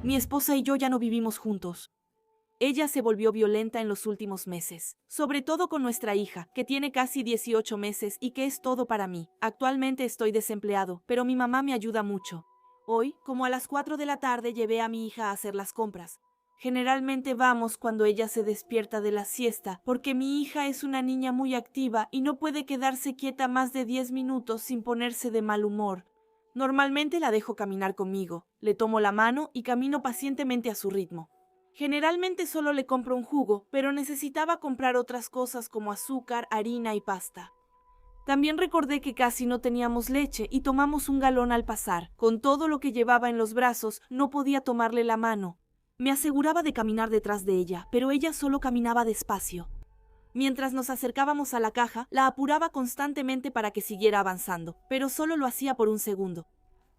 Mi esposa y yo ya no vivimos juntos. Ella se volvió violenta en los últimos meses, sobre todo con nuestra hija, que tiene casi 18 meses y que es todo para mí. Actualmente estoy desempleado, pero mi mamá me ayuda mucho. Hoy, como a las 4 de la tarde, llevé a mi hija a hacer las compras. Generalmente vamos cuando ella se despierta de la siesta, porque mi hija es una niña muy activa y no puede quedarse quieta más de 10 minutos sin ponerse de mal humor. Normalmente la dejo caminar conmigo, le tomo la mano y camino pacientemente a su ritmo. Generalmente solo le compro un jugo, pero necesitaba comprar otras cosas como azúcar, harina y pasta. También recordé que casi no teníamos leche y tomamos un galón al pasar. Con todo lo que llevaba en los brazos, no podía tomarle la mano. Me aseguraba de caminar detrás de ella, pero ella solo caminaba despacio. Mientras nos acercábamos a la caja, la apuraba constantemente para que siguiera avanzando, pero solo lo hacía por un segundo.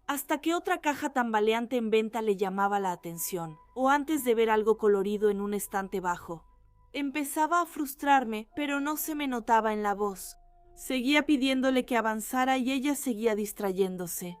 Hasta que otra caja tambaleante en venta le llamaba la atención, o antes de ver algo colorido en un estante bajo. Empezaba a frustrarme, pero no se me notaba en la voz. Seguía pidiéndole que avanzara y ella seguía distrayéndose.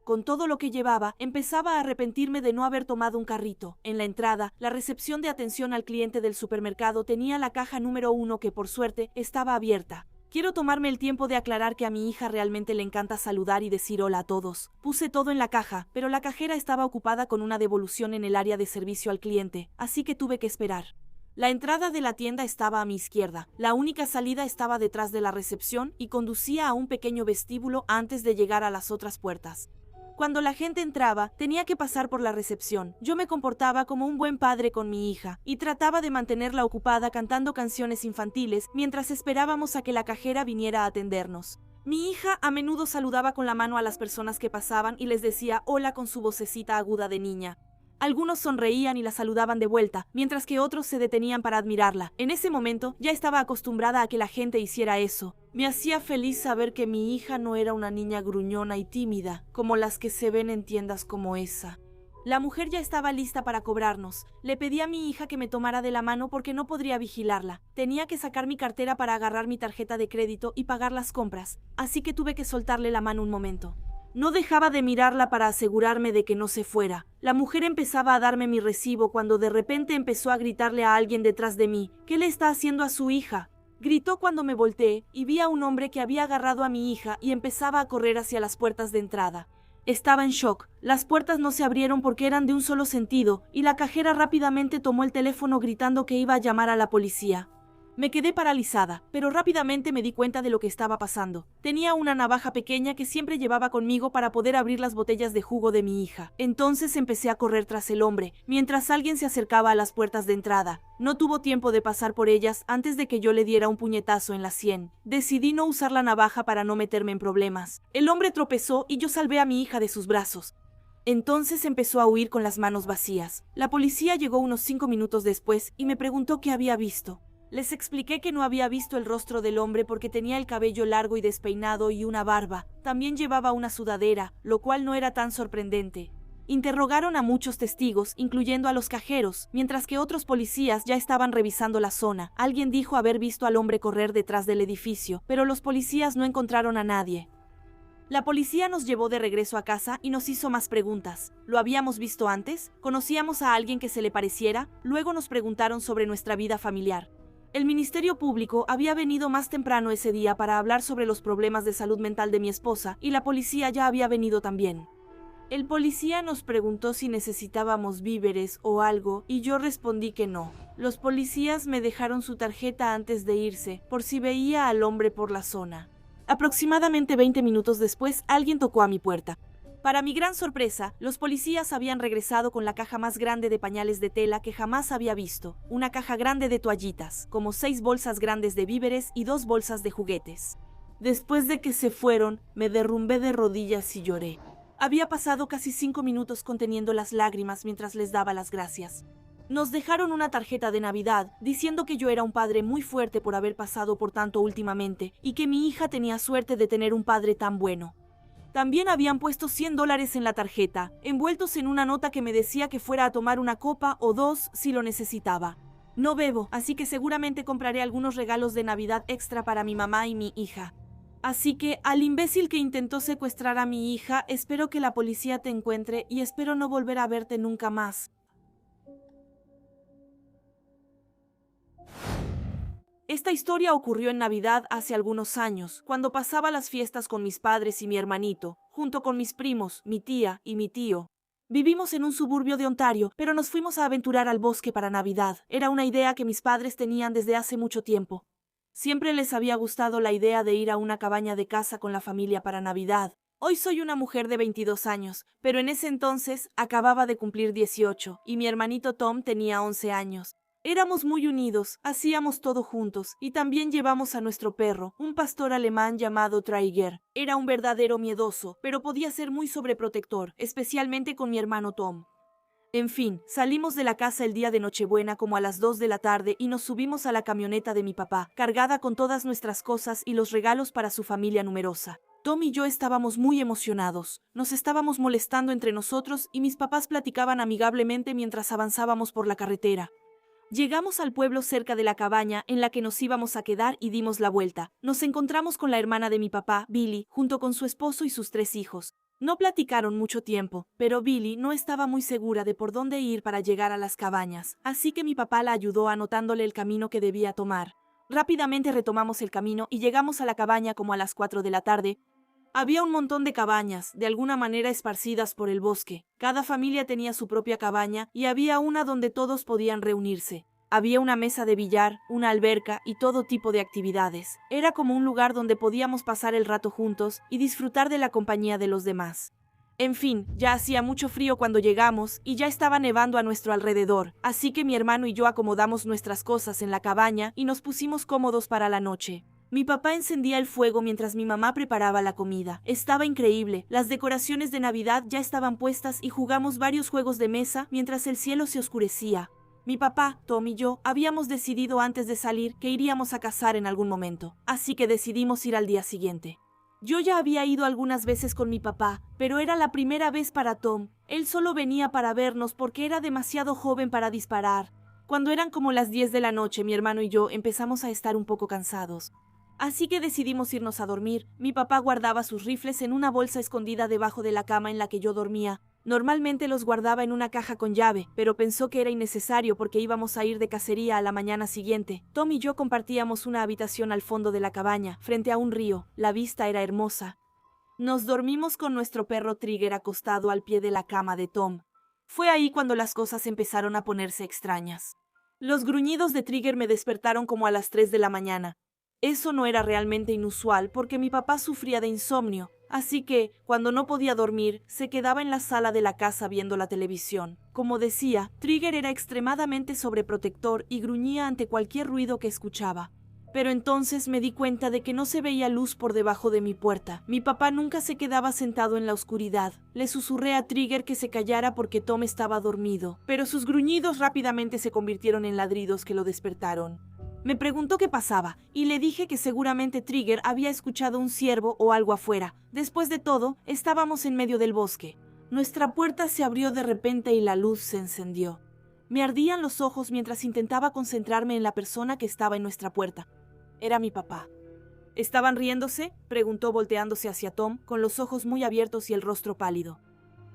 Con todo lo que llevaba, empezaba a arrepentirme de no haber tomado un carrito. En la entrada, la recepción de atención al cliente del supermercado tenía la caja número 1 que, por suerte, estaba abierta. Quiero tomarme el tiempo de aclarar que a mi hija realmente le encanta saludar y decir hola a todos. Puse todo en la caja, pero la cajera estaba ocupada con una devolución en el área de servicio al cliente, así que tuve que esperar. La entrada de la tienda estaba a mi izquierda, la única salida estaba detrás de la recepción y conducía a un pequeño vestíbulo antes de llegar a las otras puertas. Cuando la gente entraba, tenía que pasar por la recepción. Yo me comportaba como un buen padre con mi hija y trataba de mantenerla ocupada cantando canciones infantiles mientras esperábamos a que la cajera viniera a atendernos. Mi hija a menudo saludaba con la mano a las personas que pasaban y les decía hola con su vocecita aguda de niña. Algunos sonreían y la saludaban de vuelta, mientras que otros se detenían para admirarla. En ese momento ya estaba acostumbrada a que la gente hiciera eso. Me hacía feliz saber que mi hija no era una niña gruñona y tímida, como las que se ven en tiendas como esa. La mujer ya estaba lista para cobrarnos. Le pedí a mi hija que me tomara de la mano porque no podría vigilarla. Tenía que sacar mi cartera para agarrar mi tarjeta de crédito y pagar las compras, así que tuve que soltarle la mano un momento. No dejaba de mirarla para asegurarme de que no se fuera. La mujer empezaba a darme mi recibo cuando de repente empezó a gritarle a alguien detrás de mí. ¿Qué le está haciendo a su hija? Gritó cuando me volteé y vi a un hombre que había agarrado a mi hija y empezaba a correr hacia las puertas de entrada. Estaba en shock. Las puertas no se abrieron porque eran de un solo sentido y la cajera rápidamente tomó el teléfono gritando que iba a llamar a la policía. Me quedé paralizada, pero rápidamente me di cuenta de lo que estaba pasando. Tenía una navaja pequeña que siempre llevaba conmigo para poder abrir las botellas de jugo de mi hija. Entonces empecé a correr tras el hombre, mientras alguien se acercaba a las puertas de entrada. No tuvo tiempo de pasar por ellas antes de que yo le diera un puñetazo en la sien. Decidí no usar la navaja para no meterme en problemas. El hombre tropezó y yo salvé a mi hija de sus brazos. Entonces empezó a huir con las manos vacías. La policía llegó unos 5 minutos después y me preguntó qué había visto. Les expliqué que no había visto el rostro del hombre porque tenía el cabello largo y despeinado y una barba. También llevaba una sudadera, lo cual no era tan sorprendente. Interrogaron a muchos testigos, incluyendo a los cajeros, mientras que otros policías ya estaban revisando la zona. Alguien dijo haber visto al hombre correr detrás del edificio, pero los policías no encontraron a nadie. La policía nos llevó de regreso a casa y nos hizo más preguntas. ¿Lo habíamos visto antes? ¿Conocíamos a alguien que se le pareciera? Luego nos preguntaron sobre nuestra vida familiar. El Ministerio Público había venido más temprano ese día para hablar sobre los problemas de salud mental de mi esposa y la policía ya había venido también. El policía nos preguntó si necesitábamos víveres o algo y yo respondí que no. Los policías me dejaron su tarjeta antes de irse por si veía al hombre por la zona. Aproximadamente 20 minutos después, alguien tocó a mi puerta. Para mi gran sorpresa, los policías habían regresado con la caja más grande de pañales de tela que jamás había visto, una caja grande de toallitas, como 6 bolsas grandes de víveres y 2 bolsas de juguetes. Después de que se fueron, me derrumbé de rodillas y lloré. Había pasado casi 5 minutos conteniendo las lágrimas mientras les daba las gracias. Nos dejaron una tarjeta de Navidad diciendo que yo era un padre muy fuerte por haber pasado por tanto últimamente y que mi hija tenía suerte de tener un padre tan bueno. También habían puesto $100 en la tarjeta, envueltos en una nota que me decía que fuera a tomar una copa o 2 si lo necesitaba. No bebo, así que seguramente compraré algunos regalos de Navidad extra para mi mamá y mi hija. Así que, al imbécil que intentó secuestrar a mi hija, espero que la policía te encuentre y espero no volver a verte nunca más. Esta historia ocurrió en Navidad hace algunos años, cuando pasaba las fiestas con mis padres y mi hermanito, junto con mis primos, mi tía y mi tío. Vivimos en un suburbio de Ontario, pero nos fuimos a aventurar al bosque para Navidad. Era una idea que mis padres tenían desde hace mucho tiempo. Siempre les había gustado la idea de ir a una cabaña de casa con la familia para Navidad. Hoy soy una mujer de 22 años, pero en ese entonces acababa de cumplir 18 y mi hermanito Tom tenía 11 años. Éramos muy unidos, hacíamos todo juntos, y también llevamos a nuestro perro, un pastor alemán llamado Traeger. Era un verdadero miedoso, pero podía ser muy sobreprotector, especialmente con mi hermano Tom. En fin, salimos de la casa el día de Nochebuena como a las 2 de la tarde y nos subimos a la camioneta de mi papá, cargada con todas nuestras cosas y los regalos para su familia numerosa. Tom y yo estábamos muy emocionados. Nos estábamos molestando entre nosotros y mis papás platicaban amigablemente mientras avanzábamos por la carretera. Llegamos al pueblo cerca de la cabaña en la que nos íbamos a quedar y dimos la vuelta. Nos encontramos con la hermana de mi papá, Billy, junto con su esposo y sus 3 hijos. No platicaron mucho tiempo, pero Billy no estaba muy segura de por dónde ir para llegar a las cabañas, así que mi papá la ayudó anotándole el camino que debía tomar. Rápidamente retomamos el camino y llegamos a la cabaña como a las 4 de la tarde. Había un montón de cabañas, de alguna manera esparcidas por el bosque. Cada familia tenía su propia cabaña y había una donde todos podían reunirse. Había una mesa de billar, una alberca y todo tipo de actividades. Era como un lugar donde podíamos pasar el rato juntos y disfrutar de la compañía de los demás. En fin, ya hacía mucho frío cuando llegamos y ya estaba nevando a nuestro alrededor, así que mi hermano y yo acomodamos nuestras cosas en la cabaña y nos pusimos cómodos para la noche. Mi papá encendía el fuego mientras mi mamá preparaba la comida. Estaba increíble, las decoraciones de Navidad ya estaban puestas y jugamos varios juegos de mesa mientras el cielo se oscurecía. Mi papá, Tom y yo habíamos decidido antes de salir que iríamos a cazar en algún momento, así que decidimos ir al día siguiente. Yo ya había ido algunas veces con mi papá, pero era la primera vez para Tom. Él solo venía para vernos porque era demasiado joven para disparar. Cuando eran como las 10 de la noche, mi hermano y yo empezamos a estar un poco cansados. Así que decidimos irnos a dormir. Mi papá guardaba sus rifles en una bolsa escondida debajo de la cama en la que yo dormía. Normalmente los guardaba en una caja con llave, pero pensó que era innecesario porque íbamos a ir de cacería a la mañana siguiente. Tom y yo compartíamos una habitación al fondo de la cabaña, frente a un río. La vista era hermosa. Nos dormimos con nuestro perro Trigger acostado al pie de la cama de Tom. Fue ahí cuando las cosas empezaron a ponerse extrañas. Los gruñidos de Trigger me despertaron como a las 3 de la mañana. Eso no era realmente inusual porque mi papá sufría de insomnio, así que, cuando no podía dormir, se quedaba en la sala de la casa viendo la televisión. Como decía, Trigger era extremadamente sobreprotector y gruñía ante cualquier ruido que escuchaba. Pero entonces me di cuenta de que no se veía luz por debajo de mi puerta. Mi papá nunca se quedaba sentado en la oscuridad. Le susurré a Trigger que se callara porque Tom estaba dormido, pero sus gruñidos rápidamente se convirtieron en ladridos que lo despertaron. Me preguntó qué pasaba, y le dije que seguramente Trigger había escuchado un ciervo o algo afuera. Después de todo, estábamos en medio del bosque. Nuestra puerta se abrió de repente y la luz se encendió. Me ardían los ojos mientras intentaba concentrarme en la persona que estaba en nuestra puerta. Era mi papá. ¿Estaban riéndose?, preguntó volteándose hacia Tom, con los ojos muy abiertos y el rostro pálido.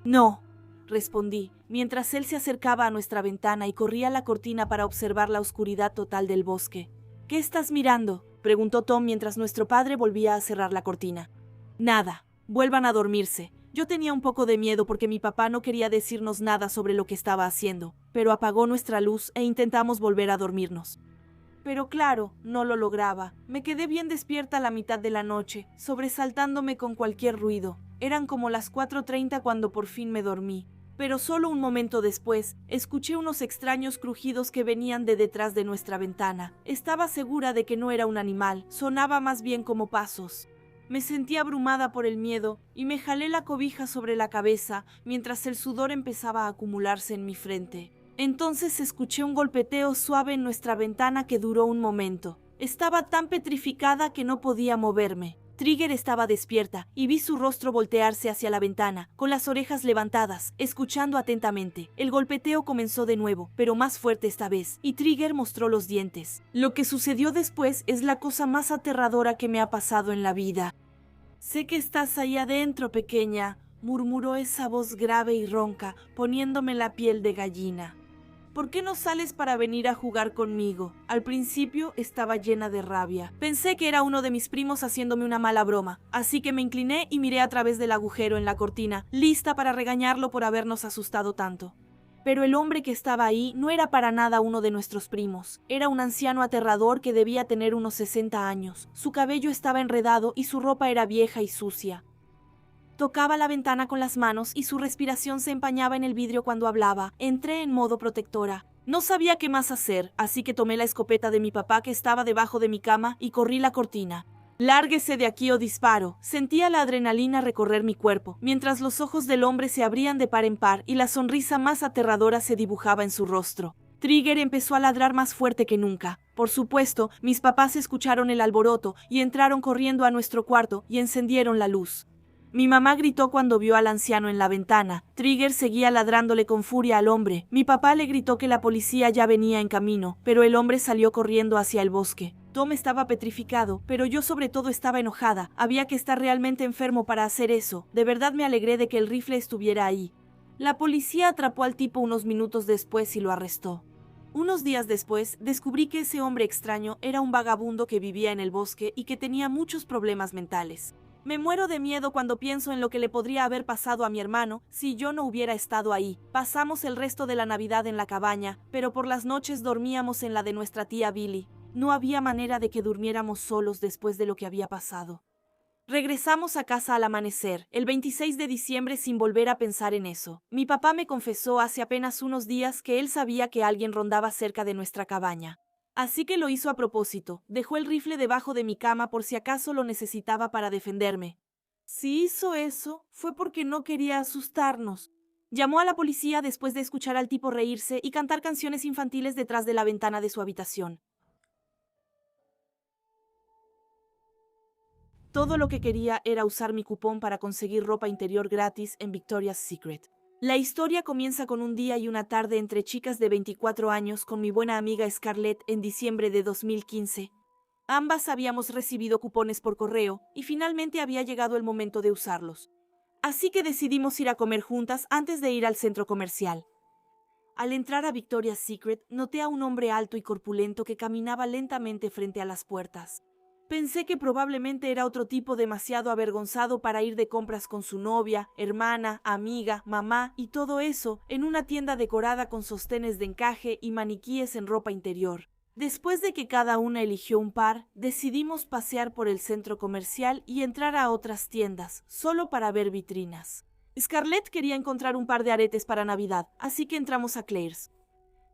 No, respondí, mientras él se acercaba a nuestra ventana y corría la cortina para observar la oscuridad total del bosque. ¿Qué estás mirando?, preguntó Tom mientras nuestro padre volvía a cerrar la cortina. Nada, vuelvan a dormirse. Yo tenía un poco de miedo porque mi papá no quería decirnos nada sobre lo que estaba haciendo, pero apagó nuestra luz e intentamos volver a dormirnos. Pero claro, no lo lograba. Me quedé bien despierta a la mitad de la noche, sobresaltándome con cualquier ruido. Eran como las 4:30 cuando por fin me dormí. Pero solo un momento después, escuché unos extraños crujidos que venían de detrás de nuestra ventana. Estaba segura de que no era un animal, sonaba más bien como pasos. Me sentí abrumada por el miedo y me jalé la cobija sobre la cabeza mientras el sudor empezaba a acumularse en mi frente. Entonces escuché un golpeteo suave en nuestra ventana que duró un momento. Estaba tan petrificada que no podía moverme. Trigger estaba despierta y vi su rostro voltearse hacia la ventana, con las orejas levantadas, escuchando atentamente. El golpeteo comenzó de nuevo, pero más fuerte esta vez, y Trigger mostró los dientes. Lo que sucedió después es la cosa más aterradora que me ha pasado en la vida. Sé que estás ahí adentro, pequeña, murmuró esa voz grave y ronca, poniéndome la piel de gallina. ¿Por qué no sales para venir a jugar conmigo? Al principio estaba llena de rabia. Pensé que era uno de mis primos haciéndome una mala broma, así que me incliné y miré a través del agujero en la cortina, lista para regañarlo por habernos asustado tanto. Pero el hombre que estaba ahí no era para nada uno de nuestros primos. Era un anciano aterrador que debía tener unos 60 años. Su cabello estaba enredado y su ropa era vieja y sucia. Tocaba la ventana con las manos y su respiración se empañaba en el vidrio cuando hablaba. Entré en modo protectora. No sabía qué más hacer, así que tomé la escopeta de mi papá que estaba debajo de mi cama y corrí la cortina. «Lárguese de aquí o disparo». Sentía la adrenalina recorrer mi cuerpo, mientras los ojos del hombre se abrían de par en par y la sonrisa más aterradora se dibujaba en su rostro. Trigger empezó a ladrar más fuerte que nunca. Por supuesto, mis papás escucharon el alboroto y entraron corriendo a nuestro cuarto y encendieron la luz. Mi mamá gritó cuando vio al anciano en la ventana. Trigger seguía ladrándole con furia al hombre. Mi papá le gritó que la policía ya venía en camino, pero el hombre salió corriendo hacia el bosque. Tom estaba petrificado, pero yo sobre todo estaba enojada. Había que estar realmente enfermo para hacer eso. De verdad me alegré de que el rifle estuviera ahí. La policía atrapó al tipo unos minutos después y lo arrestó. Unos días después, descubrí que ese hombre extraño era un vagabundo que vivía en el bosque y que tenía muchos problemas mentales. Me muero de miedo cuando pienso en lo que le podría haber pasado a mi hermano si yo no hubiera estado ahí. Pasamos el resto de la Navidad en la cabaña, pero por las noches dormíamos en la de nuestra tía Billy. No había manera de que durmiéramos solos después de lo que había pasado. Regresamos a casa al amanecer, el 26 de diciembre sin volver a pensar en eso. Mi papá me confesó hace apenas unos días que él sabía que alguien rondaba cerca de nuestra cabaña. Así que lo hizo a propósito, dejó el rifle debajo de mi cama por si acaso lo necesitaba para defenderme. Si hizo eso, fue porque no quería asustarnos. Llamó a la policía después de escuchar al tipo reírse y cantar canciones infantiles detrás de la ventana de su habitación. Todo lo que quería era usar mi cupón para conseguir ropa interior gratis en Victoria's Secret. La historia comienza con un día y una tarde entre chicas de 24 años con mi buena amiga Scarlett en diciembre de 2015. Ambas habíamos recibido cupones por correo y finalmente había llegado el momento de usarlos. Así que decidimos ir a comer juntas antes de ir al centro comercial. Al entrar a Victoria's Secret, noté a un hombre alto y corpulento que caminaba lentamente frente a las puertas. Pensé que probablemente era otro tipo demasiado avergonzado para ir de compras con su novia, hermana, amiga, mamá y todo eso en una tienda decorada con sostenes de encaje y maniquíes en ropa interior. Después de que cada una eligió un par, decidimos pasear por el centro comercial y entrar a otras tiendas, solo para ver vitrinas. Scarlett quería encontrar un par de aretes para Navidad, así que entramos a Claire's.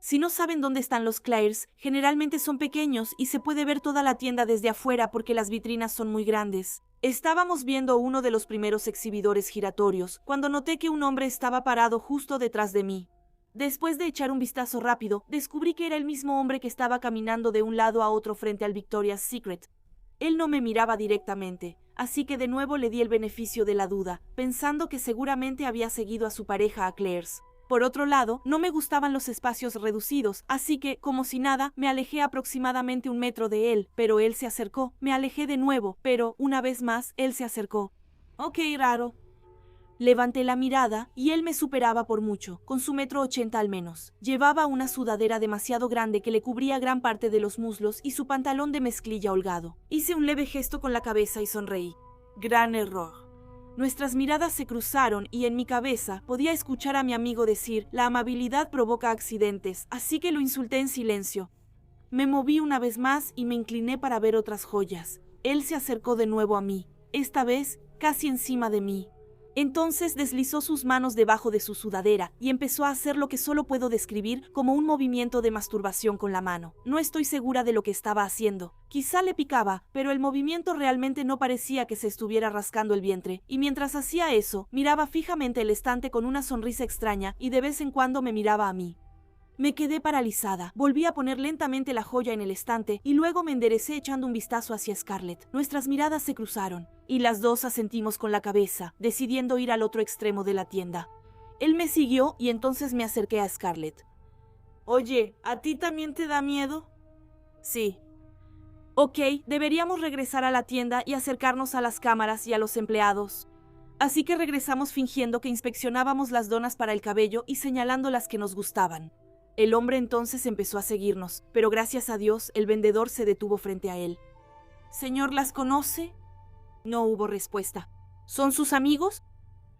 Si no saben dónde están los Claire's, generalmente son pequeños y se puede ver toda la tienda desde afuera porque las vitrinas son muy grandes. Estábamos viendo uno de los primeros exhibidores giratorios, cuando noté que un hombre estaba parado justo detrás de mí. Después de echar un vistazo rápido, descubrí que era el mismo hombre que estaba caminando de un lado a otro frente al Victoria's Secret. Él no me miraba directamente, así que de nuevo le di el beneficio de la duda, pensando que seguramente había seguido a su pareja a Claire's. Por otro lado, no me gustaban los espacios reducidos, así que, como si nada, me alejé aproximadamente 1 metro de él, pero él se acercó. Me alejé de nuevo, pero, una vez más, él se acercó. Ok, raro. Levanté la mirada y él me superaba por mucho, con su 1,80 m al menos. Llevaba una sudadera demasiado grande que le cubría gran parte de los muslos y su pantalón de mezclilla holgado. Hice un leve gesto con la cabeza y sonreí. Gran error. Nuestras miradas se cruzaron y en mi cabeza podía escuchar a mi amigo decir: la amabilidad provoca accidentes, así que lo insulté en silencio. Me moví una vez más y me incliné para ver otras joyas. Él se acercó de nuevo a mí, esta vez casi encima de mí. Entonces deslizó sus manos debajo de su sudadera y empezó a hacer lo que solo puedo describir como un movimiento de masturbación con la mano. No estoy segura de lo que estaba haciendo. Quizá le picaba, pero el movimiento realmente no parecía que se estuviera rascando el vientre, y mientras hacía eso, miraba fijamente el estante con una sonrisa extraña y de vez en cuando me miraba a mí. Me quedé paralizada, volví a poner lentamente la joya en el estante y luego me enderecé echando un vistazo hacia Scarlett. Nuestras miradas se cruzaron y las dos asentimos con la cabeza, decidiendo ir al otro extremo de la tienda. Él me siguió y entonces me acerqué a Scarlett. Oye, ¿a ti también te da miedo? Sí. Ok, deberíamos regresar a la tienda y acercarnos a las cámaras y a los empleados. Así que regresamos fingiendo que inspeccionábamos las donas para el cabello y señalando las que nos gustaban. El hombre entonces empezó a seguirnos, pero gracias a Dios el vendedor se detuvo frente a él. «Señor, ¿las conoce?» No hubo respuesta. «¿Son sus amigos?»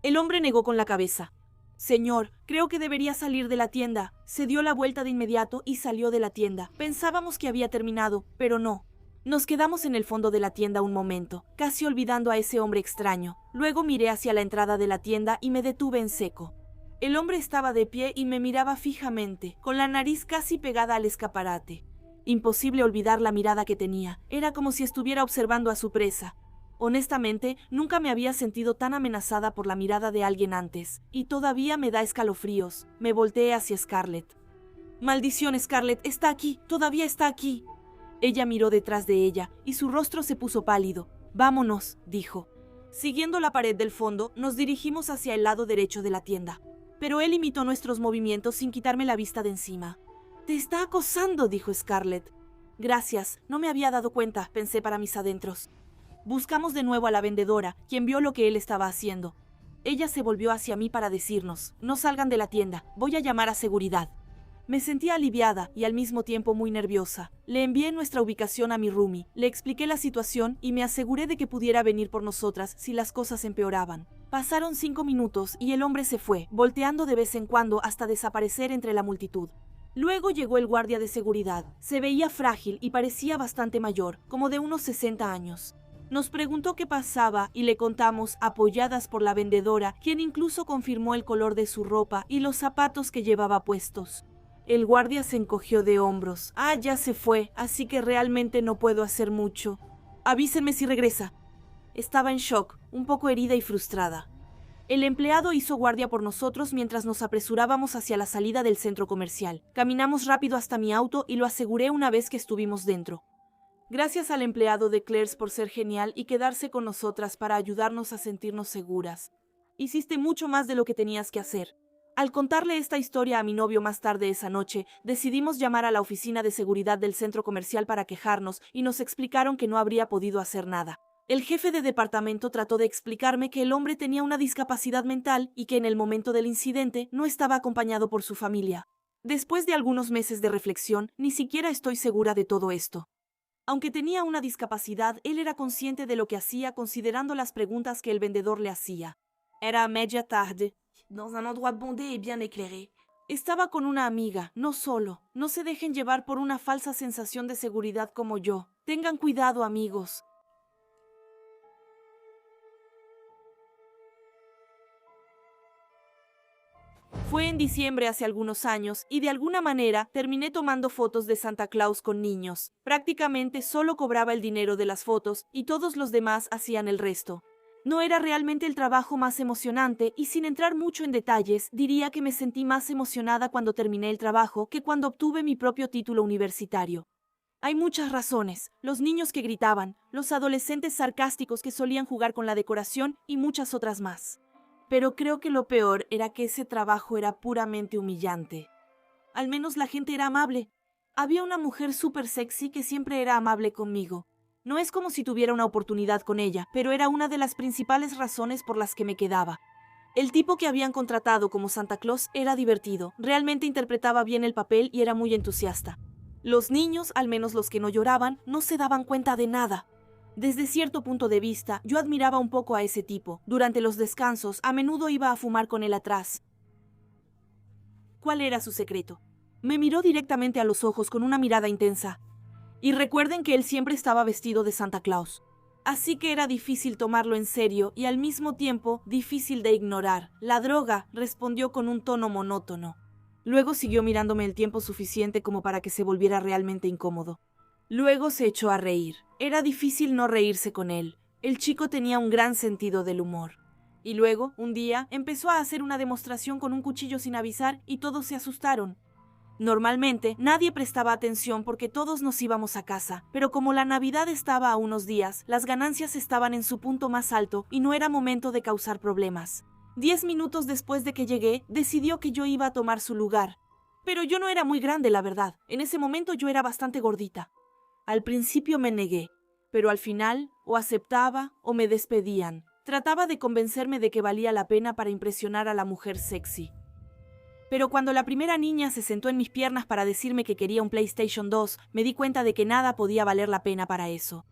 El hombre negó con la cabeza. «Señor, creo que debería salir de la tienda». Se dio la vuelta de inmediato y salió de la tienda. Pensábamos que había terminado, pero no. Nos quedamos en el fondo de la tienda un momento, casi olvidando a ese hombre extraño. Luego miré hacia la entrada de la tienda y me detuve en seco. El hombre estaba de pie y me miraba fijamente, con la nariz casi pegada al escaparate. Imposible olvidar la mirada que tenía. Era como si estuviera observando a su presa. Honestamente, nunca me había sentido tan amenazada por la mirada de alguien antes, y todavía me da escalofríos. Me volteé hacia Scarlett. «Maldición, Scarlett, está aquí, todavía está aquí». Ella miró detrás de ella, y su rostro se puso pálido. «Vámonos», dijo. Siguiendo la pared del fondo, nos dirigimos hacia el lado derecho de la tienda. Pero él imitó nuestros movimientos sin quitarme la vista de encima. «Te está acosando», dijo Scarlett. «Gracias, no me había dado cuenta», pensé para mis adentros. Buscamos de nuevo a la vendedora, quien vio lo que él estaba haciendo. Ella se volvió hacia mí para decirnos: «No salgan de la tienda, voy a llamar a seguridad». Me sentía aliviada y al mismo tiempo muy nerviosa. Le envié nuestra ubicación a mi roomie, le expliqué la situación y me aseguré de que pudiera venir por nosotras si las cosas empeoraban. Pasaron 5 minutos y el hombre se fue, volteando de vez en cuando hasta desaparecer entre la multitud. Luego llegó el guardia de seguridad. Se veía frágil y parecía bastante mayor, como de unos 60 años. Nos preguntó qué pasaba y le contamos, apoyadas por la vendedora, quien incluso confirmó el color de su ropa y los zapatos que llevaba puestos. El guardia se encogió de hombros. «Ah, ya se fue, así que realmente no puedo hacer mucho. Avísenme si regresa». Estaba en shock, un poco herida y frustrada. El empleado hizo guardia por nosotros mientras nos apresurábamos hacia la salida del centro comercial. Caminamos rápido hasta mi auto y lo aseguré una vez que estuvimos dentro. Gracias al empleado de Claire's por ser genial y quedarse con nosotras para ayudarnos a sentirnos seguras. Hiciste mucho más de lo que tenías que hacer. Al contarle esta historia a mi novio más tarde esa noche, decidimos llamar a la oficina de seguridad del centro comercial para quejarnos y nos explicaron que no habría podido hacer nada. El jefe de departamento trató de explicarme que el hombre tenía una discapacidad mental y que en el momento del incidente no estaba acompañado por su familia. Después de algunos meses de reflexión, ni siquiera estoy segura de todo esto. Aunque tenía una discapacidad, él era consciente de lo que hacía considerando las preguntas que el vendedor le hacía. Era media tarde, dans un endroit bondé et bien éclairé. Estaba con una amiga, no solo. No se dejen llevar por una falsa sensación de seguridad como yo. Tengan cuidado, amigos. Fue en diciembre hace algunos años y de alguna manera terminé tomando fotos de Santa Claus con niños. Prácticamente solo cobraba el dinero de las fotos y todos los demás hacían el resto. No era realmente el trabajo más emocionante y sin entrar mucho en detalles, diría que me sentí más emocionada cuando terminé el trabajo que cuando obtuve mi propio título universitario. Hay muchas razones: los niños que gritaban, los adolescentes sarcásticos que solían jugar con la decoración y muchas otras más. Pero creo que lo peor era que ese trabajo era puramente humillante. Al menos la gente era amable. Había una mujer súper sexy que siempre era amable conmigo. No es como si tuviera una oportunidad con ella, pero era una de las principales razones por las que me quedaba. El tipo que habían contratado como Santa Claus era divertido, realmente interpretaba bien el papel y era muy entusiasta. Los niños, al menos los que no lloraban, no se daban cuenta de nada. Desde cierto punto de vista, yo admiraba un poco a ese tipo. Durante los descansos, a menudo iba a fumar con él atrás. ¿Cuál era su secreto? Me miró directamente a los ojos con una mirada intensa. Y recuerden que él siempre estaba vestido de Santa Claus. Así que era difícil tomarlo en serio y al mismo tiempo difícil de ignorar. «La droga», respondió con un tono monótono. Luego siguió mirándome el tiempo suficiente como para que se volviera realmente incómodo. Luego se echó a reír. Era difícil no reírse con él. El chico tenía un gran sentido del humor. Y luego, un día, empezó a hacer una demostración con un cuchillo sin avisar y todos se asustaron. Normalmente, nadie prestaba atención porque todos nos íbamos a casa, pero como la Navidad estaba a unos días, las ganancias estaban en su punto más alto y no era momento de causar problemas. 10 minutos después de que llegué, decidió que yo iba a tomar su lugar. Pero yo no era muy grande, la verdad. En ese momento yo era bastante gordita. Al principio me negué, pero al final o aceptaba o me despedían. Trataba de convencerme de que valía la pena para impresionar a la mujer sexy. Pero cuando la primera niña se sentó en mis piernas para decirme que quería un PlayStation 2, me di cuenta de que nada podía valer la pena para eso.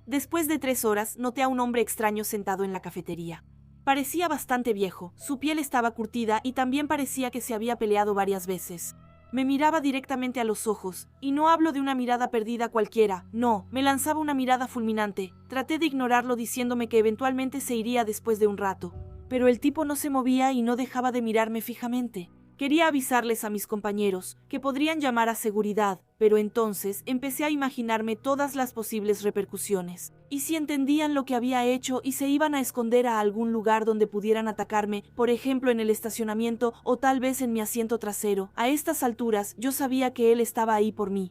Después de 3 horas, noté a un hombre extraño sentado en la cafetería. Parecía bastante viejo, su piel estaba curtida y también parecía que se había peleado varias veces. Me miraba directamente a los ojos, y no hablo de una mirada perdida cualquiera, no, me lanzaba una mirada fulminante. Traté de ignorarlo diciéndome que eventualmente se iría después de un rato, pero el tipo no se movía y no dejaba de mirarme fijamente. Quería avisarles a mis compañeros, que podrían llamar a seguridad, pero entonces empecé a imaginarme todas las posibles repercusiones. ¿Y si entendían lo que había hecho y se iban a esconder a algún lugar donde pudieran atacarme, por ejemplo en el estacionamiento o tal vez en mi asiento trasero? A estas alturas yo sabía que él estaba ahí por mí.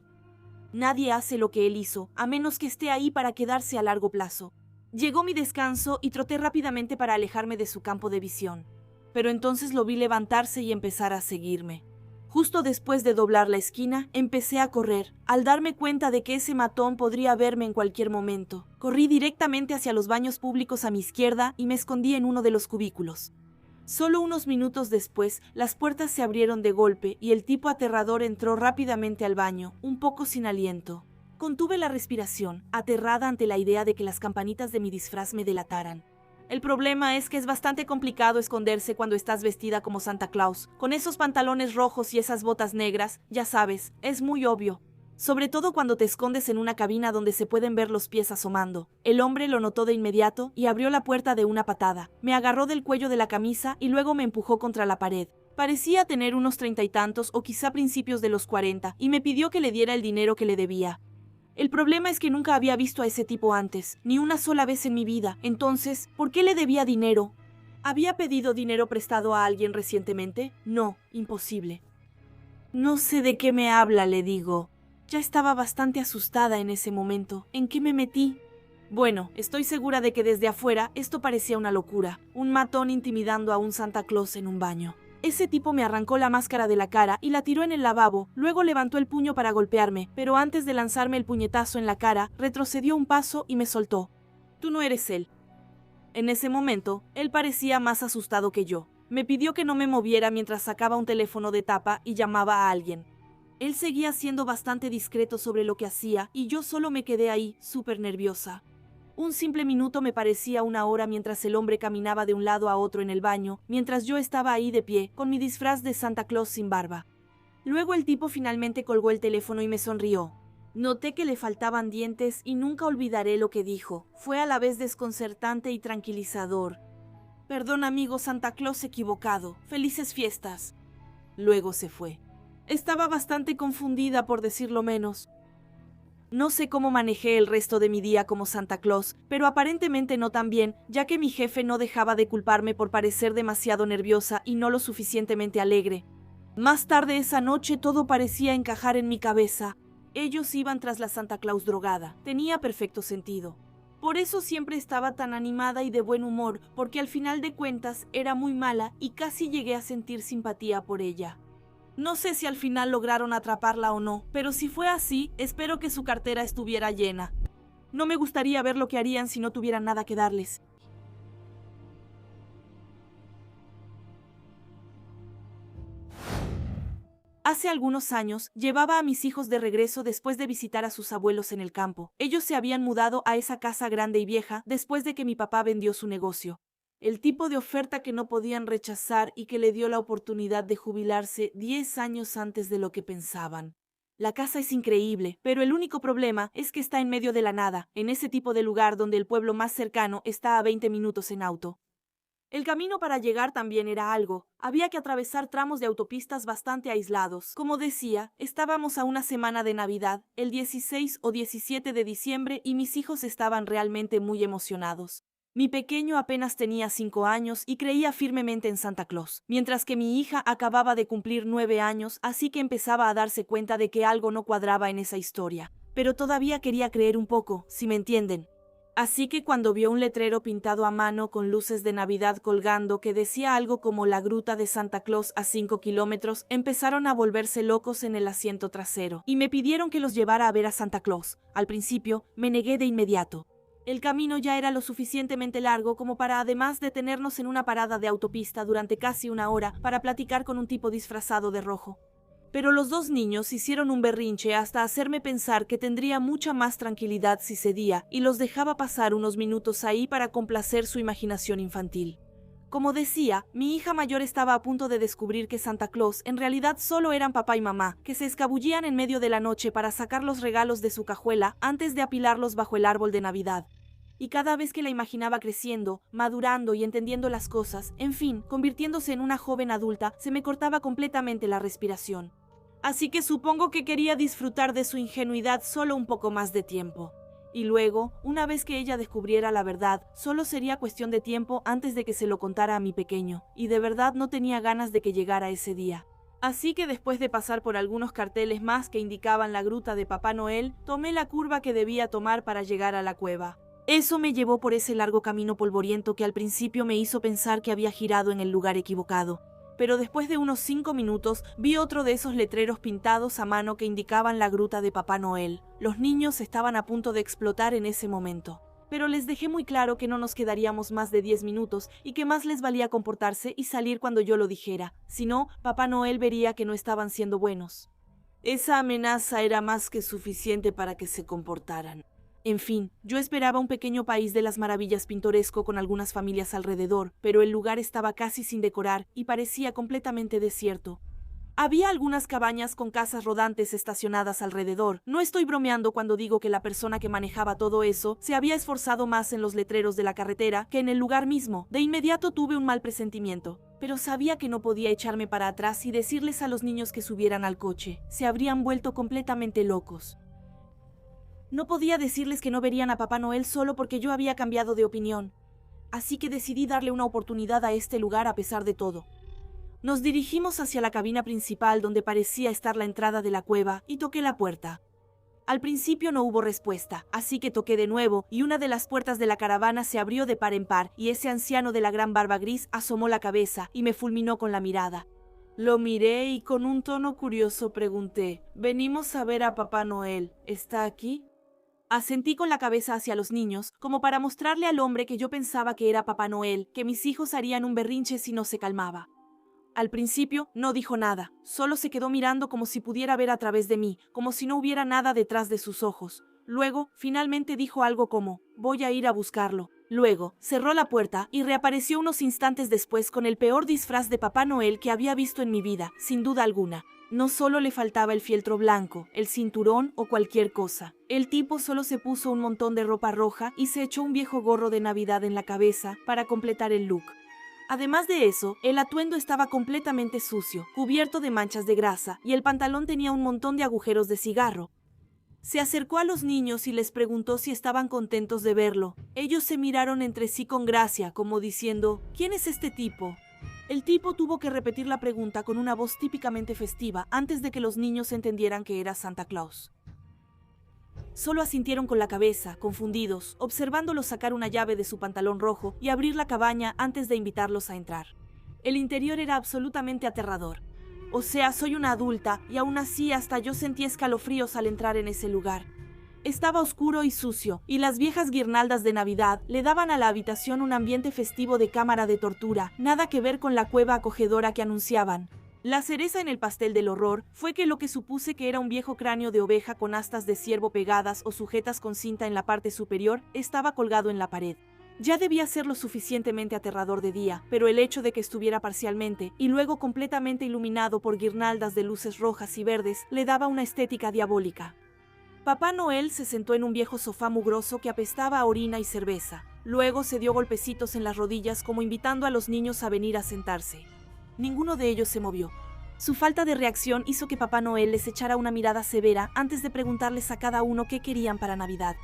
Nadie hace lo que él hizo, a menos que esté ahí para quedarse a largo plazo. Llegó mi descanso y troté rápidamente para alejarme de su campo de visión. Pero entonces lo vi levantarse y empezar a seguirme. Justo después de doblar la esquina, empecé a correr, al darme cuenta de que ese matón podría verme en cualquier momento. Corrí directamente hacia los baños públicos a mi izquierda y me escondí en uno de los cubículos. Solo unos minutos después, las puertas se abrieron de golpe y el tipo aterrador entró rápidamente al baño, un poco sin aliento. Contuve la respiración, aterrada ante la idea de que las campanitas de mi disfraz me delataran. El problema es que es bastante complicado esconderse cuando estás vestida como Santa Claus, con esos pantalones rojos y esas botas negras, ya sabes, es muy obvio. Sobre todo cuando te escondes en una cabina donde se pueden ver los pies asomando. El hombre lo notó de inmediato y abrió la puerta de una patada. Me agarró del cuello de la camisa y luego me empujó contra la pared. Parecía tener unos 30 y tantos o quizá principios de los 40 y me pidió que le diera el dinero que le debía. El problema es que nunca había visto a ese tipo antes, ni una sola vez en mi vida. Entonces, ¿por qué le debía dinero? ¿Había pedido dinero prestado a alguien recientemente? No, imposible. No sé de qué me habla, le digo. Ya estaba bastante asustada en ese momento. ¿En qué me metí? Bueno, estoy segura de que desde afuera esto parecía una locura. Un matón intimidando a un Santa Claus en un baño. Ese tipo me arrancó la máscara de la cara y la tiró en el lavabo, luego levantó el puño para golpearme, pero antes de lanzarme el puñetazo en la cara, retrocedió un paso y me soltó. Tú no eres él. En ese momento, él parecía más asustado que yo. Me pidió que no me moviera mientras sacaba un teléfono de tapa y llamaba a alguien. Él seguía siendo bastante discreto sobre lo que hacía y yo solo me quedé ahí, súper nerviosa. Un simple minuto me parecía una hora mientras el hombre caminaba de un lado a otro en el baño, mientras yo estaba ahí de pie, con mi disfraz de Santa Claus sin barba. Luego el tipo finalmente colgó el teléfono y me sonrió. Noté que le faltaban dientes y nunca olvidaré lo que dijo. Fue a la vez desconcertante y tranquilizador. Perdón, amigo Santa Claus equivocado. Felices fiestas. Luego se fue. Estaba bastante confundida, por decirlo menos. No sé cómo manejé el resto de mi día como Santa Claus, pero aparentemente no tan bien, ya que mi jefe no dejaba de culparme por parecer demasiado nerviosa y no lo suficientemente alegre. Más tarde esa noche todo parecía encajar en mi cabeza. Ellos iban tras la Santa Claus drogada. Tenía perfecto sentido. Por eso siempre estaba tan animada y de buen humor, porque al final de cuentas era muy mala y casi llegué a sentir simpatía por ella. No sé si al final lograron atraparla o no, pero si fue así, espero que su cartera estuviera llena. No me gustaría ver lo que harían si no tuvieran nada que darles. Hace algunos años, llevaba a mis hijos de regreso después de visitar a sus abuelos en el campo. Ellos se habían mudado a esa casa grande y vieja después de que mi papá vendió su negocio. El tipo de oferta que no podían rechazar y que le dio la oportunidad de jubilarse 10 años antes de lo que pensaban. La casa es increíble, pero el único problema es que está en medio de la nada, en ese tipo de lugar donde el pueblo más cercano está a 20 minutos en auto. El camino para llegar también era algo. Había que atravesar tramos de autopistas bastante aislados. Como decía, estábamos a una semana de Navidad, el 16 o 17 de diciembre, y mis hijos estaban realmente muy emocionados. Mi pequeño apenas tenía 5 años y creía firmemente en Santa Claus, mientras que mi hija acababa de cumplir 9 años, así que empezaba a darse cuenta de que algo no cuadraba en esa historia. Pero todavía quería creer un poco, si me entienden. Así que cuando vio un letrero pintado a mano con luces de Navidad colgando que decía algo como la gruta de Santa Claus a 5 kilómetros, empezaron a volverse locos en el asiento trasero y me pidieron que los llevara a ver a Santa Claus. Al principio, me negué de inmediato. El camino ya era lo suficientemente largo como para además detenernos en una parada de autopista durante casi una hora para platicar con un tipo disfrazado de rojo. Pero los dos niños hicieron un berrinche hasta hacerme pensar que tendría mucha más tranquilidad si cedía y los dejaba pasar unos minutos ahí para complacer su imaginación infantil. Como decía, mi hija mayor estaba a punto de descubrir que Santa Claus en realidad solo eran papá y mamá, que se escabullían en medio de la noche para sacar los regalos de su cajuela antes de apilarlos bajo el árbol de Navidad. Y cada vez que la imaginaba creciendo, madurando y entendiendo las cosas, en fin, convirtiéndose en una joven adulta, se me cortaba completamente la respiración. Así que supongo que quería disfrutar de su ingenuidad solo un poco más de tiempo. Y luego, una vez que ella descubriera la verdad, solo sería cuestión de tiempo antes de que se lo contara a mi pequeño, y de verdad no tenía ganas de que llegara ese día. Así que después de pasar por algunos carteles más que indicaban la gruta de Papá Noel, tomé la curva que debía tomar para llegar a la cueva. Eso me llevó por ese largo camino polvoriento que al principio me hizo pensar que había girado en el lugar equivocado. Pero después de unos 5 minutos vi otro de esos letreros pintados a mano que indicaban la gruta de Papá Noel. Los niños estaban a punto de explotar en ese momento. Pero les dejé muy claro que no nos quedaríamos más de 10 minutos y que más les valía comportarse y salir cuando yo lo dijera. Si no, Papá Noel vería que no estaban siendo buenos. Esa amenaza era más que suficiente para que se comportaran. En fin, yo esperaba un pequeño país de las maravillas pintoresco con algunas familias alrededor, pero el lugar estaba casi sin decorar y parecía completamente desierto. Había algunas cabañas con casas rodantes estacionadas alrededor. No estoy bromeando cuando digo que la persona que manejaba todo eso se había esforzado más en los letreros de la carretera que en el lugar mismo. De inmediato tuve un mal presentimiento, pero sabía que no podía echarme para atrás y decirles a los niños que subieran al coche. Se habrían vuelto completamente locos. No podía decirles que no verían a Papá Noel solo porque yo había cambiado de opinión. Así que decidí darle una oportunidad a este lugar a pesar de todo. Nos dirigimos hacia la cabina principal donde parecía estar la entrada de la cueva y toqué la puerta. Al principio no hubo respuesta, así que toqué de nuevo y una de las puertas de la caravana se abrió de par en par y ese anciano de la gran barba gris asomó la cabeza y me fulminó con la mirada. Lo miré y con un tono curioso pregunté: «Venimos a ver a Papá Noel. ¿Está aquí?» Asentí con la cabeza hacia los niños, como para mostrarle al hombre que yo pensaba que era Papá Noel, que mis hijos harían un berrinche si no se calmaba. Al principio no dijo nada, solo se quedó mirando como si pudiera ver a través de mí, como si no hubiera nada detrás de sus ojos. Luego, finalmente dijo algo como: «Voy a ir a buscarlo». Luego, cerró la puerta y reapareció unos instantes después con el peor disfraz de Papá Noel que había visto en mi vida, sin duda alguna. No solo le faltaba el fieltro blanco, el cinturón o cualquier cosa. El tipo solo se puso un montón de ropa roja y se echó un viejo gorro de Navidad en la cabeza para completar el look. Además de eso, el atuendo estaba completamente sucio, cubierto de manchas de grasa, y el pantalón tenía un montón de agujeros de cigarro. Se acercó a los niños y les preguntó si estaban contentos de verlo. Ellos se miraron entre sí con gracia, como diciendo: «¿Quién es este tipo?». El tipo tuvo que repetir la pregunta con una voz típicamente festiva antes de que los niños entendieran que era Santa Claus. Solo asintieron con la cabeza, confundidos, observándolos sacar una llave de su pantalón rojo y abrir la cabaña antes de invitarlos a entrar. El interior era absolutamente aterrador. O sea, soy una adulta y aún así hasta yo sentí escalofríos al entrar en ese lugar. Estaba oscuro y sucio, y las viejas guirnaldas de Navidad le daban a la habitación un ambiente festivo de cámara de tortura, nada que ver con la cueva acogedora que anunciaban. La cereza en el pastel del horror fue que lo que supuse que era un viejo cráneo de oveja con astas de ciervo pegadas o sujetas con cinta en la parte superior estaba colgado en la pared. Ya debía ser lo suficientemente aterrador de día, pero el hecho de que estuviera parcialmente y luego completamente iluminado por guirnaldas de luces rojas y verdes le daba una estética diabólica. Papá Noel se sentó en un viejo sofá mugroso que apestaba a orina y cerveza. Luego se dio golpecitos en las rodillas como invitando a los niños a venir a sentarse. Ninguno de ellos se movió. Su falta de reacción hizo que Papá Noel les echara una mirada severa antes de preguntarles a cada uno qué querían para Navidad.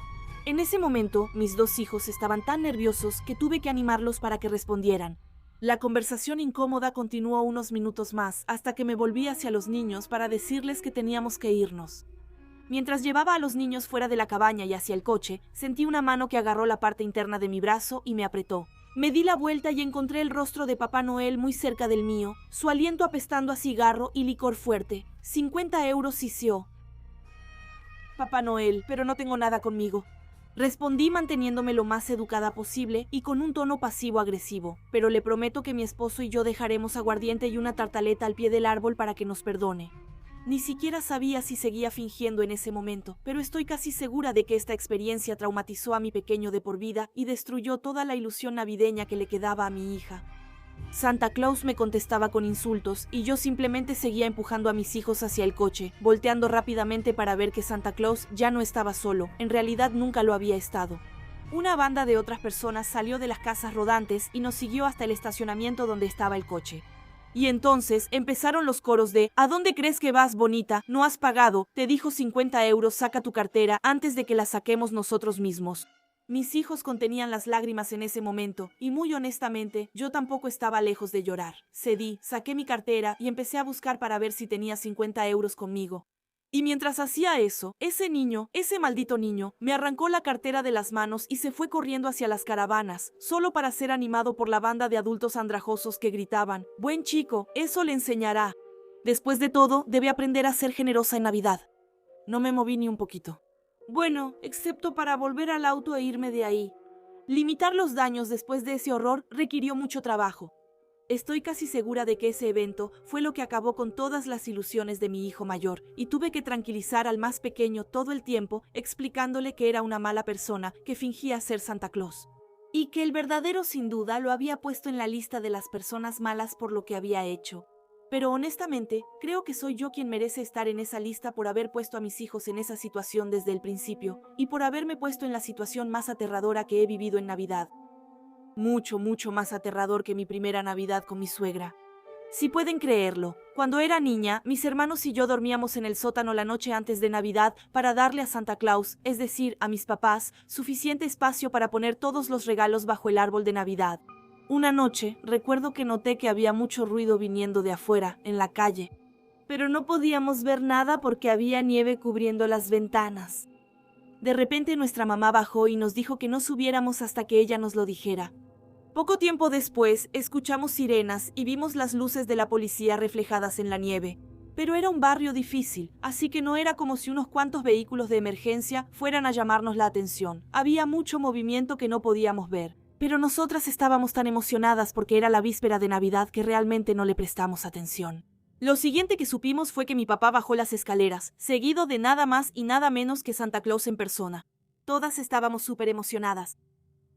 En ese momento, mis dos hijos estaban tan nerviosos que tuve que animarlos para que respondieran. La conversación incómoda continuó unos minutos más hasta que me volví hacia los niños para decirles que teníamos que irnos. Mientras llevaba a los niños fuera de la cabaña y hacia el coche, sentí una mano que agarró la parte interna de mi brazo y me apretó. Me di la vuelta y encontré el rostro de Papá Noel muy cerca del mío, su aliento apestando a cigarro y licor fuerte. 50 euros sisió. Papá Noel, pero no tengo nada conmigo. Respondí manteniéndome lo más educada posible y con un tono pasivo-agresivo, pero le prometo que mi esposo y yo dejaremos aguardiente y una tartaleta al pie del árbol para que nos perdone. Ni siquiera sabía si seguía fingiendo en ese momento, pero estoy casi segura de que esta experiencia traumatizó a mi pequeño de por vida y destruyó toda la ilusión navideña que le quedaba a mi hija. Santa Claus me contestaba con insultos y yo simplemente seguía empujando a mis hijos hacia el coche, volteando rápidamente para ver que Santa Claus ya no estaba solo, en realidad nunca lo había estado. Una banda de otras personas salió de las casas rodantes y nos siguió hasta el estacionamiento donde estaba el coche. Y entonces empezaron los coros de «¿A dónde crees que vas, bonita? No has pagado, te dijo 50 euros, saca tu cartera antes de que la saquemos nosotros mismos». Mis hijos contenían las lágrimas en ese momento, y muy honestamente, yo tampoco estaba lejos de llorar. Cedí, saqué mi cartera y empecé a buscar para ver si tenía 50 euros conmigo. Y mientras hacía eso, ese maldito niño, me arrancó la cartera de las manos y se fue corriendo hacia las caravanas, solo para ser animado por la banda de adultos andrajosos que gritaban, «Buen chico, eso le enseñará». Después de todo, debe aprender a ser generosa en Navidad. No me moví ni un poquito. Bueno, excepto para volver al auto e irme de ahí. Limitar los daños después de ese horror requirió mucho trabajo. Estoy casi segura de que ese evento fue lo que acabó con todas las ilusiones de mi hijo mayor, y tuve que tranquilizar al más pequeño todo el tiempo explicándole que era una mala persona que fingía ser Santa Claus. Y que el verdadero sin duda lo había puesto en la lista de las personas malas por lo que había hecho. Pero honestamente, creo que soy yo quien merece estar en esa lista por haber puesto a mis hijos en esa situación desde el principio, y por haberme puesto en la situación más aterradora que he vivido en Navidad. Mucho, mucho más aterrador que mi primera Navidad con mi suegra. Si pueden creerlo, cuando era niña, mis hermanos y yo dormíamos en el sótano la noche antes de Navidad para darle a Santa Claus, es decir, a mis papás, suficiente espacio para poner todos los regalos bajo el árbol de Navidad. Una noche, recuerdo que noté que había mucho ruido viniendo de afuera, en la calle. Pero no podíamos ver nada porque había nieve cubriendo las ventanas. De repente nuestra mamá bajó y nos dijo que no subiéramos hasta que ella nos lo dijera. Poco tiempo después, escuchamos sirenas y vimos las luces de la policía reflejadas en la nieve. Pero era un barrio difícil, así que no era como si unos cuantos vehículos de emergencia fueran a llamarnos la atención. Había mucho movimiento que no podíamos ver. Pero nosotras estábamos tan emocionadas porque era la víspera de Navidad que realmente no le prestamos atención. Lo siguiente que supimos fue que mi papá bajó las escaleras, seguido de nada más y nada menos que Santa Claus en persona. Todas estábamos súper emocionadas.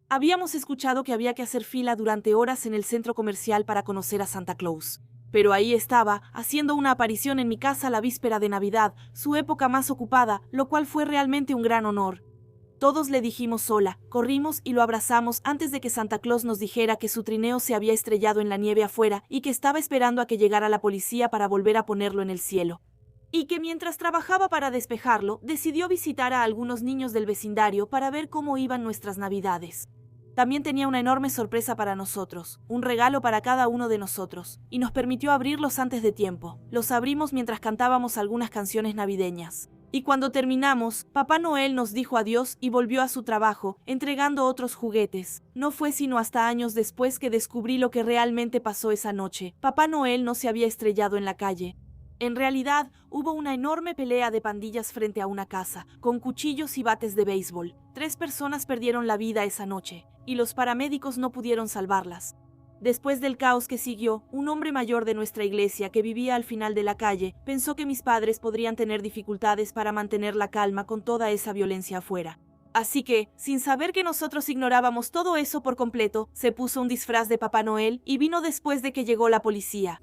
Habíamos escuchado que había que hacer fila durante horas en el centro comercial para conocer a Santa Claus. Pero ahí estaba, haciendo una aparición en mi casa la víspera de Navidad, su época más ocupada, lo cual fue realmente un gran honor. Todos le dijimos hola, corrimos y lo abrazamos antes de que Santa Claus nos dijera que su trineo se había estrellado en la nieve afuera y que estaba esperando a que llegara la policía para volver a ponerlo en el cielo. Y que mientras trabajaba para despejarlo, decidió visitar a algunos niños del vecindario para ver cómo iban nuestras Navidades. También tenía una enorme sorpresa para nosotros, un regalo para cada uno de nosotros, y nos permitió abrirlos antes de tiempo. Los abrimos mientras cantábamos algunas canciones navideñas. Y cuando terminamos, Papá Noel nos dijo adiós y volvió a su trabajo, entregando otros juguetes. No fue sino hasta años después que descubrí lo que realmente pasó esa noche. Papá Noel no se había estrellado en la calle. En realidad, hubo una enorme pelea de pandillas frente a una casa, con cuchillos y bates de béisbol. 3 personas perdieron la vida esa noche, y los paramédicos no pudieron salvarlas. Después del caos que siguió, un hombre mayor de nuestra iglesia que vivía al final de la calle pensó que mis padres podrían tener dificultades para mantener la calma con toda esa violencia afuera. Así que, sin saber que nosotros ignorábamos todo eso por completo, se puso un disfraz de Papá Noel y vino después de que llegó la policía.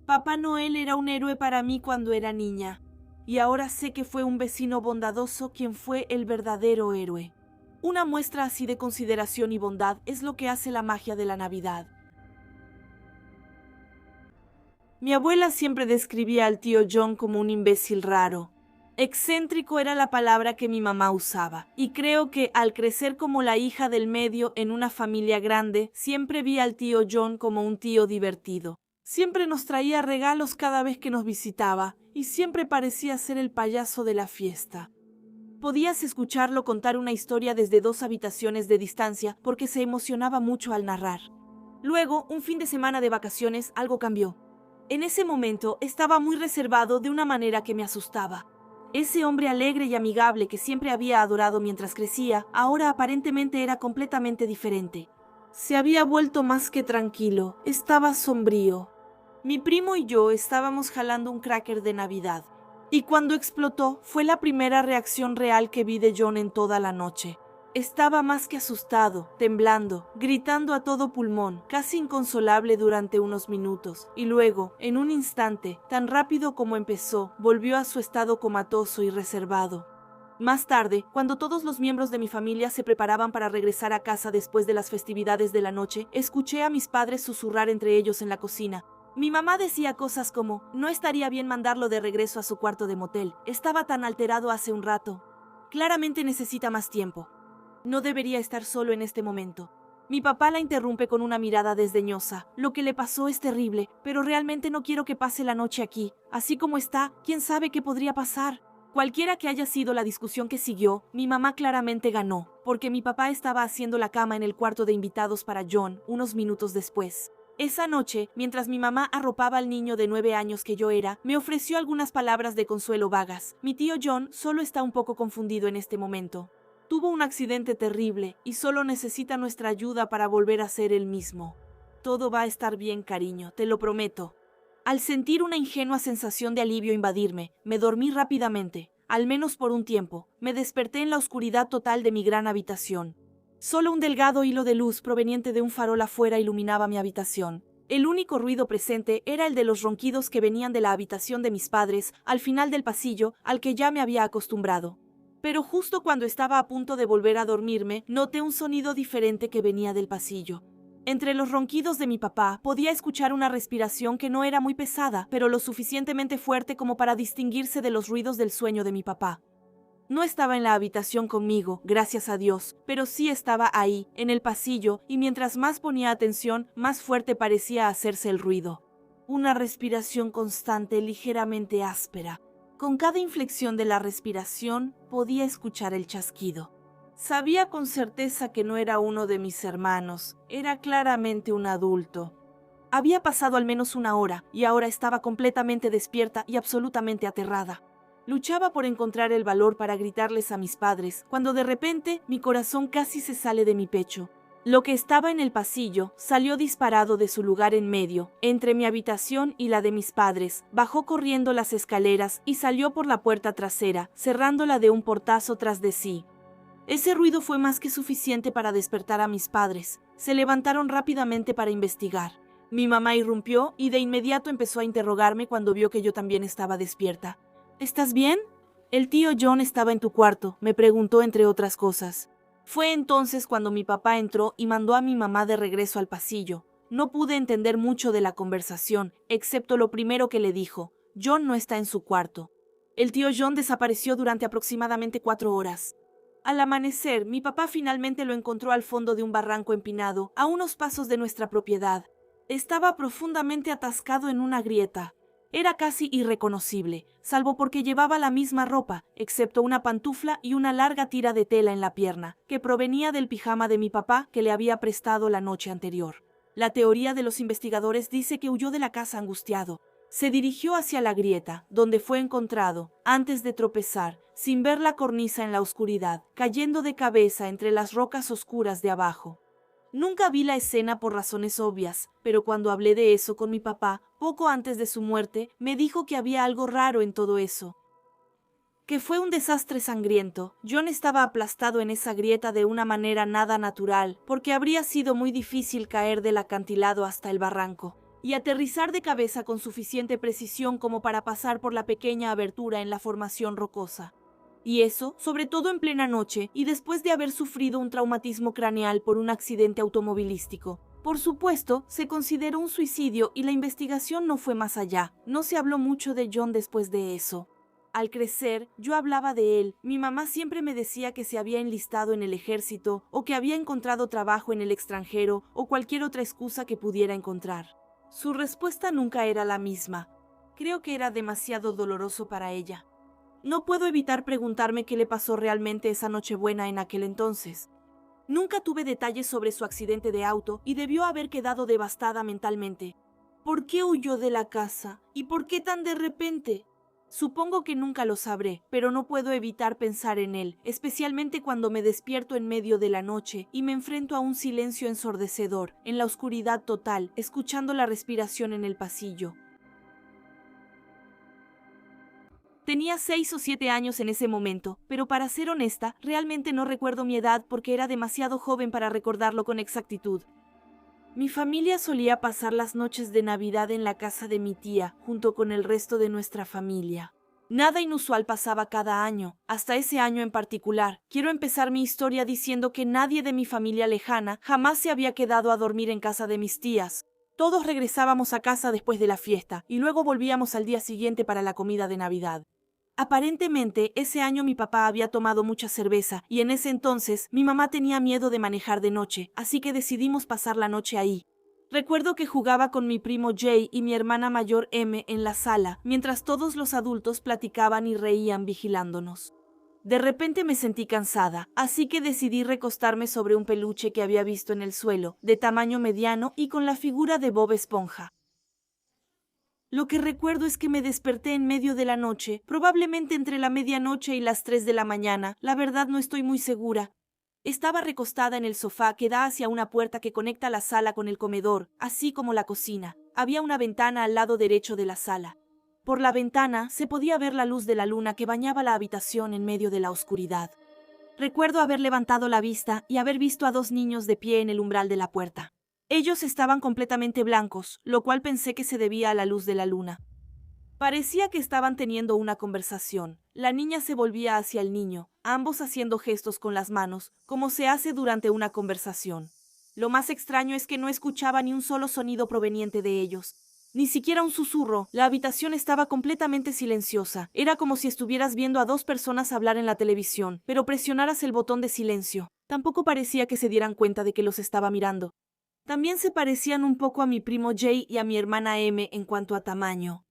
Papá Noel era un héroe para mí cuando era niña, y ahora sé que fue un vecino bondadoso quien fue el verdadero héroe. Una muestra así de consideración y bondad es lo que hace la magia de la Navidad. Mi abuela siempre describía al tío John como un imbécil raro. Excéntrico era la palabra que mi mamá usaba, y creo que al crecer como la hija del medio en una familia grande, siempre vi al tío John como un tío divertido. Siempre nos traía regalos cada vez que nos visitaba, y siempre parecía ser el payaso de la fiesta. Podías escucharlo contar una historia desde 2 habitaciones de distancia porque se emocionaba mucho al narrar. Luego, un fin de semana de vacaciones, algo cambió. En ese momento estaba muy reservado de una manera que me asustaba. Ese hombre alegre y amigable que siempre había adorado mientras crecía, ahora aparentemente era completamente diferente. Se había vuelto más que tranquilo, estaba sombrío. Mi primo y yo estábamos jalando un cracker de Navidad, y cuando explotó fue la primera reacción real que vi de John en toda la noche. Estaba más que asustado, temblando, gritando a todo pulmón, casi inconsolable durante unos minutos, y luego, en un instante, tan rápido como empezó, volvió a su estado comatoso y reservado. Más tarde, cuando todos los miembros de mi familia se preparaban para regresar a casa después de las festividades de la noche, escuché a mis padres susurrar entre ellos en la cocina. Mi mamá decía cosas como, no estaría bien mandarlo de regreso a su cuarto de motel, estaba tan alterado hace un rato. Claramente necesita más tiempo. No debería estar solo en este momento. Mi papá la interrumpe con una mirada desdeñosa. Lo que le pasó es terrible, pero realmente no quiero que pase la noche aquí. Así como está, ¿quién sabe qué podría pasar? Cualquiera que haya sido la discusión que siguió, mi mamá claramente ganó, porque mi papá estaba haciendo la cama en el cuarto de invitados para John unos minutos después. Esa noche, mientras mi mamá arropaba al niño de 9 años que yo era, me ofreció algunas palabras de consuelo vagas. Mi tío John solo está un poco confundido en este momento. Tuvo un accidente terrible y solo necesita nuestra ayuda para volver a ser el mismo. Todo va a estar bien, cariño, te lo prometo. Al sentir una ingenua sensación de alivio invadirme, me dormí rápidamente, al menos por un tiempo. Me desperté en la oscuridad total de mi gran habitación. Solo un delgado hilo de luz proveniente de un farol afuera iluminaba mi habitación. El único ruido presente era el de los ronquidos que venían de la habitación de mis padres, al final del pasillo, al que ya me había acostumbrado. Pero justo cuando estaba a punto de volver a dormirme, noté un sonido diferente que venía del pasillo. Entre los ronquidos de mi papá, podía escuchar una respiración que no era muy pesada, pero lo suficientemente fuerte como para distinguirse de los ruidos del sueño de mi papá. No estaba en la habitación conmigo, gracias a Dios, pero sí estaba ahí, en el pasillo, y mientras más ponía atención, más fuerte parecía hacerse el ruido. Una respiración constante, ligeramente áspera. Con cada inflexión de la respiración, podía escuchar el chasquido. Sabía con certeza que no era uno de mis hermanos, era claramente un adulto. Había pasado al menos una hora, y ahora estaba completamente despierta y absolutamente aterrada. Luchaba por encontrar el valor para gritarles a mis padres, cuando de repente mi corazón casi se sale de mi pecho. Lo que estaba en el pasillo salió disparado de su lugar en medio, entre mi habitación y la de mis padres, bajó corriendo las escaleras y salió por la puerta trasera, cerrándola de un portazo tras de sí. Ese ruido fue más que suficiente para despertar a mis padres. Se levantaron rápidamente para investigar. Mi mamá irrumpió y de inmediato empezó a interrogarme cuando vio que yo también estaba despierta. ¿Estás bien? El tío John estaba en tu cuarto, me preguntó entre otras cosas. Fue entonces cuando mi papá entró y mandó a mi mamá de regreso al pasillo. No pude entender mucho de la conversación, excepto lo primero que le dijo. John no está en su cuarto. El tío John desapareció durante aproximadamente 4 horas. Al amanecer, mi papá finalmente lo encontró al fondo de un barranco empinado, a unos pasos de nuestra propiedad. Estaba profundamente atascado en una grieta. Era casi irreconocible, salvo porque llevaba la misma ropa, excepto una pantufla y una larga tira de tela en la pierna, que provenía del pijama de mi papá que le había prestado la noche anterior. La teoría de los investigadores dice que huyó de la casa angustiado. Se dirigió hacia la grieta, donde fue encontrado, antes de tropezar, sin ver la cornisa en la oscuridad, cayendo de cabeza entre las rocas oscuras de abajo. Nunca vi la escena por razones obvias, pero cuando hablé de eso con mi papá, poco antes de su muerte, me dijo que había algo raro en todo eso. Que fue un desastre sangriento. John estaba aplastado en esa grieta de una manera nada natural, porque habría sido muy difícil caer del acantilado hasta el barranco y aterrizar de cabeza con suficiente precisión como para pasar por la pequeña abertura en la formación rocosa. Y eso, sobre todo en plena noche y después de haber sufrido un traumatismo craneal por un accidente automovilístico. Por supuesto, se consideró un suicidio y la investigación no fue más allá. No se habló mucho de John después de eso. Al crecer, yo hablaba de él. Mi mamá siempre me decía que se había enlistado en el ejército o que había encontrado trabajo en el extranjero o cualquier otra excusa que pudiera encontrar. Su respuesta nunca era la misma. Creo que era demasiado doloroso para ella. No puedo evitar preguntarme qué le pasó realmente esa Nochebuena en aquel entonces. Nunca tuve detalles sobre su accidente de auto y debió haber quedado devastada mentalmente. ¿Por qué huyó de la casa? ¿Y por qué tan de repente? Supongo que nunca lo sabré, pero no puedo evitar pensar en él, especialmente cuando me despierto en medio de la noche y me enfrento a un silencio ensordecedor, en la oscuridad total, escuchando la respiración en el pasillo. Tenía 6 o 7 años en ese momento, pero para ser honesta, realmente no recuerdo mi edad porque era demasiado joven para recordarlo con exactitud. Mi familia solía pasar las noches de Navidad en la casa de mi tía, junto con el resto de nuestra familia. Nada inusual pasaba cada año, hasta ese año en particular. Quiero empezar mi historia diciendo que nadie de mi familia lejana jamás se había quedado a dormir en casa de mis tías. Todos regresábamos a casa después de la fiesta, y luego volvíamos al día siguiente para la comida de Navidad. Aparentemente, ese año mi papá había tomado mucha cerveza y en ese entonces mi mamá tenía miedo de manejar de noche, así que decidimos pasar la noche ahí. Recuerdo que jugaba con mi primo Jay y mi hermana mayor M en la sala, mientras todos los adultos platicaban y reían vigilándonos. De repente me sentí cansada, así que decidí recostarme sobre un peluche que había visto en el suelo, de tamaño mediano y con la figura de Bob Esponja. Lo que recuerdo es que me desperté en medio de la noche, probablemente entre la medianoche y las 3 de la mañana, la verdad no estoy muy segura. Estaba recostada en el sofá que da hacia una puerta que conecta la sala con el comedor, así como la cocina. Había una ventana al lado derecho de la sala. Por la ventana se podía ver la luz de la luna que bañaba la habitación en medio de la oscuridad. Recuerdo haber levantado la vista y haber visto a 2 niños de pie en el umbral de la puerta. Ellos estaban completamente blancos, lo cual pensé que se debía a la luz de la luna. Parecía que estaban teniendo una conversación. La niña se volvía hacia el niño, ambos haciendo gestos con las manos, como se hace durante una conversación. Lo más extraño es que no escuchaba ni un solo sonido proveniente de ellos. Ni siquiera un susurro. La habitación estaba completamente silenciosa. Era como si estuvieras viendo a 2 personas hablar en la televisión, pero presionaras el botón de silencio. Tampoco parecía que se dieran cuenta de que los estaba mirando. También se parecían un poco a mi primo Jay y a mi hermana M en cuanto a tamaño.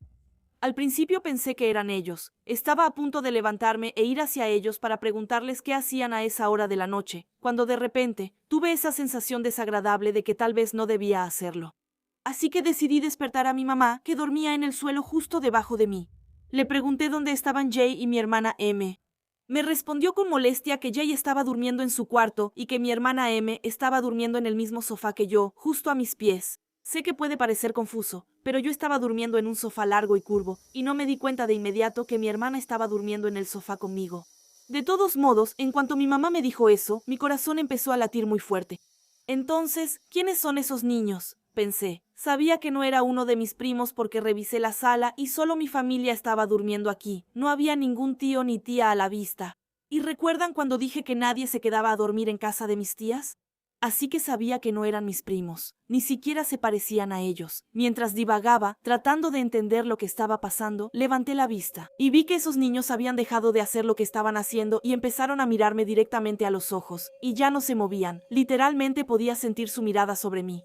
Al principio pensé que eran ellos. Estaba a punto de levantarme e ir hacia ellos para preguntarles qué hacían a esa hora de la noche, cuando de repente tuve esa sensación desagradable de que tal vez no debía hacerlo. Así que decidí despertar a mi mamá, que dormía en el suelo justo debajo de mí. Le pregunté dónde estaban Jay y mi hermana M. Me respondió con molestia que Jay estaba durmiendo en su cuarto y que mi hermana M estaba durmiendo en el mismo sofá que yo, justo a mis pies. Sé que puede parecer confuso, pero yo estaba durmiendo en un sofá largo y curvo, y no me di cuenta de inmediato que mi hermana estaba durmiendo en el sofá conmigo. De todos modos, en cuanto mi mamá me dijo eso, mi corazón empezó a latir muy fuerte. Entonces, ¿quiénes son esos niños?, pensé. Sabía que no era uno de mis primos porque revisé la sala y solo mi familia estaba durmiendo aquí. No había ningún tío ni tía a la vista. ¿Y recuerdan cuando dije que nadie se quedaba a dormir en casa de mis tías? Así que sabía que no eran mis primos. Ni siquiera se parecían a ellos. Mientras divagaba, tratando de entender lo que estaba pasando, levanté la vista y vi que esos niños habían dejado de hacer lo que estaban haciendo y empezaron a mirarme directamente a los ojos. Y ya no se movían. Literalmente podía sentir su mirada sobre mí.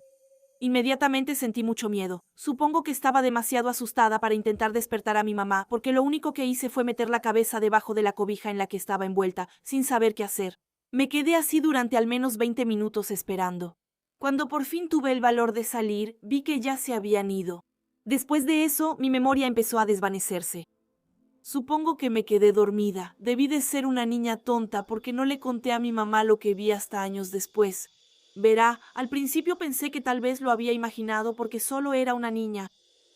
Inmediatamente sentí mucho miedo. Supongo que estaba demasiado asustada para intentar despertar a mi mamá, porque lo único que hice fue meter la cabeza debajo de la cobija en la que estaba envuelta, sin saber qué hacer. Me quedé así durante al menos 20 minutos esperando. Cuando por fin tuve el valor de salir, vi que ya se habían ido. Después de eso, mi memoria empezó a desvanecerse. Supongo que me quedé dormida. Debí de ser una niña tonta porque no le conté a mi mamá lo que vi hasta años después. Verá, al principio pensé que tal vez lo había imaginado porque solo era una niña.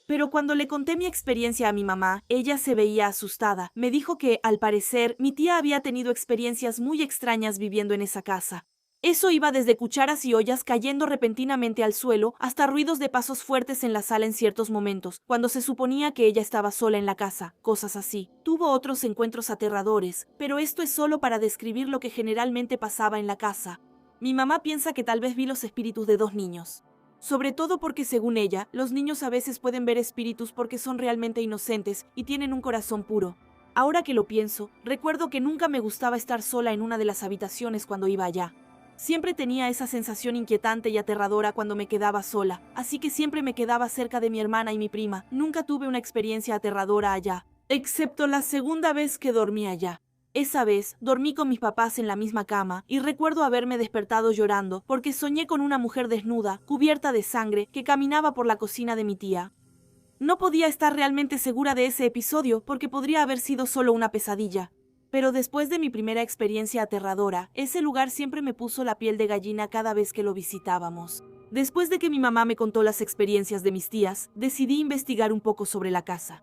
Pero cuando le conté mi experiencia a mi mamá, ella se veía asustada. Me dijo que, al parecer, mi tía había tenido experiencias muy extrañas viviendo en esa casa. Eso iba desde cucharas y ollas cayendo repentinamente al suelo hasta ruidos de pasos fuertes en la sala en ciertos momentos, cuando se suponía que ella estaba sola en la casa, cosas así. Tuvo otros encuentros aterradores, pero esto es solo para describir lo que generalmente pasaba en la casa. Mi mamá piensa que tal vez vi los espíritus de 2 niños. Sobre todo porque, según ella, los niños a veces pueden ver espíritus porque son realmente inocentes y tienen un corazón puro. Ahora que lo pienso, recuerdo que nunca me gustaba estar sola en una de las habitaciones cuando iba allá. Siempre tenía esa sensación inquietante y aterradora cuando me quedaba sola, así que siempre me quedaba cerca de mi hermana y mi prima. Nunca tuve una experiencia aterradora allá, excepto la segunda vez que dormí allá. Esa vez, dormí con mis papás en la misma cama y recuerdo haberme despertado llorando porque soñé con una mujer desnuda, cubierta de sangre, que caminaba por la cocina de mi tía. No podía estar realmente segura de ese episodio porque podría haber sido solo una pesadilla. Pero después de mi primera experiencia aterradora, ese lugar siempre me puso la piel de gallina cada vez que lo visitábamos. Después de que mi mamá me contó las experiencias de mis tías, decidí investigar un poco sobre la casa.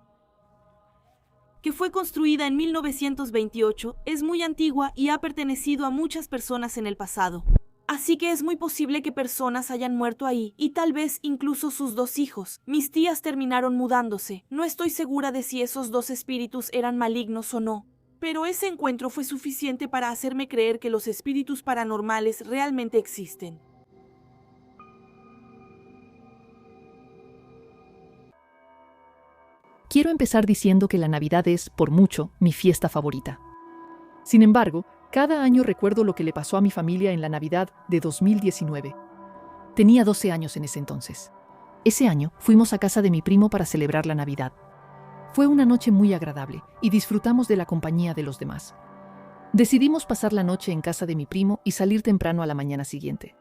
Que fue construida en 1928, es muy antigua y ha pertenecido a muchas personas en el pasado. Así que es muy posible que personas hayan muerto ahí, y tal vez incluso sus 2 hijos. Mis tías terminaron mudándose. No estoy segura de si esos 2 espíritus eran malignos o no. Pero ese encuentro fue suficiente para hacerme creer que los espíritus paranormales realmente existen. Quiero empezar diciendo que la Navidad es, por mucho, mi fiesta favorita. Sin embargo, cada año recuerdo lo que le pasó a mi familia en la Navidad de 2019. Tenía 12 años en ese entonces. Ese año fuimos a casa de mi primo para celebrar la Navidad. Fue una noche muy agradable y disfrutamos de la compañía de los demás. Decidimos pasar la noche en casa de mi primo y salir temprano a la mañana siguiente.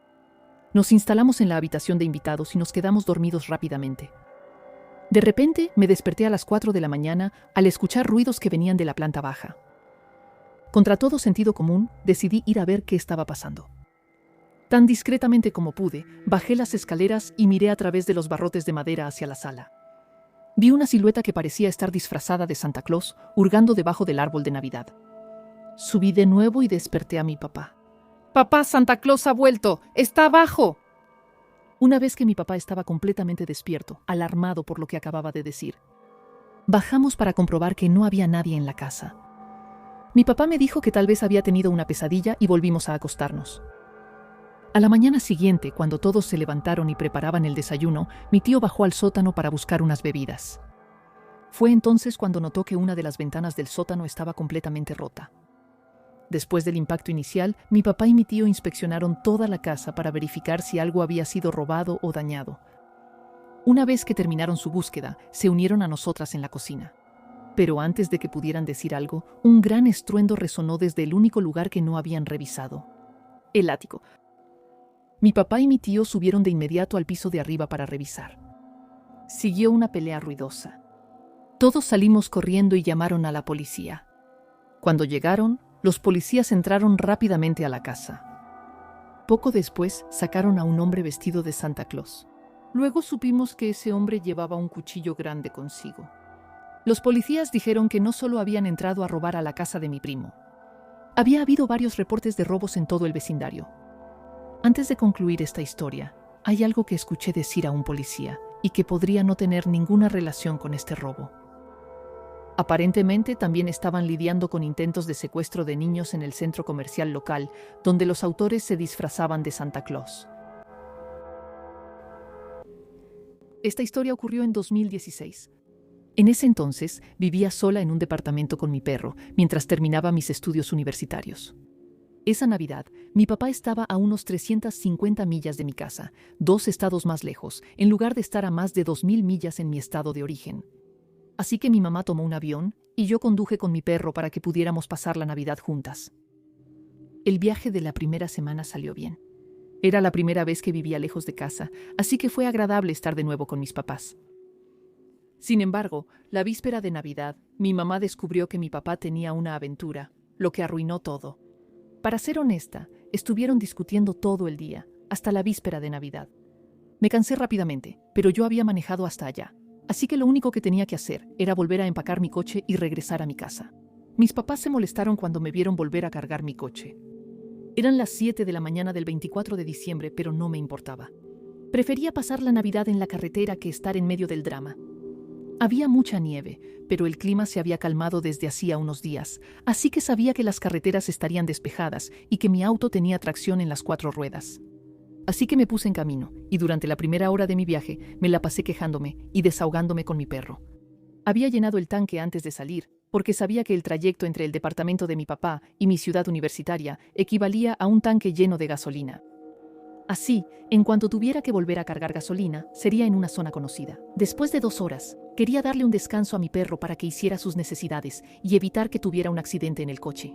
Nos instalamos en la habitación de invitados y nos quedamos dormidos rápidamente. De repente me desperté a las 4 de la mañana al escuchar ruidos que venían de la planta baja. Contra todo sentido común, decidí ir a ver qué estaba pasando. Tan discretamente como pude, bajé las escaleras y miré a través de los barrotes de madera hacia la sala. Vi una silueta que parecía estar disfrazada de Santa Claus, hurgando debajo del árbol de Navidad. Subí de nuevo y desperté a mi papá. «¡Papá, Santa Claus ha vuelto! ¡Está abajo!». Una vez que mi papá estaba completamente despierto, alarmado por lo que acababa de decir, bajamos para comprobar que no había nadie en la casa. Mi papá me dijo que tal vez había tenido una pesadilla y volvimos a acostarnos. A la mañana siguiente, cuando todos se levantaron y preparaban el desayuno, mi tío bajó al sótano para buscar unas bebidas. Fue entonces cuando notó que una de las ventanas del sótano estaba completamente rota. Después del impacto inicial, mi papá y mi tío inspeccionaron toda la casa para verificar si algo había sido robado o dañado. Una vez que terminaron su búsqueda, se unieron a nosotras en la cocina. Pero antes de que pudieran decir algo, un gran estruendo resonó desde el único lugar que no habían revisado: el ático. Mi papá y mi tío subieron de inmediato al piso de arriba para revisar. Siguió una pelea ruidosa. Todos salimos corriendo y llamaron a la policía. Cuando llegaron, los policías entraron rápidamente a la casa. Poco después, sacaron a un hombre vestido de Santa Claus. Luego supimos que ese hombre llevaba un cuchillo grande consigo. Los policías dijeron que no solo habían entrado a robar a la casa de mi primo. Había habido varios reportes de robos en todo el vecindario. Antes de concluir esta historia, hay algo que escuché decir a un policía y que podría no tener ninguna relación con este robo. Aparentemente también estaban lidiando con intentos de secuestro de niños en el centro comercial local, donde los autores se disfrazaban de Santa Claus. Esta historia ocurrió en 2016. En ese entonces, vivía sola en un departamento con mi perro, mientras terminaba mis estudios universitarios. Esa Navidad, mi papá estaba a unos 350 millas de mi casa, 2 estados más lejos, en lugar de estar a más de 2000 millas en mi estado de origen. Así que mi mamá tomó un avión y yo conduje con mi perro para que pudiéramos pasar la Navidad juntas. El viaje de la primera semana salió bien. Era la primera vez que vivía lejos de casa, así que fue agradable estar de nuevo con mis papás. Sin embargo, la víspera de Navidad, mi mamá descubrió que mi papá tenía una aventura, lo que arruinó todo. Para ser honesta, estuvieron discutiendo todo el día, hasta la víspera de Navidad. Me cansé rápidamente, pero yo había manejado hasta allá, así que lo único que tenía que hacer era volver a empacar mi coche y regresar a mi casa. Mis papás se molestaron cuando me vieron volver a cargar mi coche. Eran las 7 de la mañana del 24 de diciembre, pero no me importaba. Prefería pasar la Navidad en la carretera que estar en medio del drama. Había mucha nieve, pero el clima se había calmado desde hacía unos días, así que sabía que las carreteras estarían despejadas y que mi auto tenía tracción en las 4 ruedas. Así que me puse en camino, y durante la primera hora de mi viaje me la pasé quejándome y desahogándome con mi perro. Había llenado el tanque antes de salir, porque sabía que el trayecto entre el departamento de mi papá y mi ciudad universitaria equivalía a un tanque lleno de gasolina. Así, en cuanto tuviera que volver a cargar gasolina, sería en una zona conocida. Después de 2 horas, quería darle un descanso a mi perro para que hiciera sus necesidades y evitar que tuviera un accidente en el coche.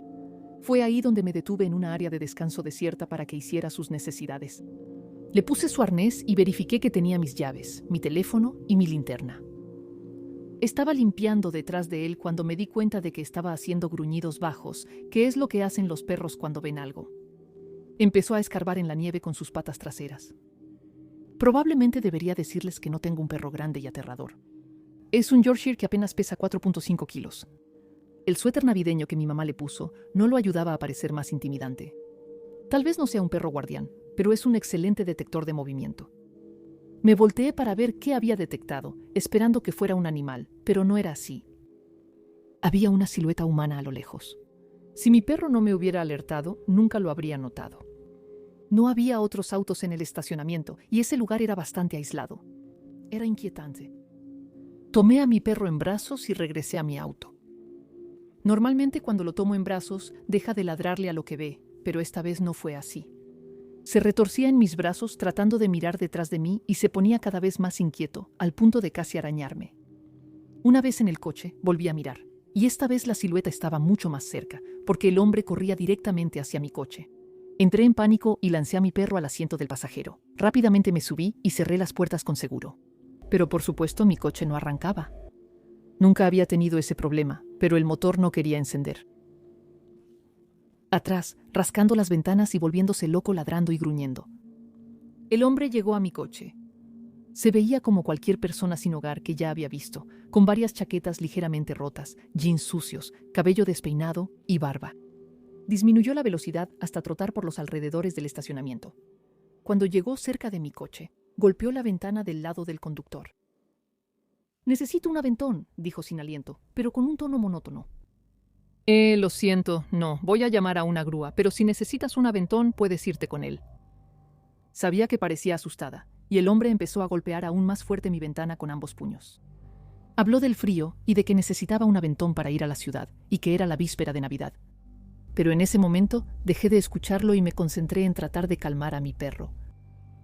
Fue ahí donde me detuve en una área de descanso desierta para que hiciera sus necesidades. Le puse su arnés y verifiqué que tenía mis llaves, mi teléfono y mi linterna. Estaba limpiando detrás de él cuando me di cuenta de que estaba haciendo gruñidos bajos, que es lo que hacen los perros cuando ven algo. Empezó a escarbar en la nieve con sus patas traseras. Probablemente debería decirles que no tengo un perro grande y aterrador. Es un Yorkshire que apenas pesa 4.5 kilos. El suéter navideño que mi mamá le puso no lo ayudaba a parecer más intimidante. Tal vez no sea un perro guardián, pero es un excelente detector de movimiento. Me volteé para ver qué había detectado, esperando que fuera un animal, pero no era así. Había una silueta humana a lo lejos. Si mi perro no me hubiera alertado, nunca lo habría notado. No había otros autos en el estacionamiento y ese lugar era bastante aislado. Era inquietante. Tomé a mi perro en brazos y regresé a mi auto. Normalmente cuando lo tomo en brazos, deja de ladrarle a lo que ve, pero esta vez no fue así. Se retorcía en mis brazos tratando de mirar detrás de mí y se ponía cada vez más inquieto, al punto de casi arañarme. Una vez en el coche, volví a mirar, y esta vez la silueta estaba mucho más cerca, porque el hombre corría directamente hacia mi coche. Entré en pánico y lancé a mi perro al asiento del pasajero. Rápidamente me subí y cerré las puertas con seguro. Pero por supuesto mi coche no arrancaba. Nunca había tenido ese problema, pero el motor no quería encender. Atrás, rascando las ventanas y volviéndose loco ladrando y gruñendo. El hombre llegó a mi coche. Se veía como cualquier persona sin hogar que ya había visto, con varias chaquetas ligeramente rotas, jeans sucios, cabello despeinado y barba. Disminuyó la velocidad hasta trotar por los alrededores del estacionamiento. Cuando llegó cerca de mi coche, golpeó la ventana del lado del conductor. «Necesito un aventón», dijo sin aliento, pero con un tono monótono. Lo siento, no, voy a llamar a una grúa, pero si necesitas un aventón, puedes irte con él». Sabía que parecía asustada, y el hombre empezó a golpear aún más fuerte mi ventana con ambos puños. Habló del frío y de que necesitaba un aventón para ir a la ciudad, y que era la víspera de Navidad. Pero en ese momento dejé de escucharlo y me concentré en tratar de calmar a mi perro.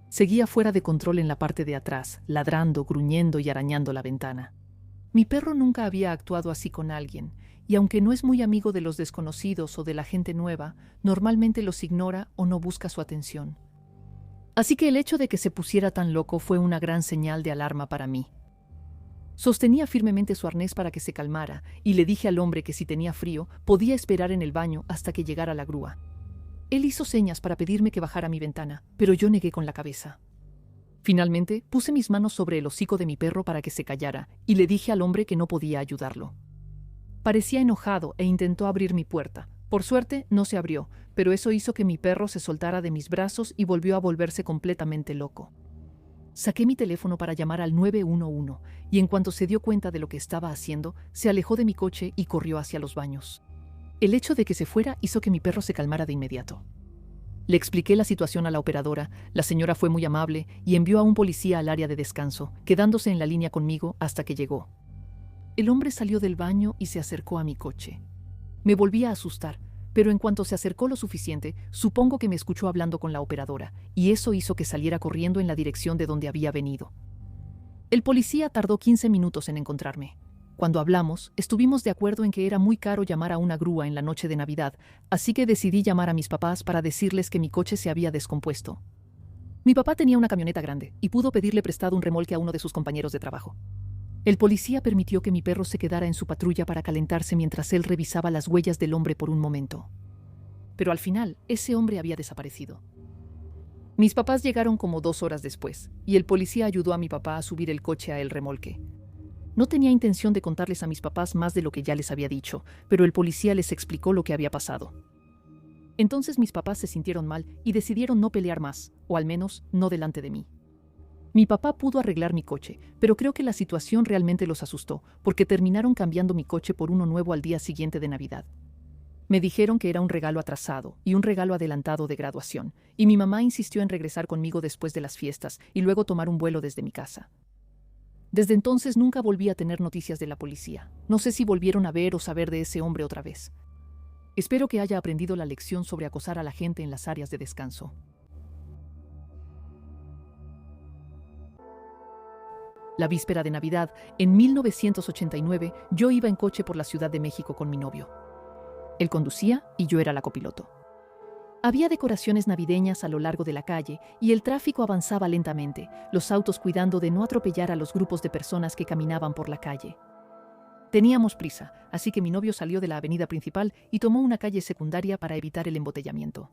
Seguía fuera de control en la parte de atrás, ladrando, gruñendo y arañando la ventana. Mi perro nunca había actuado así con alguien, y aunque no es muy amigo de los desconocidos o de la gente nueva, normalmente los ignora o no busca su atención. Así que el hecho de que se pusiera tan loco fue una gran señal de alarma para mí. Sostenía firmemente su arnés para que se calmara, y le dije al hombre que si tenía frío, podía esperar en el baño hasta que llegara la grúa. Él hizo señas para pedirme que bajara mi ventana, pero yo negué con la cabeza. Finalmente, puse mis manos sobre el hocico de mi perro para que se callara, y le dije al hombre que no podía ayudarlo. Parecía enojado e intentó abrir mi puerta. Por suerte, no se abrió, pero eso hizo que mi perro se soltara de mis brazos y volvió a volverse completamente loco. Saqué mi teléfono para llamar al 911, y en cuanto se dio cuenta de lo que estaba haciendo, se alejó de mi coche y corrió hacia los baños. El hecho de que se fuera hizo que mi perro se calmara de inmediato. Le expliqué la situación a la operadora, la señora fue muy amable y envió a un policía al área de descanso, quedándose en la línea conmigo hasta que llegó. El hombre salió del baño y se acercó a mi coche. Me volví a asustar, pero en cuanto se acercó lo suficiente, supongo que me escuchó hablando con la operadora, y eso hizo que saliera corriendo en la dirección de donde había venido. El policía tardó 15 minutos en encontrarme. Cuando hablamos, estuvimos de acuerdo en que era muy caro llamar a una grúa en la noche de Navidad, así que decidí llamar a mis papás para decirles que mi coche se había descompuesto. Mi papá tenía una camioneta grande y pudo pedirle prestado un remolque a uno de sus compañeros de trabajo. El policía permitió que mi perro se quedara en su patrulla para calentarse mientras él revisaba las huellas del hombre por un momento. Pero al final, ese hombre había desaparecido. Mis papás llegaron como 2 horas después, y el policía ayudó a mi papá a subir el coche a el remolque. No tenía intención de contarles a mis papás más de lo que ya les había dicho, pero el policía les explicó lo que había pasado. Entonces mis papás se sintieron mal y decidieron no pelear más, o al menos no delante de mí. Mi papá pudo arreglar mi coche, pero creo que la situación realmente los asustó, porque terminaron cambiando mi coche por uno nuevo al día siguiente de Navidad. Me dijeron que era un regalo atrasado y un regalo adelantado de graduación, y mi mamá insistió en regresar conmigo después de las fiestas y luego tomar un vuelo desde mi casa. Desde entonces nunca volví a tener noticias de la policía. No sé si volvieron a ver o saber de ese hombre otra vez. Espero que haya aprendido la lección sobre acosar a la gente en las áreas de descanso. La víspera de Navidad, en 1989, yo iba en coche por la Ciudad de México con mi novio. Él conducía y yo era la copiloto. Había decoraciones navideñas a lo largo de la calle y el tráfico avanzaba lentamente, los autos cuidando de no atropellar a los grupos de personas que caminaban por la calle. Teníamos prisa, así que mi novio salió de la avenida principal y tomó una calle secundaria para evitar el embotellamiento.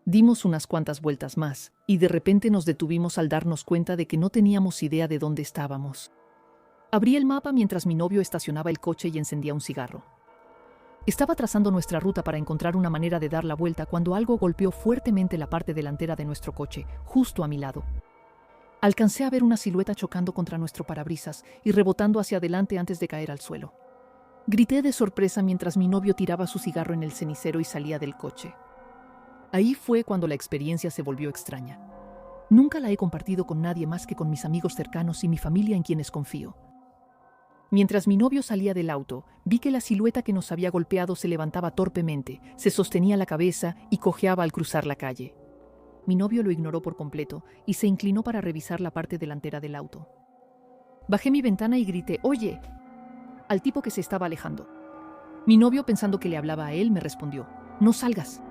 Dimos unas cuantas vueltas más, y de repente nos detuvimos al darnos cuenta de que no teníamos idea de dónde estábamos. Abrí el mapa mientras mi novio estacionaba el coche y encendía un cigarro. Estaba trazando nuestra ruta para encontrar una manera de dar la vuelta cuando algo golpeó fuertemente la parte delantera de nuestro coche, justo a mi lado. Alcancé a ver una silueta chocando contra nuestro parabrisas y rebotando hacia adelante antes de caer al suelo. Grité de sorpresa mientras mi novio tiraba su cigarro en el cenicero y salía del coche. Ahí fue cuando la experiencia se volvió extraña. Nunca la he compartido con nadie más que con mis amigos cercanos y mi familia en quienes confío. Mientras mi novio salía del auto, vi que la silueta que nos había golpeado se levantaba torpemente, se sostenía la cabeza y cojeaba al cruzar la calle. Mi novio lo ignoró por completo y se inclinó para revisar la parte delantera del auto. Bajé mi ventana y grité «¡Oye!» al tipo que se estaba alejando. Mi novio, pensando que le hablaba a él, me respondió «¡No salgas!».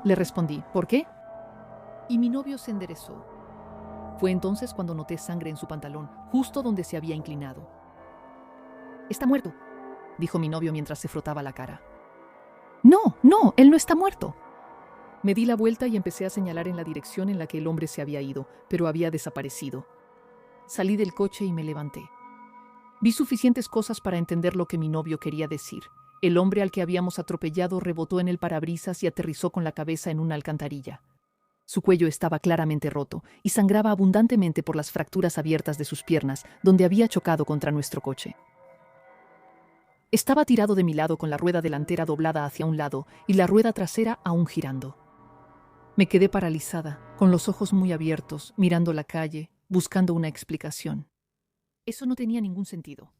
Le respondí «¿Por qué?». Y mi novio se enderezó. Fue entonces cuando noté sangre en su pantalón, justo donde se había inclinado. «Está muerto», dijo mi novio mientras se frotaba la cara. No, él no está muerto». Me di la vuelta y empecé a señalar en la dirección en la que el hombre se había ido, pero había desaparecido. Salí del coche y me levanté. Vi suficientes cosas para entender lo que mi novio quería decir. El hombre al que habíamos atropellado rebotó en el parabrisas y aterrizó con la cabeza en una alcantarilla. Su cuello estaba claramente roto y sangraba abundantemente por las fracturas abiertas de sus piernas, donde había chocado contra nuestro coche. Estaba tirado de mi lado con la rueda delantera doblada hacia un lado y la rueda trasera aún girando. Me quedé paralizada, con los ojos muy abiertos, mirando la calle, buscando una explicación. Eso no tenía ningún sentido.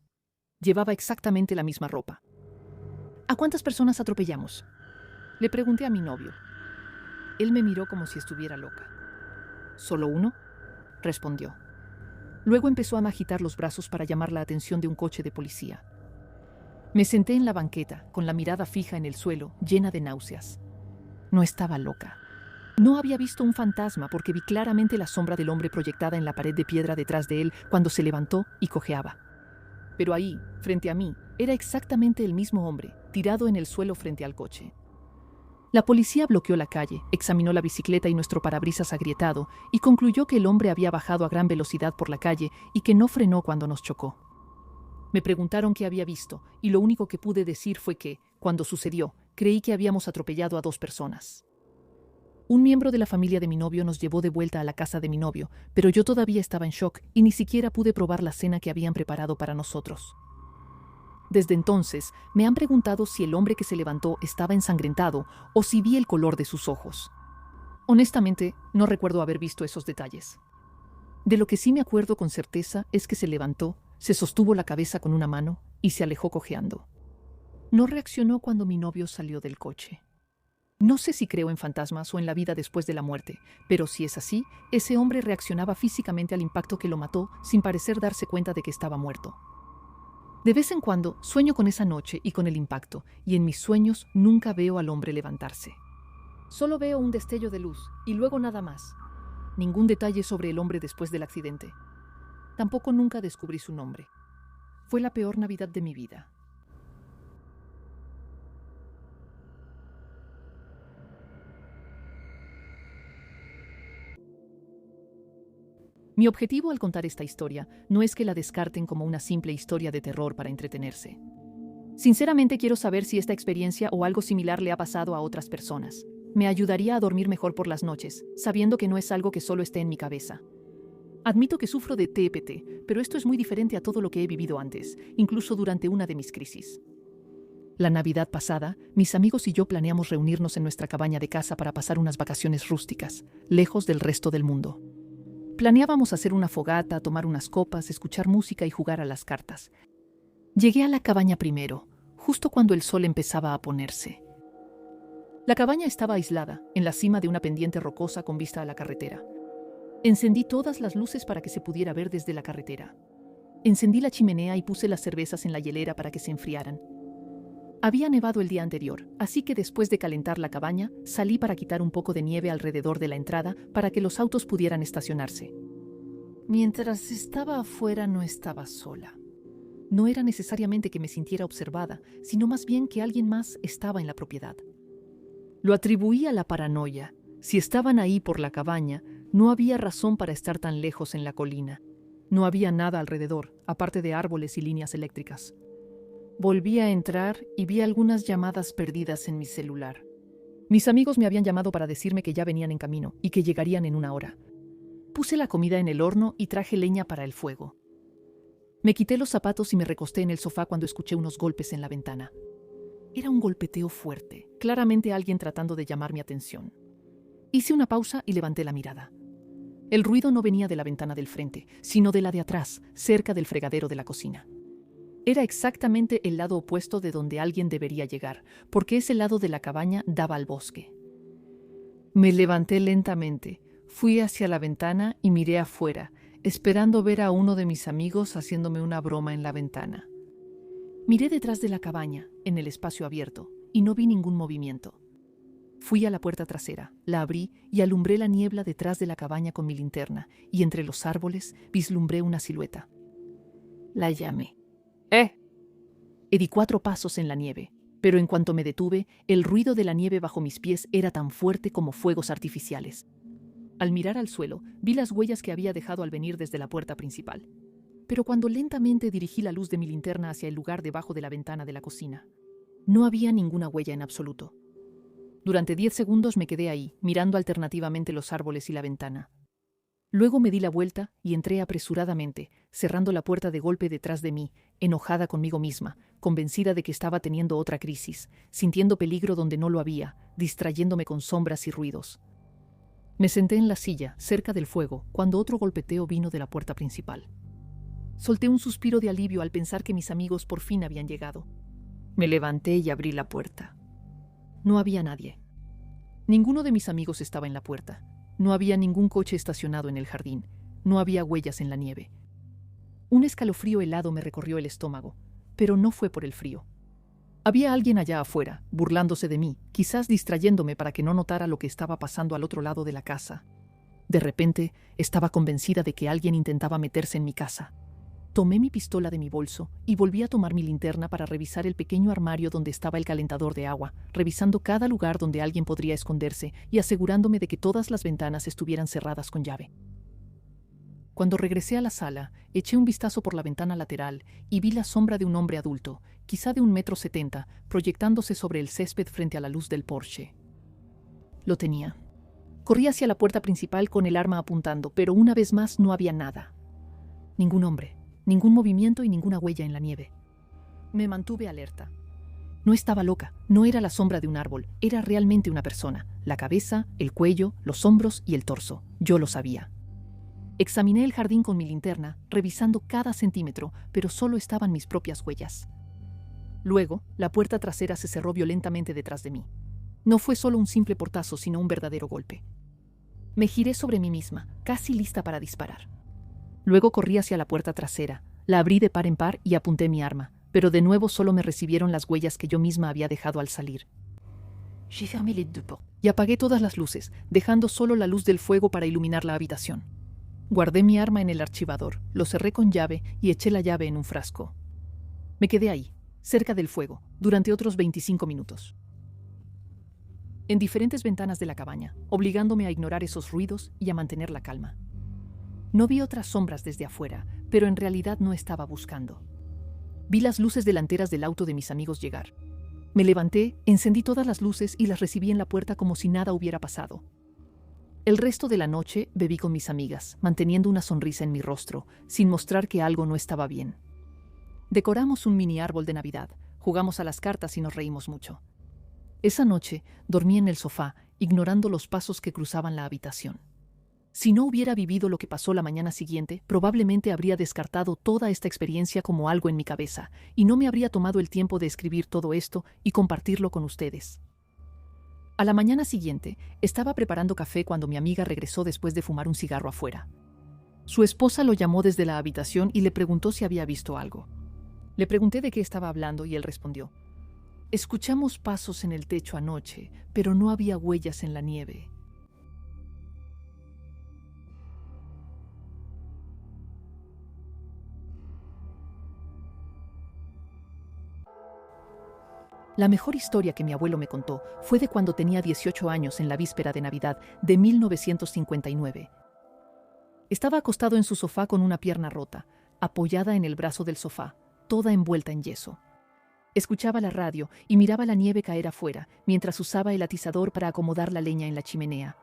Llevaba exactamente la misma ropa. ¿A cuántas personas atropellamos?, le pregunté a mi novio. Él me miró como si estuviera loca. ¿Solo uno?, respondió. Luego empezó a agitar los brazos para llamar la atención de un coche de policía. Me senté en la banqueta, con la mirada fija en el suelo, llena de náuseas. No estaba loca. No había visto un fantasma porque vi claramente la sombra del hombre proyectada en la pared de piedra detrás de él cuando se levantó y cojeaba. Pero ahí, frente a mí, era exactamente el mismo hombre, tirado en el suelo frente al coche. La policía bloqueó la calle, examinó la bicicleta y nuestro parabrisas agrietado y concluyó que el hombre había bajado a gran velocidad por la calle y que no frenó cuando nos chocó. Me preguntaron qué había visto y lo único que pude decir fue que, cuando sucedió, creí que habíamos atropellado a 2 personas. Un miembro de la familia de mi novio nos llevó de vuelta a la casa de mi novio, pero yo todavía estaba en shock y ni siquiera pude probar la cena que habían preparado para nosotros. Desde entonces, me han preguntado si el hombre que se levantó estaba ensangrentado o si vi el color de sus ojos. Honestamente, no recuerdo haber visto esos detalles. De lo que sí me acuerdo con certeza es que se levantó, se sostuvo la cabeza con una mano y se alejó cojeando. No reaccionó cuando mi novio salió del coche. No sé si creo en fantasmas o en la vida después de la muerte, pero si es así, ese hombre reaccionaba físicamente al impacto que lo mató sin parecer darse cuenta de que estaba muerto. De vez en cuando sueño con esa noche y con el impacto, y en mis sueños nunca veo al hombre levantarse. Solo veo un destello de luz y luego nada más. Ningún detalle sobre el hombre después del accidente. Tampoco nunca descubrí su nombre. Fue la peor Navidad de mi vida. Mi objetivo al contar esta historia no es que la descarten como una simple historia de terror para entretenerse. Sinceramente quiero saber si esta experiencia o algo similar le ha pasado a otras personas. Me ayudaría a dormir mejor por las noches, sabiendo que no es algo que solo esté en mi cabeza. Admito que sufro de TPT, pero esto es muy diferente a todo lo que he vivido antes, incluso durante una de mis crisis. La Navidad pasada, mis amigos y yo planeamos reunirnos en nuestra cabaña de casa para pasar unas vacaciones rústicas, lejos del resto del mundo. Planeábamos hacer una fogata, tomar unas copas, escuchar música y jugar a las cartas. Llegué a la cabaña primero, justo cuando el sol empezaba a ponerse. La cabaña estaba aislada, en la cima de una pendiente rocosa con vista a la carretera. Encendí todas las luces para que se pudiera ver desde la carretera. Encendí la chimenea y puse las cervezas en la hielera para que se enfriaran. Había nevado el día anterior, así que después de calentar la cabaña, salí para quitar un poco de nieve alrededor de la entrada para que los autos pudieran estacionarse. Mientras estaba afuera no estaba sola. No era necesariamente que me sintiera observada, sino más bien que alguien más estaba en la propiedad. Lo atribuí a la paranoia. Si estaban ahí por la cabaña, no había razón para estar tan lejos en la colina. No había nada alrededor, aparte de árboles y líneas eléctricas. Volví a entrar y vi algunas llamadas perdidas en mi celular. Mis amigos me habían llamado para decirme que ya venían en camino y que llegarían en una hora. Puse la comida en el horno y traje leña para el fuego. Me quité los zapatos y me recosté en el sofá cuando escuché unos golpes en la ventana. Era un golpeteo fuerte, claramente alguien tratando de llamar mi atención. Hice una pausa y levanté la mirada. El ruido no venía de la ventana del frente, sino de la de atrás, cerca del fregadero de la cocina. Era exactamente el lado opuesto de donde alguien debería llegar, porque ese lado de la cabaña daba al bosque. Me levanté lentamente, fui hacia la ventana y miré afuera, esperando ver a uno de mis amigos haciéndome una broma en la ventana. Miré detrás de la cabaña, en el espacio abierto, y no vi ningún movimiento. Fui a la puerta trasera, la abrí y alumbré la niebla detrás de la cabaña con mi linterna, y entre los árboles vislumbré una silueta. La llamé. Di 4 pasos en la nieve, pero en cuanto me detuve, el ruido de la nieve bajo mis pies era tan fuerte como fuegos artificiales. Al mirar al suelo, vi las huellas que había dejado al venir desde la puerta principal. Pero cuando lentamente dirigí la luz de mi linterna hacia el lugar debajo de la ventana de la cocina, no había ninguna huella en absoluto. Durante 10 segundos me quedé ahí, mirando alternativamente los árboles y la ventana. Luego me di la vuelta y entré apresuradamente, cerrando la puerta de golpe detrás de mí, enojada conmigo misma, convencida de que estaba teniendo otra crisis, sintiendo peligro donde no lo había, distrayéndome con sombras y ruidos. Me senté en la silla, cerca del fuego, cuando otro golpeteo vino de la puerta principal. Solté un suspiro de alivio al pensar que mis amigos por fin habían llegado. Me levanté y abrí la puerta. No había nadie. Ninguno de mis amigos estaba en la puerta. No había ningún coche estacionado en el jardín. No había huellas en la nieve. Un escalofrío helado me recorrió el estómago, pero no fue por el frío. Había alguien allá afuera, burlándose de mí, quizás distrayéndome para que no notara lo que estaba pasando al otro lado de la casa. De repente, estaba convencida de que alguien intentaba meterse en mi casa. Tomé mi pistola de mi bolso y volví a tomar mi linterna para revisar el pequeño armario donde estaba el calentador de agua, revisando cada lugar donde alguien podría esconderse y asegurándome de que todas las ventanas estuvieran cerradas con llave. Cuando regresé a la sala, eché un vistazo por la ventana lateral y vi la sombra de un hombre adulto, quizá de 1,70 m, proyectándose sobre el césped frente a la luz del Porsche. Lo tenía. Corrí hacia la puerta principal con el arma apuntando, pero una vez más no había nada. Ningún hombre. Ningún movimiento y ninguna huella en la nieve. Me mantuve alerta. No estaba loca, no era la sombra de un árbol, era realmente una persona. La cabeza, el cuello, los hombros y el torso. Yo lo sabía. Examiné el jardín con mi linterna, revisando cada centímetro, pero solo estaban mis propias huellas. Luego, la puerta trasera se cerró violentamente detrás de mí. No fue solo un simple portazo, sino un verdadero golpe. Me giré sobre mí misma, casi lista para disparar. Luego corrí hacia la puerta trasera, la abrí de par en par y apunté mi arma, pero de nuevo solo me recibieron las huellas que yo misma había dejado al salir. Y apagué todas las luces, dejando solo la luz del fuego para iluminar la habitación. Guardé mi arma en el archivador, lo cerré con llave y eché la llave en un frasco. Me quedé ahí, cerca del fuego, durante otros 25 minutos. En diferentes ventanas de la cabaña, obligándome a ignorar esos ruidos y a mantener la calma. No vi otras sombras desde afuera, pero en realidad no estaba buscando. Vi las luces delanteras del auto de mis amigos llegar. Me levanté, encendí todas las luces y las recibí en la puerta como si nada hubiera pasado. El resto de la noche bebí con mis amigas, manteniendo una sonrisa en mi rostro, sin mostrar que algo no estaba bien. Decoramos un mini árbol de Navidad, jugamos a las cartas y nos reímos mucho. Esa noche dormí en el sofá, ignorando los pasos que cruzaban la habitación. Si no hubiera vivido lo que pasó la mañana siguiente, probablemente habría descartado toda esta experiencia como algo en mi cabeza, y no me habría tomado el tiempo de escribir todo esto y compartirlo con ustedes. A la mañana siguiente, estaba preparando café cuando mi amiga regresó después de fumar un cigarro afuera. Su esposa lo llamó desde la habitación y le preguntó si había visto algo. Le pregunté de qué estaba hablando y él respondió: escuchamos pasos en el techo anoche, pero no había huellas en la nieve. La mejor historia que mi abuelo me contó fue de cuando tenía 18 años en la víspera de Navidad de 1959. Estaba acostado en su sofá con una pierna rota, apoyada en el brazo del sofá, toda envuelta en yeso. Escuchaba la radio y miraba la nieve caer afuera mientras usaba el atizador para acomodar la leña en la chimenea.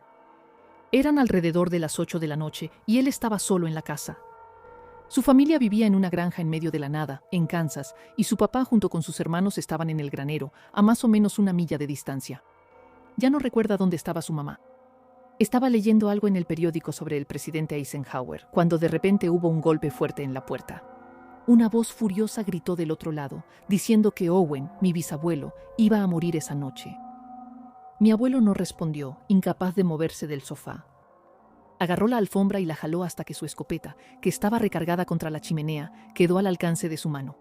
Eran alrededor de las 8 de la noche y él estaba solo en la casa. Su familia vivía en una granja en medio de la nada, en Kansas, y su papá junto con sus hermanos estaban en el granero, a más o menos 1 milla de distancia. Ya no recuerda dónde estaba su mamá. Estaba leyendo algo en el periódico sobre el presidente Eisenhower, cuando de repente hubo un golpe fuerte en la puerta. Una voz furiosa gritó del otro lado, diciendo que Owen, mi bisabuelo, iba a morir esa noche. Mi abuelo no respondió, incapaz de moverse del sofá. Agarró la alfombra y la jaló hasta que su escopeta, que estaba recargada contra la chimenea, quedó al alcance de su mano.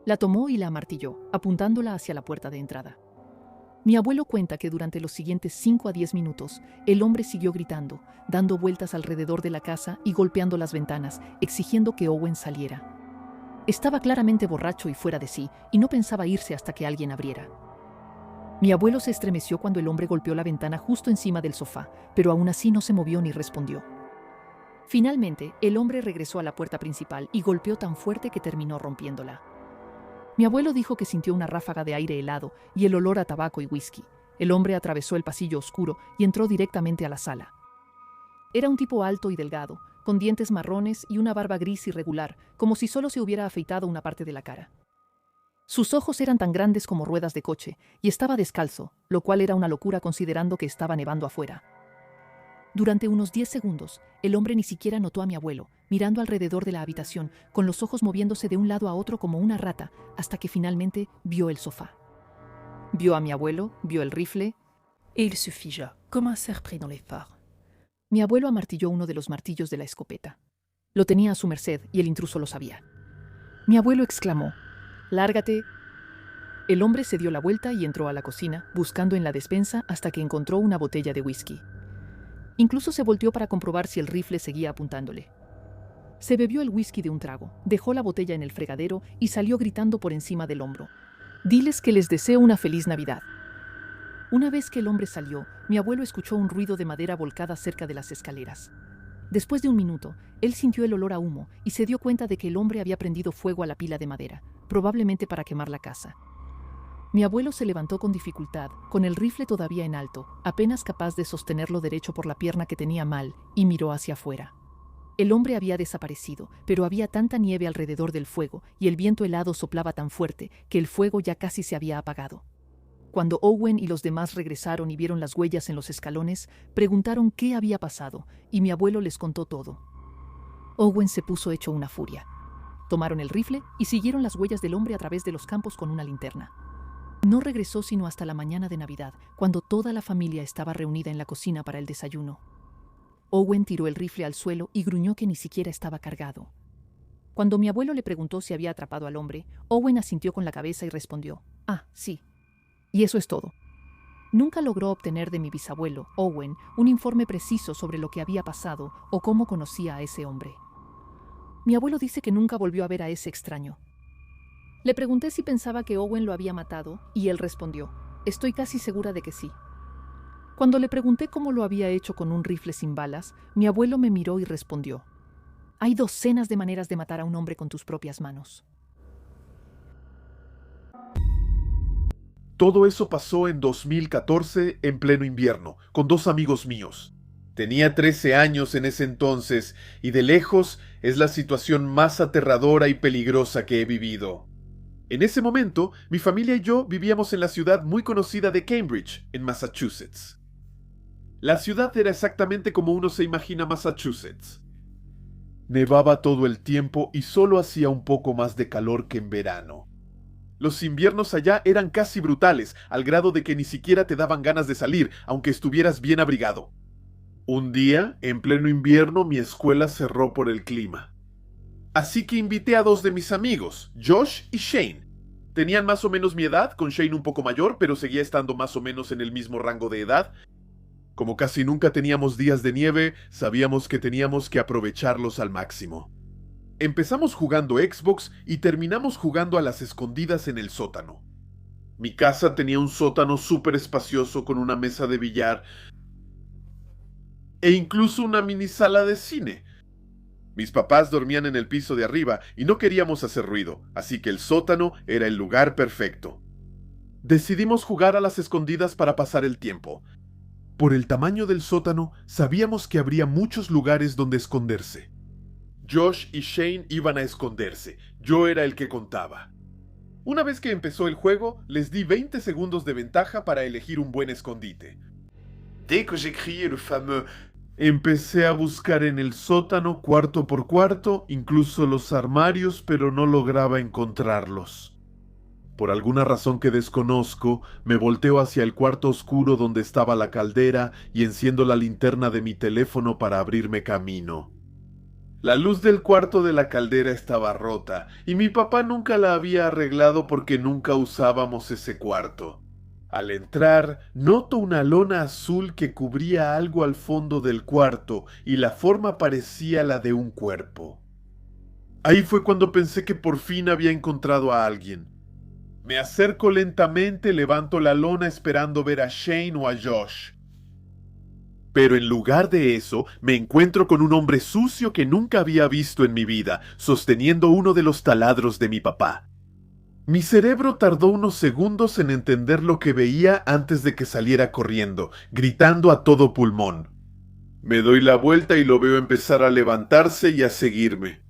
La tomó y la amartilló, apuntándola hacia la puerta de entrada. Mi abuelo cuenta que durante los siguientes 5 a 10 minutos, el hombre siguió gritando, dando vueltas alrededor de la casa y golpeando las ventanas, exigiendo que Owen saliera. Estaba claramente borracho y fuera de sí, y no pensaba irse hasta que alguien abriera. Mi abuelo se estremeció cuando el hombre golpeó la ventana justo encima del sofá, pero aún así no se movió ni respondió. Finalmente, el hombre regresó a la puerta principal y golpeó tan fuerte que terminó rompiéndola. Mi abuelo dijo que sintió una ráfaga de aire helado y el olor a tabaco y whisky. El hombre atravesó el pasillo oscuro y entró directamente a la sala. Era un tipo alto y delgado, con dientes marrones y una barba gris irregular, como si solo se hubiera afeitado una parte de la cara. Sus ojos eran tan grandes como ruedas de coche y estaba descalzo, lo cual era una locura considerando que estaba nevando afuera. Durante unos 10 segundos, el hombre ni siquiera notó a mi abuelo, mirando alrededor de la habitación, con los ojos moviéndose de un lado a otro como una rata, hasta que finalmente vio el sofá. Vio a mi abuelo, vio el rifle, et il se figea, comme un cerf pris dans les phares. Mi abuelo amartilló uno de los martillos de la escopeta. Lo tenía a su merced y el intruso lo sabía. Mi abuelo exclamó: «¡Lárgate!». El hombre se dio la vuelta y entró a la cocina, buscando en la despensa hasta que encontró una botella de whisky. Incluso se volteó para comprobar si el rifle seguía apuntándole. Se bebió el whisky de un trago, dejó la botella en el fregadero y salió gritando por encima del hombro: «Diles que les deseo una feliz Navidad». Una vez que el hombre salió, mi abuelo escuchó un ruido de madera volcada cerca de las escaleras. Después de un minuto, él sintió el olor a humo y se dio cuenta de que el hombre había prendido fuego a la pila de madera, probablemente para quemar la casa. Mi abuelo se levantó con dificultad, con el rifle todavía en alto, apenas capaz de sostenerlo derecho por la pierna que tenía mal, y miró hacia afuera. El hombre había desaparecido, pero había tanta nieve alrededor del fuego y el viento helado soplaba tan fuerte que el fuego ya casi se había apagado. Cuando Owen y los demás regresaron y vieron las huellas en los escalones, preguntaron qué había pasado, y mi abuelo les contó todo. Owen se puso hecho una furia. Tomaron el rifle y siguieron las huellas del hombre a través de los campos con una linterna. No regresó sino hasta la mañana de Navidad, cuando toda la familia estaba reunida en la cocina para el desayuno. Owen tiró el rifle al suelo y gruñó que ni siquiera estaba cargado. Cuando mi abuelo le preguntó si había atrapado al hombre, Owen asintió con la cabeza y respondió: «Ah, sí». Y eso es todo. Nunca logró obtener de mi bisabuelo, Owen, un informe preciso sobre lo que había pasado o cómo conocía a ese hombre. Mi abuelo dice que nunca volvió a ver a ese extraño. Le pregunté si pensaba que Owen lo había matado y él respondió: «Estoy casi segura de que sí». Cuando le pregunté cómo lo había hecho con un rifle sin balas, mi abuelo me miró y respondió: «Hay docenas de maneras de matar a un hombre con tus propias manos». Todo eso pasó en 2014, en pleno invierno, con 2 amigos míos. Tenía 13 años en ese entonces, y de lejos es la situación más aterradora y peligrosa que he vivido. En ese momento, mi familia y yo vivíamos en la ciudad muy conocida de Cambridge, en Massachusetts. La ciudad era exactamente como uno se imagina Massachusetts. Nevaba todo el tiempo y solo hacía un poco más de calor que en verano. Los inviernos allá eran casi brutales, al grado de que ni siquiera te daban ganas de salir, aunque estuvieras bien abrigado. Un día, en pleno invierno, mi escuela cerró por el clima. Así que invité a 2 de mis amigos, Josh y Shane. Tenían más o menos mi edad, con Shane un poco mayor, pero seguía estando más o menos en el mismo rango de edad. Como casi nunca teníamos días de nieve, sabíamos que teníamos que aprovecharlos al máximo. Empezamos jugando Xbox y terminamos jugando a las escondidas en el sótano. Mi casa tenía un sótano súper espacioso con una mesa de billar e incluso una mini sala de cine. Mis papás dormían en el piso de arriba y no queríamos hacer ruido, así que el sótano era el lugar perfecto. Decidimos jugar a las escondidas para pasar el tiempo. Por el tamaño del sótano, sabíamos que habría muchos lugares donde esconderse. Josh y Shane iban a esconderse. Yo era el que contaba. Una vez que empezó el juego, les di 20 segundos de ventaja para elegir un buen escondite. Dès que j'ai crié le fameux... Empecé a buscar en el sótano cuarto por cuarto, incluso los armarios, pero no lograba encontrarlos. Por alguna razón que desconozco, me volteo hacia el cuarto oscuro donde estaba la caldera y enciendo la linterna de mi teléfono para abrirme camino. La luz del cuarto de la caldera estaba rota y mi papá nunca la había arreglado porque nunca usábamos ese cuarto. Al entrar, noto una lona azul que cubría algo al fondo del cuarto y la forma parecía la de un cuerpo. Ahí fue cuando pensé que por fin había encontrado a alguien. Me acerco lentamente, levanto la lona esperando ver a Shane o a Josh. Pero en lugar de eso, me encuentro con un hombre sucio que nunca había visto en mi vida, sosteniendo uno de los taladros de mi papá. Mi cerebro tardó unos segundos en entender lo que veía antes de que saliera corriendo, gritando a todo pulmón. Me doy la vuelta y lo veo empezar a levantarse y a seguirme.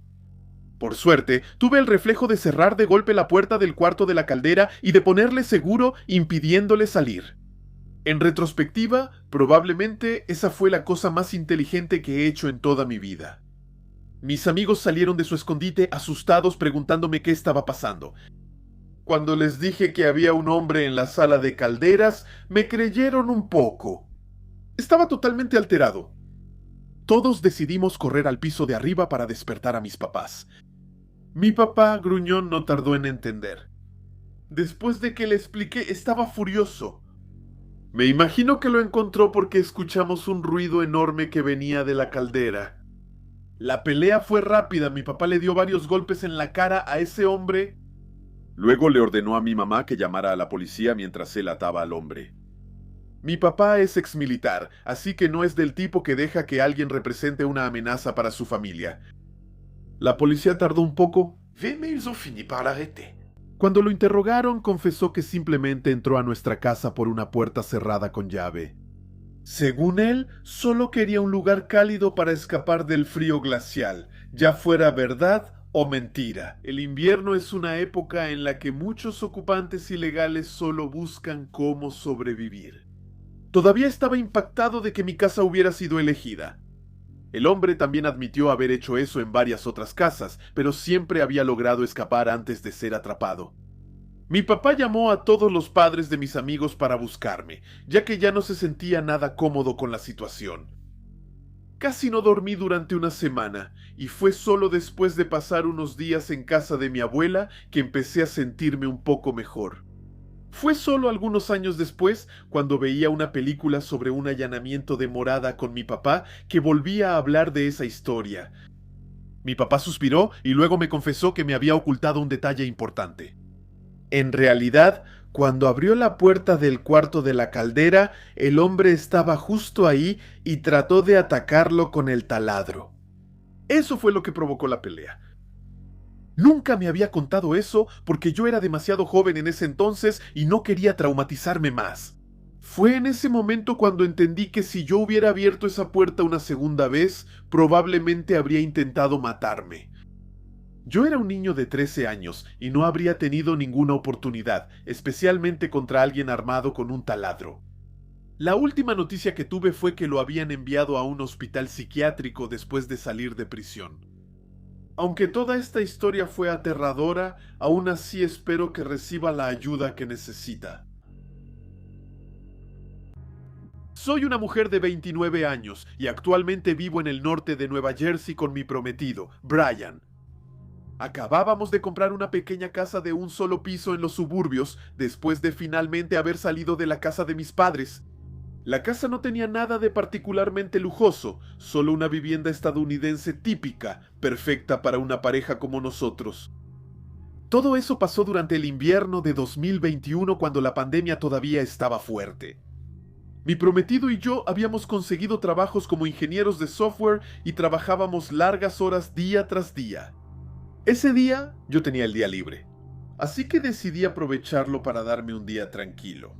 Por suerte, tuve el reflejo de cerrar de golpe la puerta del cuarto de la caldera y de ponerle seguro, impidiéndole salir. En retrospectiva, probablemente esa fue la cosa más inteligente que he hecho en toda mi vida. Mis amigos salieron de su escondite asustados preguntándome qué estaba pasando. Cuando les dije que había un hombre en la sala de calderas, me creyeron un poco. Estaba totalmente alterado. Todos decidimos correr al piso de arriba para despertar a mis papás. Mi papá, gruñón, no tardó en entender. Después de que le expliqué, estaba furioso. Me imagino que lo encontró porque escuchamos un ruido enorme que venía de la caldera. La pelea fue rápida, mi papá le dio varios golpes en la cara a ese hombre. Luego le ordenó a mi mamá que llamara a la policía mientras él ataba al hombre. Mi papá es exmilitar, así que no es del tipo que deja que alguien represente una amenaza para su familia. La policía tardó un poco. Mais ils ont fini par l'arrêter. Cuando lo interrogaron, confesó que simplemente entró a nuestra casa por una puerta cerrada con llave. Según él, solo quería un lugar cálido para escapar del frío glacial, ya fuera verdad o mentira. El invierno es una época en la que muchos ocupantes ilegales solo buscan cómo sobrevivir. Todavía estaba impactado de que mi casa hubiera sido elegida. El hombre también admitió haber hecho eso en varias otras casas, pero siempre había logrado escapar antes de ser atrapado. Mi papá llamó a todos los padres de mis amigos para buscarme, ya que ya no se sentía nada cómodo con la situación. Casi no dormí durante una semana, y fue solo después de pasar unos días en casa de mi abuela que empecé a sentirme un poco mejor. Fue solo algunos años después, cuando veía una película sobre un allanamiento de morada con mi papá, que volví a hablar de esa historia. Mi papá suspiró y luego me confesó que me había ocultado un detalle importante. En realidad, cuando abrió la puerta del cuarto de la caldera, el hombre estaba justo ahí y trató de atacarlo con el taladro. Eso fue lo que provocó la pelea. Nunca me había contado eso porque yo era demasiado joven en ese entonces y no quería traumatizarme más. Fue en ese momento cuando entendí que si yo hubiera abierto esa puerta una segunda vez, probablemente habría intentado matarme. Yo era un niño de 13 años y no habría tenido ninguna oportunidad, especialmente contra alguien armado con un taladro. La última noticia que tuve fue que lo habían enviado a un hospital psiquiátrico después de salir de prisión. Aunque toda esta historia fue aterradora, aún así espero que reciba la ayuda que necesita. Soy una mujer de 29 años y actualmente vivo en el norte de Nueva Jersey con mi prometido, Brian. Acabábamos de comprar una pequeña casa de un solo piso en los suburbios después de finalmente haber salido de la casa de mis padres. La casa no tenía nada de particularmente lujoso, solo una vivienda estadounidense típica, perfecta para una pareja como nosotros. Todo eso pasó durante el invierno de 2021 cuando la pandemia todavía estaba fuerte. Mi prometido y yo habíamos conseguido trabajos como ingenieros de software y trabajábamos largas horas día tras día. Ese día yo tenía el día libre, así que decidí aprovecharlo para darme un día tranquilo.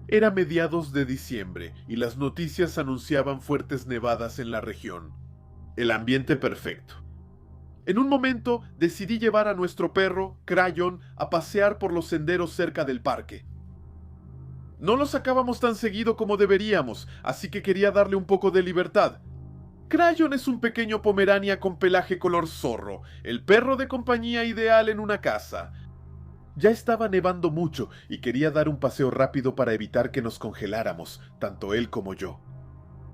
Era mediados de diciembre y las noticias anunciaban fuertes nevadas en la región. El ambiente perfecto. En un momento decidí llevar a nuestro perro, Crayon, a pasear por los senderos cerca del parque. No lo sacábamos tan seguido como deberíamos, así que quería darle un poco de libertad. Crayon es un pequeño pomerania con pelaje color zorro, el perro de compañía ideal en una casa. Ya estaba nevando mucho y quería dar un paseo rápido para evitar que nos congeláramos, tanto él como yo.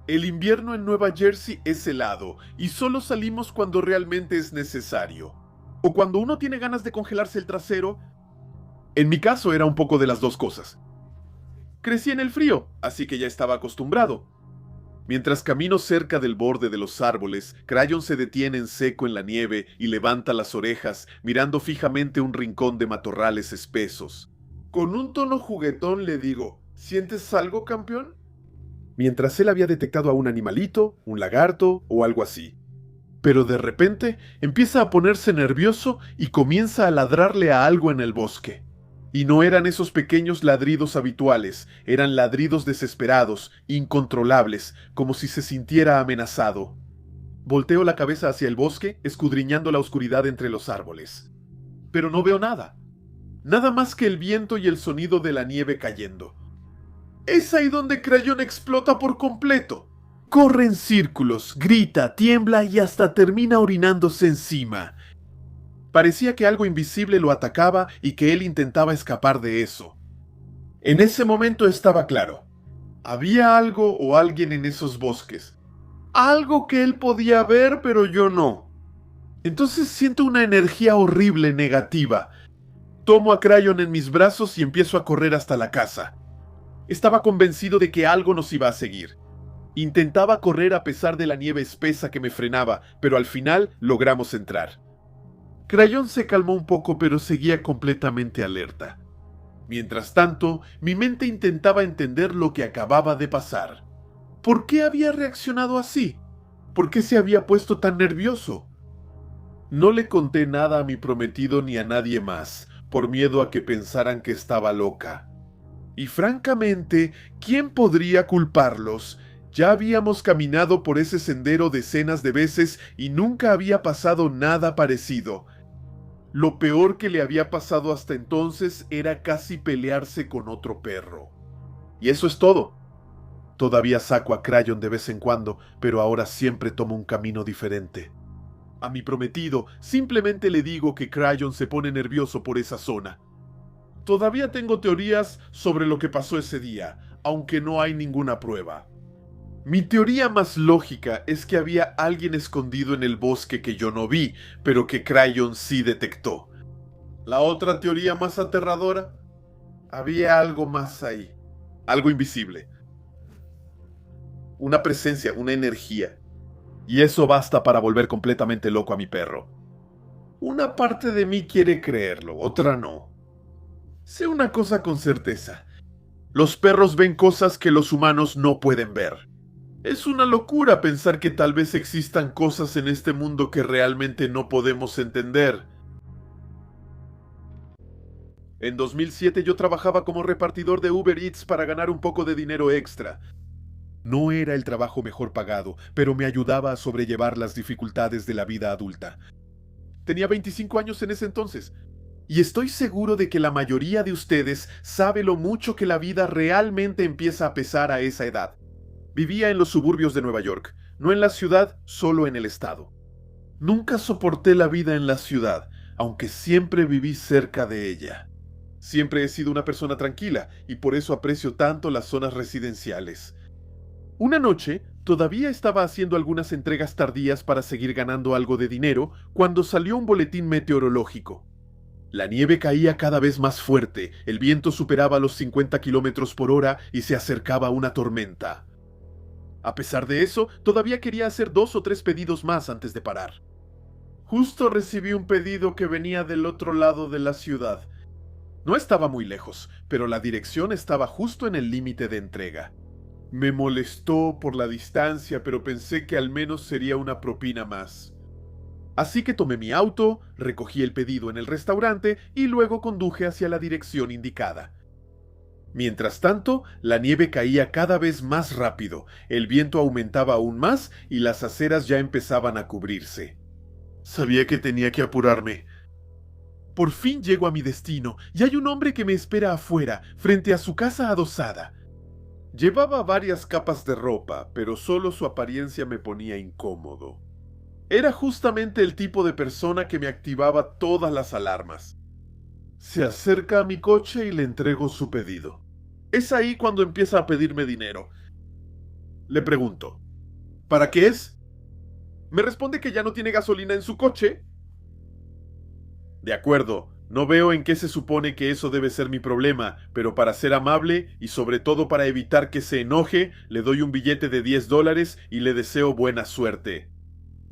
El invierno en Nueva Jersey es helado y solo salimos cuando realmente es necesario. O cuando uno tiene ganas de congelarse el trasero. En mi caso era un poco de las dos cosas. Crecí en el frío, así que ya estaba acostumbrado. Mientras camino cerca del borde de los árboles, Crayon se detiene en seco en la nieve y levanta las orejas, mirando fijamente un rincón de matorrales espesos. Con un tono juguetón le digo, ¿sientes algo, campeón? Mientras él había detectado a un animalito, un lagarto o algo así. Pero de repente empieza a ponerse nervioso y comienza a ladrarle a algo en el bosque. Y no eran esos pequeños ladridos habituales, eran ladridos desesperados, incontrolables, como si se sintiera amenazado. Volteo la cabeza hacia el bosque, escudriñando la oscuridad entre los árboles. Pero no veo nada. Nada más que el viento y el sonido de la nieve cayendo. Es ahí donde Crayon explota por completo. Corre en círculos, grita, tiembla y hasta termina orinándose encima. Parecía que algo invisible lo atacaba y que él intentaba escapar de eso. En ese momento estaba claro. Había algo o alguien en esos bosques. Algo que él podía ver, pero yo no. Entonces siento una energía horrible negativa. Tomo a Crayon en mis brazos y empiezo a correr hasta la casa. Estaba convencido de que algo nos iba a seguir. Intentaba correr a pesar de la nieve espesa que me frenaba, pero al final logramos entrar. Crayon se calmó un poco, pero seguía completamente alerta. Mientras tanto, mi mente intentaba entender lo que acababa de pasar. ¿Por qué había reaccionado así? ¿Por qué se había puesto tan nervioso? No le conté nada a mi prometido ni a nadie más, por miedo a que pensaran que estaba loca. Y francamente, ¿quién podría culparlos? Ya habíamos caminado por ese sendero decenas de veces y nunca había pasado nada parecido. Lo peor que le había pasado hasta entonces era casi pelearse con otro perro. Y eso es todo. Todavía saco a Crayon de vez en cuando, pero ahora siempre tomo un camino diferente. A mi prometido simplemente le digo que Crayon se pone nervioso por esa zona. Todavía tengo teorías sobre lo que pasó ese día, aunque no hay ninguna prueba. Mi teoría más lógica es que había alguien escondido en el bosque que yo no vi, pero que Crayon sí detectó. La otra teoría más aterradora, había algo más ahí, algo invisible. Una presencia, una energía. Y eso basta para volver completamente loco a mi perro. Una parte de mí quiere creerlo, otra no. Sé una cosa con certeza. Los perros ven cosas que los humanos no pueden ver. Es una locura pensar que tal vez existan cosas en este mundo que realmente no podemos entender. En 2007 yo trabajaba como repartidor de Uber Eats para ganar un poco de dinero extra. No era el trabajo mejor pagado, pero me ayudaba a sobrellevar las dificultades de la vida adulta. Tenía 25 años en ese entonces. Y estoy seguro de que la mayoría de ustedes sabe lo mucho que la vida realmente empieza a pesar a esa edad. Vivía en los suburbios de Nueva York, no en la ciudad, solo en el estado. Nunca soporté la vida en la ciudad, aunque siempre viví cerca de ella. Siempre he sido una persona tranquila y por eso aprecio tanto las zonas residenciales. Una noche, todavía estaba haciendo algunas entregas tardías para seguir ganando algo de dinero cuando salió un boletín meteorológico. La nieve caía cada vez más fuerte, el viento superaba los 50 kilómetros por hora y se acercaba una tormenta. A pesar de eso, todavía quería hacer 2 o 3 pedidos más antes de parar. Justo recibí un pedido que venía del otro lado de la ciudad. No estaba muy lejos, pero la dirección estaba justo en el límite de entrega. Me molestó por la distancia, pero pensé que al menos sería una propina más. Así que tomé mi auto, recogí el pedido en el restaurante y luego conduje hacia la dirección indicada. Mientras tanto, la nieve caía cada vez más rápido, el viento aumentaba aún más y las aceras ya empezaban a cubrirse. Sabía que tenía que apurarme. Por fin llego a mi destino y hay un hombre que me espera afuera, frente a su casa adosada. Llevaba varias capas de ropa, pero solo su apariencia me ponía incómodo. Era justamente el tipo de persona que me activaba todas las alarmas. Se acerca a mi coche y le entrego su pedido. Es ahí cuando empieza a pedirme dinero. Le pregunto, ¿para qué es? Me responde que ya no tiene gasolina en su coche. De acuerdo, no veo en qué se supone que eso debe ser mi problema, pero para ser amable y sobre todo para evitar que se enoje, le doy un billete de $10 y le deseo buena suerte.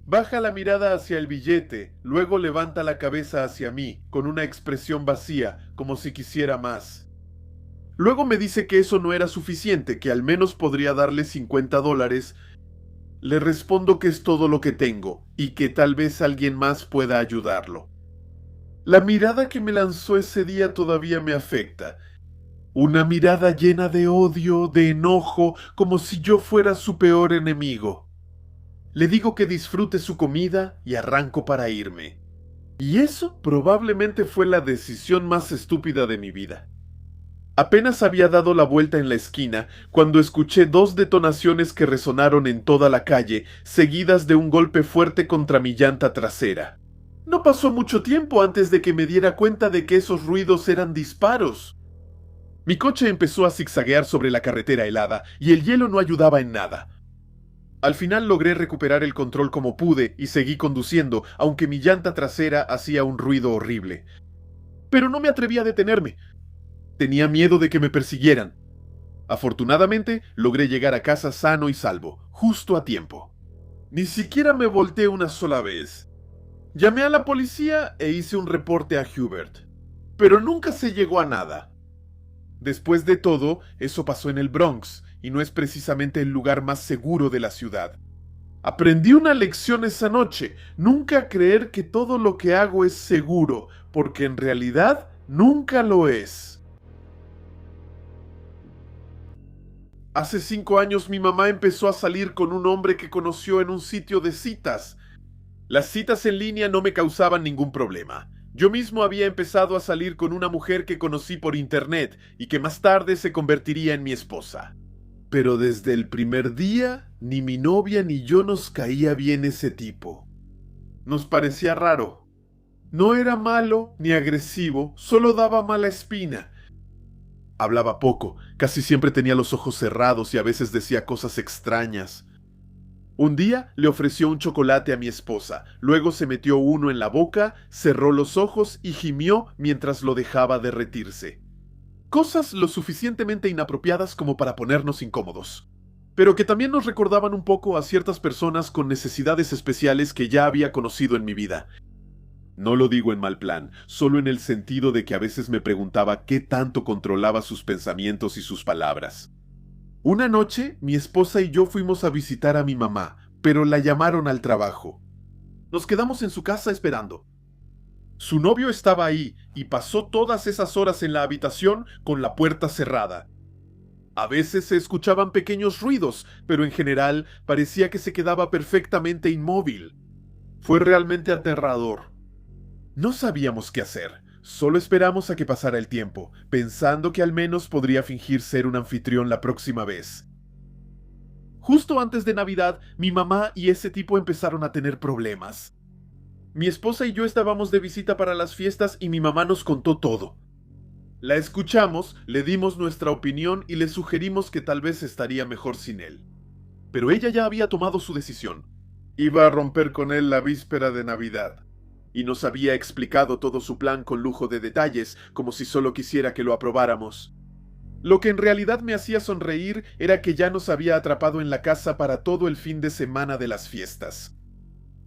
Baja la mirada hacia el billete, luego levanta la cabeza hacia mí, con una expresión vacía, como si quisiera más. Luego me dice que eso no era suficiente, que al menos podría darle $50. Le respondo que es todo lo que tengo, y que tal vez alguien más pueda ayudarlo. La mirada que me lanzó ese día todavía me afecta. Una mirada llena de odio, de enojo, como si yo fuera su peor enemigo. Le digo que disfrute su comida y arranco para irme. Y eso probablemente fue la decisión más estúpida de mi vida. Apenas había dado la vuelta en la esquina cuando escuché 2 detonaciones que resonaron en toda la calle, seguidas de un golpe fuerte contra mi llanta trasera. No pasó mucho tiempo antes de que me diera cuenta de que esos ruidos eran disparos. Mi coche empezó a zigzaguear sobre la carretera helada y el hielo no ayudaba en nada. Al final logré recuperar el control como pude y seguí conduciendo, aunque mi llanta trasera hacía un ruido horrible. Pero no me atreví a detenerme. Tenía miedo de que me persiguieran. Afortunadamente, logré llegar a casa sano y salvo, justo a tiempo. Ni siquiera me volteé una sola vez. Llamé a la policía e hice un reporte a Hubert, pero nunca se llegó a nada. Después de todo, eso pasó en el Bronx, y no es precisamente el lugar más seguro de la ciudad. Aprendí una lección esa noche, nunca creer que todo lo que hago es seguro, porque en realidad nunca lo es. Hace 5 años mi mamá empezó a salir con un hombre que conoció en un sitio de citas. Las citas en línea no me causaban ningún problema. Yo mismo había empezado a salir con una mujer que conocí por internet y que más tarde se convertiría en mi esposa. Pero desde el primer día, ni mi novia ni yo nos caía bien ese tipo. Nos parecía raro. No era malo ni agresivo, solo daba mala espina. Hablaba poco, casi siempre tenía los ojos cerrados y a veces decía cosas extrañas. Un día le ofreció un chocolate a mi esposa, luego se metió uno en la boca, cerró los ojos y gimió mientras lo dejaba derretirse. Cosas lo suficientemente inapropiadas como para ponernos incómodos, pero que también nos recordaban un poco a ciertas personas con necesidades especiales que ya había conocido en mi vida. No lo digo en mal plan, solo en el sentido de que a veces me preguntaba qué tanto controlaba sus pensamientos y sus palabras. Una noche, mi esposa y yo fuimos a visitar a mi mamá, pero la llamaron al trabajo. Nos quedamos en su casa esperando. Su novio estaba ahí y pasó todas esas horas en la habitación con la puerta cerrada. A veces se escuchaban pequeños ruidos, pero en general parecía que se quedaba perfectamente inmóvil. Fue realmente aterrador. No sabíamos qué hacer. Solo esperamos a que pasara el tiempo, pensando que al menos podría fingir ser un anfitrión la próxima vez. Justo antes de Navidad, mi mamá y ese tipo empezaron a tener problemas. Mi esposa y yo estábamos de visita para las fiestas y mi mamá nos contó todo. La escuchamos, le dimos nuestra opinión y le sugerimos que tal vez estaría mejor sin él. Pero ella ya había tomado su decisión. Iba a romper con él la víspera de Navidad. Y nos había explicado todo su plan con lujo de detalles, como si solo quisiera que lo aprobáramos. Lo que en realidad me hacía sonreír era que ya nos había atrapado en la casa para todo el fin de semana de las fiestas.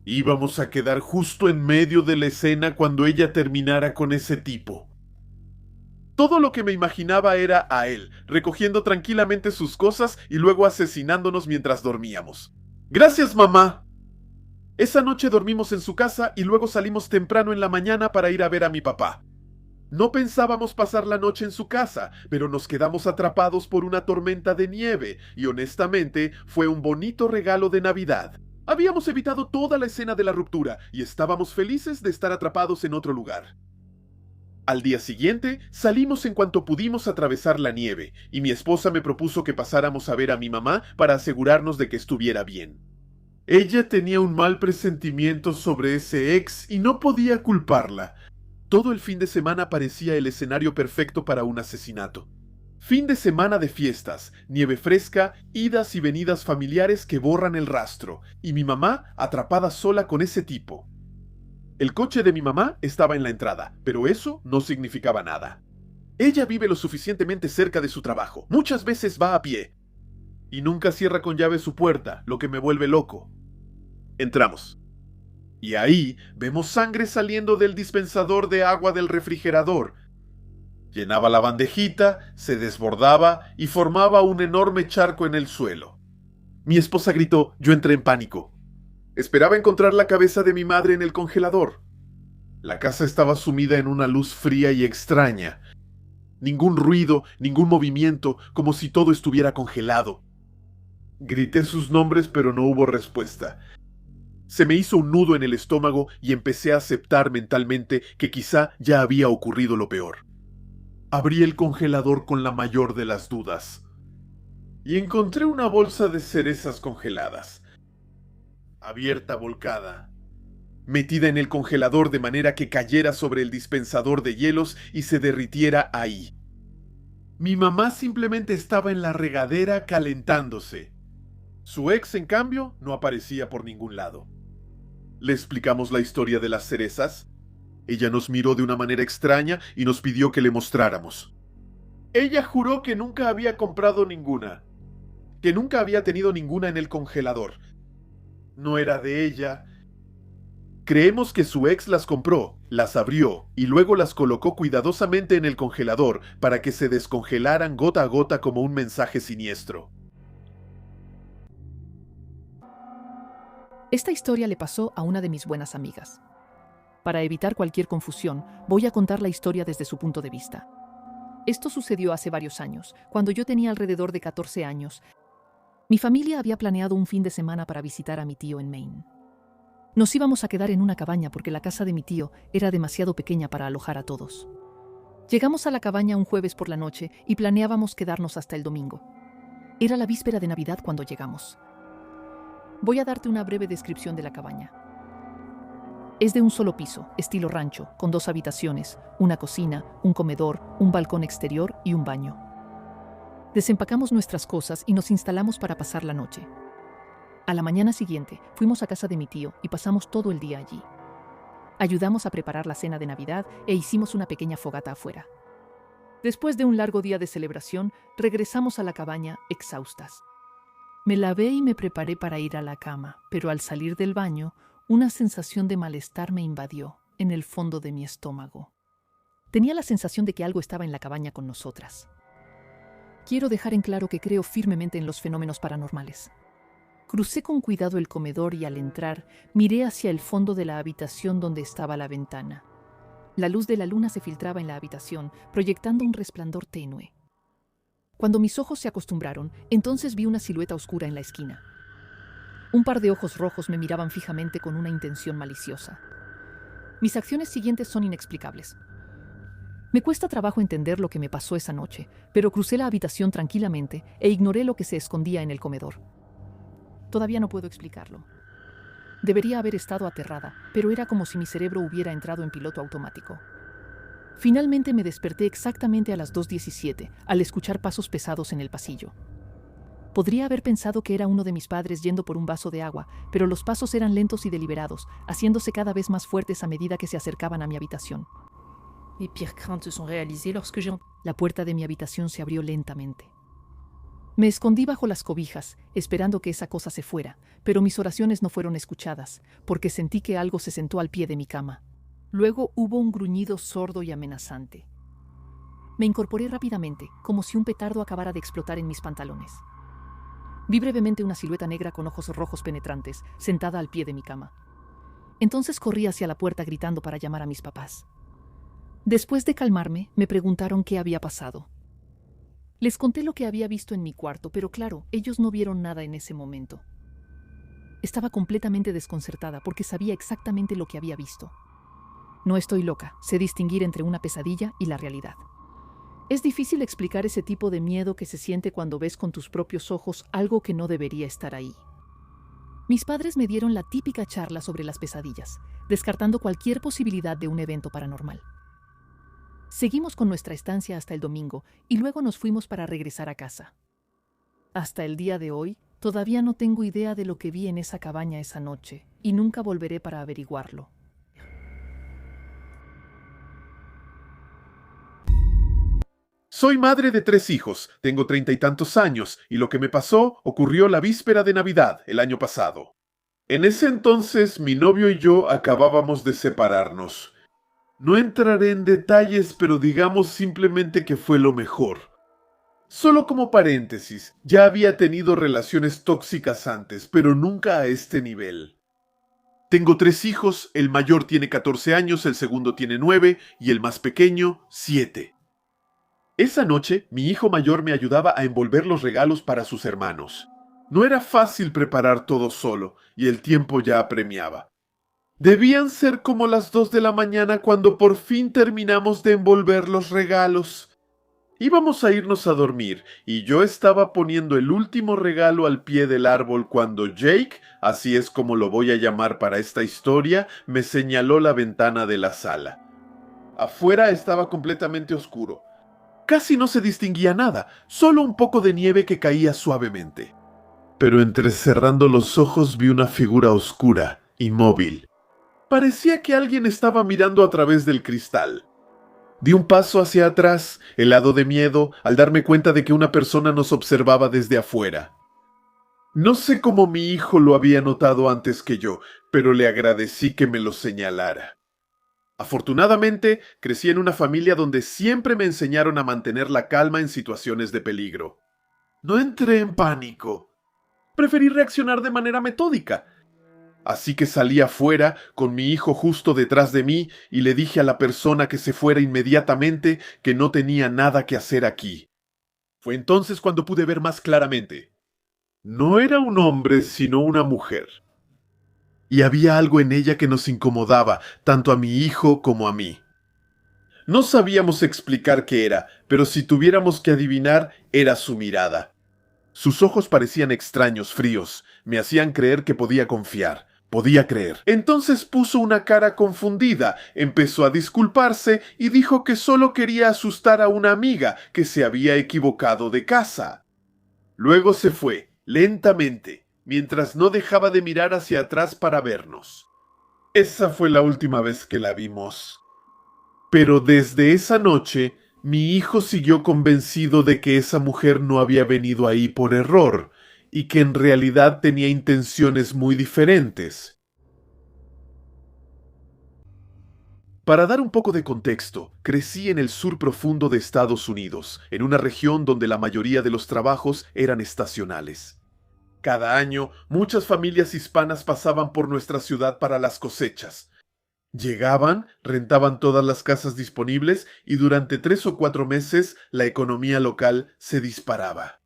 Íbamos a quedar justo en medio de la escena cuando ella terminara con ese tipo. Todo lo que me imaginaba era a él, recogiendo tranquilamente sus cosas y luego asesinándonos mientras dormíamos. ¡Gracias, mamá! Esa noche dormimos en su casa y luego salimos temprano en la mañana para ir a ver a mi papá. No pensábamos pasar la noche en su casa, pero nos quedamos atrapados por una tormenta de nieve y honestamente fue un bonito regalo de Navidad. Habíamos evitado toda la escena de la ruptura y estábamos felices de estar atrapados en otro lugar. Al día siguiente, salimos en cuanto pudimos atravesar la nieve, y mi esposa me propuso que pasáramos a ver a mi mamá para asegurarnos de que estuviera bien. Ella tenía un mal presentimiento sobre ese ex y no podía culparla. Todo el fin de semana parecía el escenario perfecto para un asesinato. Fin de semana de fiestas, nieve fresca, idas y venidas familiares que borran el rastro, y mi mamá atrapada sola con ese tipo. El coche de mi mamá estaba en la entrada, pero eso no significaba nada. Ella vive lo suficientemente cerca de su trabajo, muchas veces va a pie, y nunca cierra con llave su puerta, lo que me vuelve loco. Entramos. Y ahí vemos sangre saliendo del dispensador de agua del refrigerador. Llenaba la bandejita, se desbordaba y formaba un enorme charco en el suelo. Mi esposa gritó, yo entré en pánico. Esperaba encontrar la cabeza de mi madre en el congelador. La casa estaba sumida en una luz fría y extraña. Ningún ruido, ningún movimiento, como si todo estuviera congelado. Grité sus nombres, pero no hubo respuesta. Se me hizo un nudo en el estómago y empecé a aceptar mentalmente que quizá ya había ocurrido lo peor. Abrí el congelador con la mayor de las dudas. Y encontré una bolsa de cerezas congeladas. Abierta volcada. Metida en el congelador de manera que cayera sobre el dispensador de hielos y se derritiera ahí. Mi mamá simplemente estaba en la regadera calentándose. Su ex, en cambio, no aparecía por ningún lado. Le explicamos la historia de las cerezas. Ella nos miró de una manera extraña y nos pidió que le mostráramos. Ella juró que nunca había comprado ninguna, que nunca había tenido ninguna en el congelador. No era de ella. Creemos que su ex las compró, las abrió y luego las colocó cuidadosamente en el congelador para que se descongelaran gota a gota como un mensaje siniestro. Esta historia le pasó a una de mis buenas amigas. Para evitar cualquier confusión, voy a contar la historia desde su punto de vista. Esto sucedió hace varios años, cuando yo tenía alrededor de 14 años. Mi familia había planeado un fin de semana para visitar a mi tío en Maine. Nos íbamos a quedar en una cabaña porque la casa de mi tío era demasiado pequeña para alojar a todos. Llegamos a la cabaña un jueves por la noche y planeábamos quedarnos hasta el domingo. Era la víspera de Navidad cuando llegamos. Voy a darte una breve descripción de la cabaña. Es de un solo piso, estilo rancho, con 2 habitaciones, una cocina, un comedor, un balcón exterior y un baño. Desempacamos nuestras cosas y nos instalamos para pasar la noche. A la mañana siguiente, fuimos a casa de mi tío y pasamos todo el día allí. Ayudamos a preparar la cena de Navidad e hicimos una pequeña fogata afuera. Después de un largo día de celebración, regresamos a la cabaña exhaustas. Me lavé y me preparé para ir a la cama, pero al salir del baño, una sensación de malestar me invadió en el fondo de mi estómago. Tenía la sensación de que algo estaba en la cabaña con nosotras. Quiero dejar en claro que creo firmemente en los fenómenos paranormales. Crucé con cuidado el comedor y al entrar, miré hacia el fondo de la habitación donde estaba la ventana. La luz de la luna se filtraba en la habitación, proyectando un resplandor tenue. Cuando mis ojos se acostumbraron, entonces vi una silueta oscura en la esquina. Un par de ojos rojos me miraban fijamente con una intención maliciosa. Mis acciones siguientes son inexplicables. Me cuesta trabajo entender lo que me pasó esa noche, pero crucé la habitación tranquilamente e ignoré lo que se escondía en el comedor. Todavía no puedo explicarlo. Debería haber estado aterrada, pero era como si mi cerebro hubiera entrado en piloto automático. Finalmente me desperté exactamente a las 2:17, al escuchar pasos pesados en el pasillo. Podría haber pensado que era uno de mis padres yendo por un vaso de agua, pero los pasos eran lentos y deliberados, haciéndose cada vez más fuertes a medida que se acercaban a mi habitación. Mes pires craintes se sont réalisées lorsque j'ai... La puerta de mi habitación se abrió lentamente. Me escondí bajo las cobijas, esperando que esa cosa se fuera, pero mis oraciones no fueron escuchadas, porque sentí que algo se sentó al pie de mi cama. Luego hubo un gruñido sordo y amenazante. Me incorporé rápidamente, como si un petardo acabara de explotar en mis pantalones. Vi brevemente una silueta negra con ojos rojos penetrantes, sentada al pie de mi cama. Entonces corrí hacia la puerta gritando para llamar a mis papás. Después de calmarme, me preguntaron qué había pasado. Les conté lo que había visto en mi cuarto, pero claro, ellos no vieron nada en ese momento. Estaba completamente desconcertada porque sabía exactamente lo que había visto. No estoy loca, sé distinguir entre una pesadilla y la realidad. Es difícil explicar ese tipo de miedo que se siente cuando ves con tus propios ojos algo que no debería estar ahí. Mis padres me dieron la típica charla sobre las pesadillas, descartando cualquier posibilidad de un evento paranormal. Seguimos con nuestra estancia hasta el domingo y luego nos fuimos para regresar a casa. Hasta el día de hoy, todavía no tengo idea de lo que vi en esa cabaña esa noche y nunca volveré para averiguarlo. Soy madre de 3 hijos, tengo 30 y tantos años, y lo que me pasó ocurrió la víspera de Navidad, el año pasado. En ese entonces, mi novio y yo acabábamos de separarnos. No entraré en detalles, pero digamos simplemente que fue lo mejor. Solo como paréntesis, ya había tenido relaciones tóxicas antes, pero nunca a este nivel. Tengo 3 hijos, el mayor tiene 14 años, el segundo tiene 9 y el más pequeño 7. Esa noche, mi hijo mayor me ayudaba a envolver los regalos para sus hermanos. No era fácil preparar todo solo, y el tiempo ya apremiaba. Debían ser como las 2 de la mañana cuando por fin terminamos de envolver los regalos. Íbamos a irnos a dormir, y yo estaba poniendo el último regalo al pie del árbol cuando Jake, así es como lo voy a llamar para esta historia, me señaló la ventana de la sala. Afuera estaba completamente oscuro. Casi no se distinguía nada, solo un poco de nieve que caía suavemente. Pero entrecerrando los ojos vi una figura oscura, inmóvil. Parecía que alguien estaba mirando a través del cristal. Di un paso hacia atrás, helado de miedo, al darme cuenta de que una persona nos observaba desde afuera. No sé cómo mi hijo lo había notado antes que yo, pero le agradecí que me lo señalara. Afortunadamente, crecí en una familia donde siempre me enseñaron a mantener la calma en situaciones de peligro. No entré en pánico. Preferí reaccionar de manera metódica. Así que salí afuera, con mi hijo justo detrás de mí, y le dije a la persona que se fuera inmediatamente que no tenía nada que hacer aquí. Fue entonces cuando pude ver más claramente. No era un hombre, sino una mujer. Y había algo en ella que nos incomodaba, tanto a mi hijo como a mí. No sabíamos explicar qué era, pero si tuviéramos que adivinar, era su mirada. Sus ojos parecían extraños, fríos, me hacían creer que podía confiar. Podía creer. Entonces puso una cara confundida, empezó a disculparse y dijo que solo quería asustar a una amiga que se había equivocado de casa. Luego se fue, lentamente, mientras no dejaba de mirar hacia atrás para vernos. Esa fue la última vez que la vimos. Pero desde esa noche, mi hijo siguió convencido de que esa mujer no había venido ahí por error, y que en realidad tenía intenciones muy diferentes. Para dar un poco de contexto, crecí en el sur profundo de Estados Unidos, en una región donde la mayoría de los trabajos eran estacionales. Cada año, muchas familias hispanas pasaban por nuestra ciudad para las cosechas. Llegaban, rentaban todas las casas disponibles y durante 3 o 4 meses la economía local se disparaba.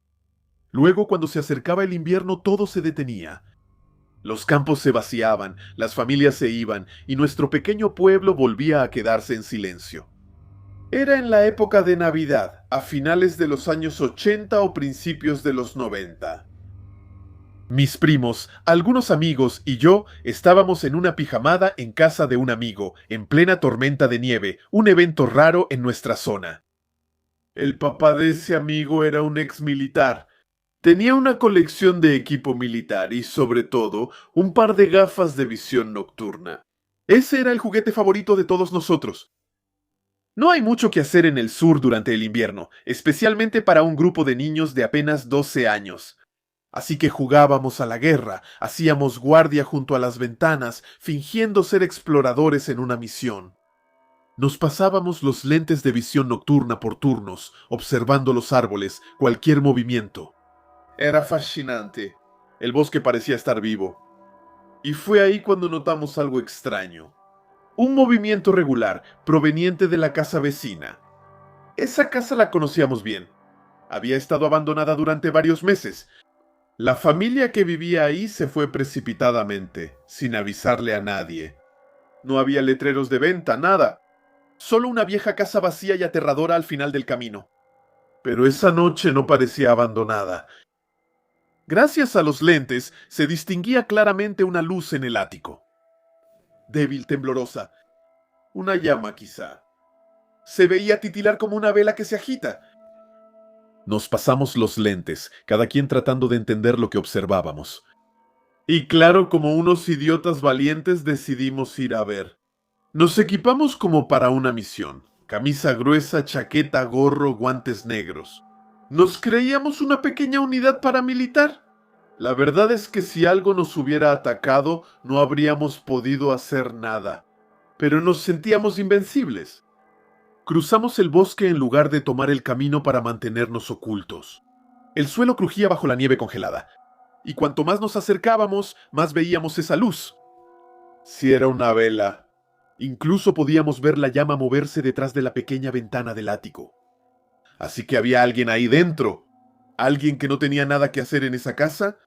Luego, cuando se acercaba el invierno, todo se detenía. Los campos se vaciaban, las familias se iban y nuestro pequeño pueblo volvía a quedarse en silencio. Era en la época de Navidad, a finales de los años 80 o principios de los 90. Mis primos, algunos amigos y yo estábamos en una pijamada en casa de un amigo, en plena tormenta de nieve, un evento raro en nuestra zona. El papá de ese amigo era un ex militar. Tenía una colección de equipo militar y, sobre todo, un par de gafas de visión nocturna. Ese era el juguete favorito de todos nosotros. No hay mucho que hacer en el sur durante el invierno, especialmente para un grupo de niños de apenas 12 años. Así que jugábamos a la guerra, hacíamos guardia junto a las ventanas, fingiendo ser exploradores en una misión. Nos pasábamos los lentes de visión nocturna por turnos, observando los árboles, cualquier movimiento. Era fascinante. El bosque parecía estar vivo. Y fue ahí cuando notamos algo extraño. Un movimiento regular, proveniente de la casa vecina. Esa casa la conocíamos bien. Había estado abandonada durante varios meses. La familia que vivía ahí se fue precipitadamente, sin avisarle a nadie. No había letreros de venta, nada. Solo una vieja casa vacía y aterradora al final del camino. Pero esa noche no parecía abandonada. Gracias a los lentes, se distinguía claramente una luz en el ático. Débil, temblorosa. Una llama, quizá. Se veía titilar como una vela que se agita. Nos pasamos los lentes, cada quien tratando de entender lo que observábamos. Y claro, como unos idiotas valientes decidimos ir a ver. Nos equipamos como para una misión. Camisa gruesa, chaqueta, gorro, guantes negros. Nos creíamos una pequeña unidad paramilitar. La verdad es que si algo nos hubiera atacado, no habríamos podido hacer nada. Pero nos sentíamos invencibles. Cruzamos el bosque en lugar de tomar el camino para mantenernos ocultos. El suelo crujía bajo la nieve congelada, y cuanto más nos acercábamos, más veíamos esa luz. Si era una vela, incluso podíamos ver la llama moverse detrás de la pequeña ventana del ático. Así que había alguien ahí dentro, alguien que no tenía nada que hacer en esa casa.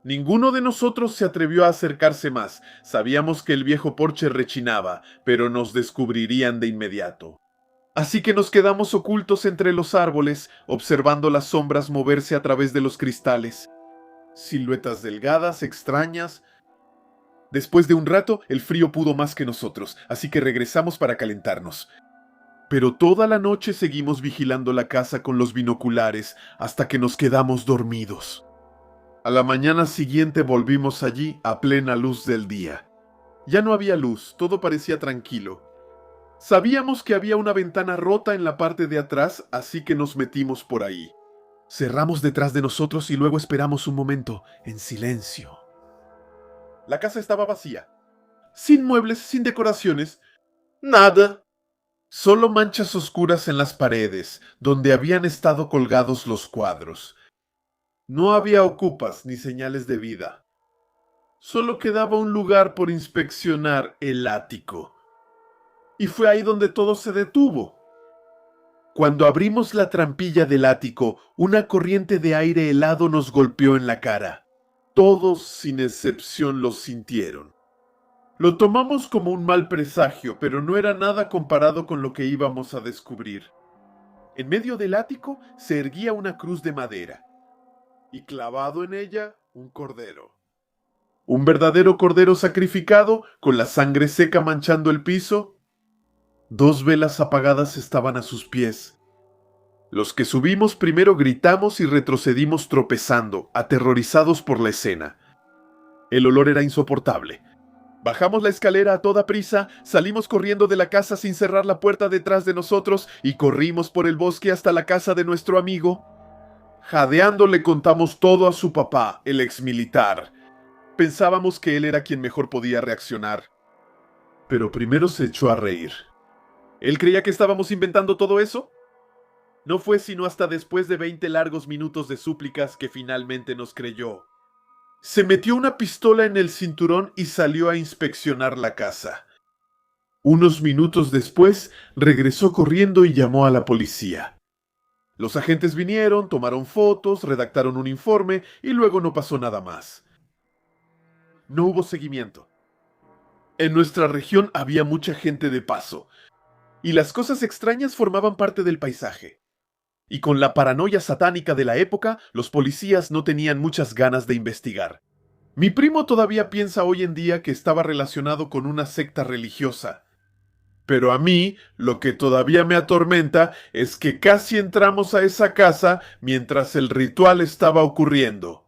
Ninguno de nosotros se atrevió a acercarse más. Sabíamos que el viejo porche rechinaba, pero nos descubrirían de inmediato. Así que nos quedamos ocultos entre los árboles, observando las sombras moverse a través de los cristales. Siluetas delgadas, extrañas. Después de un rato, el frío pudo más que nosotros, así que regresamos para calentarnos. Pero toda la noche seguimos vigilando la casa con los binoculares hasta que nos quedamos dormidos. A la mañana siguiente volvimos allí a plena luz del día. Ya no había luz, todo parecía tranquilo. Sabíamos que había una ventana rota en la parte de atrás, así que nos metimos por ahí. Cerramos detrás de nosotros y luego esperamos un momento, en silencio. La casa estaba vacía. Sin muebles, sin decoraciones. Nada. Solo manchas oscuras en las paredes, donde habían estado colgados los cuadros. No había ocupas ni señales de vida. Solo quedaba un lugar por inspeccionar: el ático. Y fue ahí donde todo se detuvo. Cuando abrimos la trampilla del ático, una corriente de aire helado nos golpeó en la cara. Todos, sin excepción, lo sintieron. Lo tomamos como un mal presagio, pero no era nada comparado con lo que íbamos a descubrir. En medio del ático se erguía una cruz de madera, y clavado en ella un cordero. Un verdadero cordero sacrificado, con la sangre seca manchando el piso. 2 velas apagadas estaban a sus pies. Los que subimos primero gritamos y retrocedimos tropezando, aterrorizados por la escena. El olor era insoportable. Bajamos la escalera a toda prisa, salimos corriendo de la casa sin cerrar la puerta detrás de nosotros y corrimos por el bosque hasta la casa de nuestro amigo. Jadeando le contamos todo a su papá, el exmilitar. Pensábamos que él era quien mejor podía reaccionar. Pero primero se echó a reír. ¿Él creía que estábamos inventando todo eso? No fue sino hasta después de 20 largos minutos de súplicas que finalmente nos creyó. Se metió una pistola en el cinturón y salió a inspeccionar la casa. Unos minutos después, regresó corriendo y llamó a la policía. Los agentes vinieron, tomaron fotos, redactaron un informe y luego no pasó nada más. No hubo seguimiento. En nuestra región había mucha gente de paso. y las cosas extrañas formaban parte del paisaje. Y con la paranoia satánica de la época, los policías no tenían muchas ganas de investigar. Mi primo todavía piensa hoy en día que estaba relacionado con una secta religiosa. Pero a mí, lo que todavía me atormenta es que casi entramos a esa casa mientras el ritual estaba ocurriendo.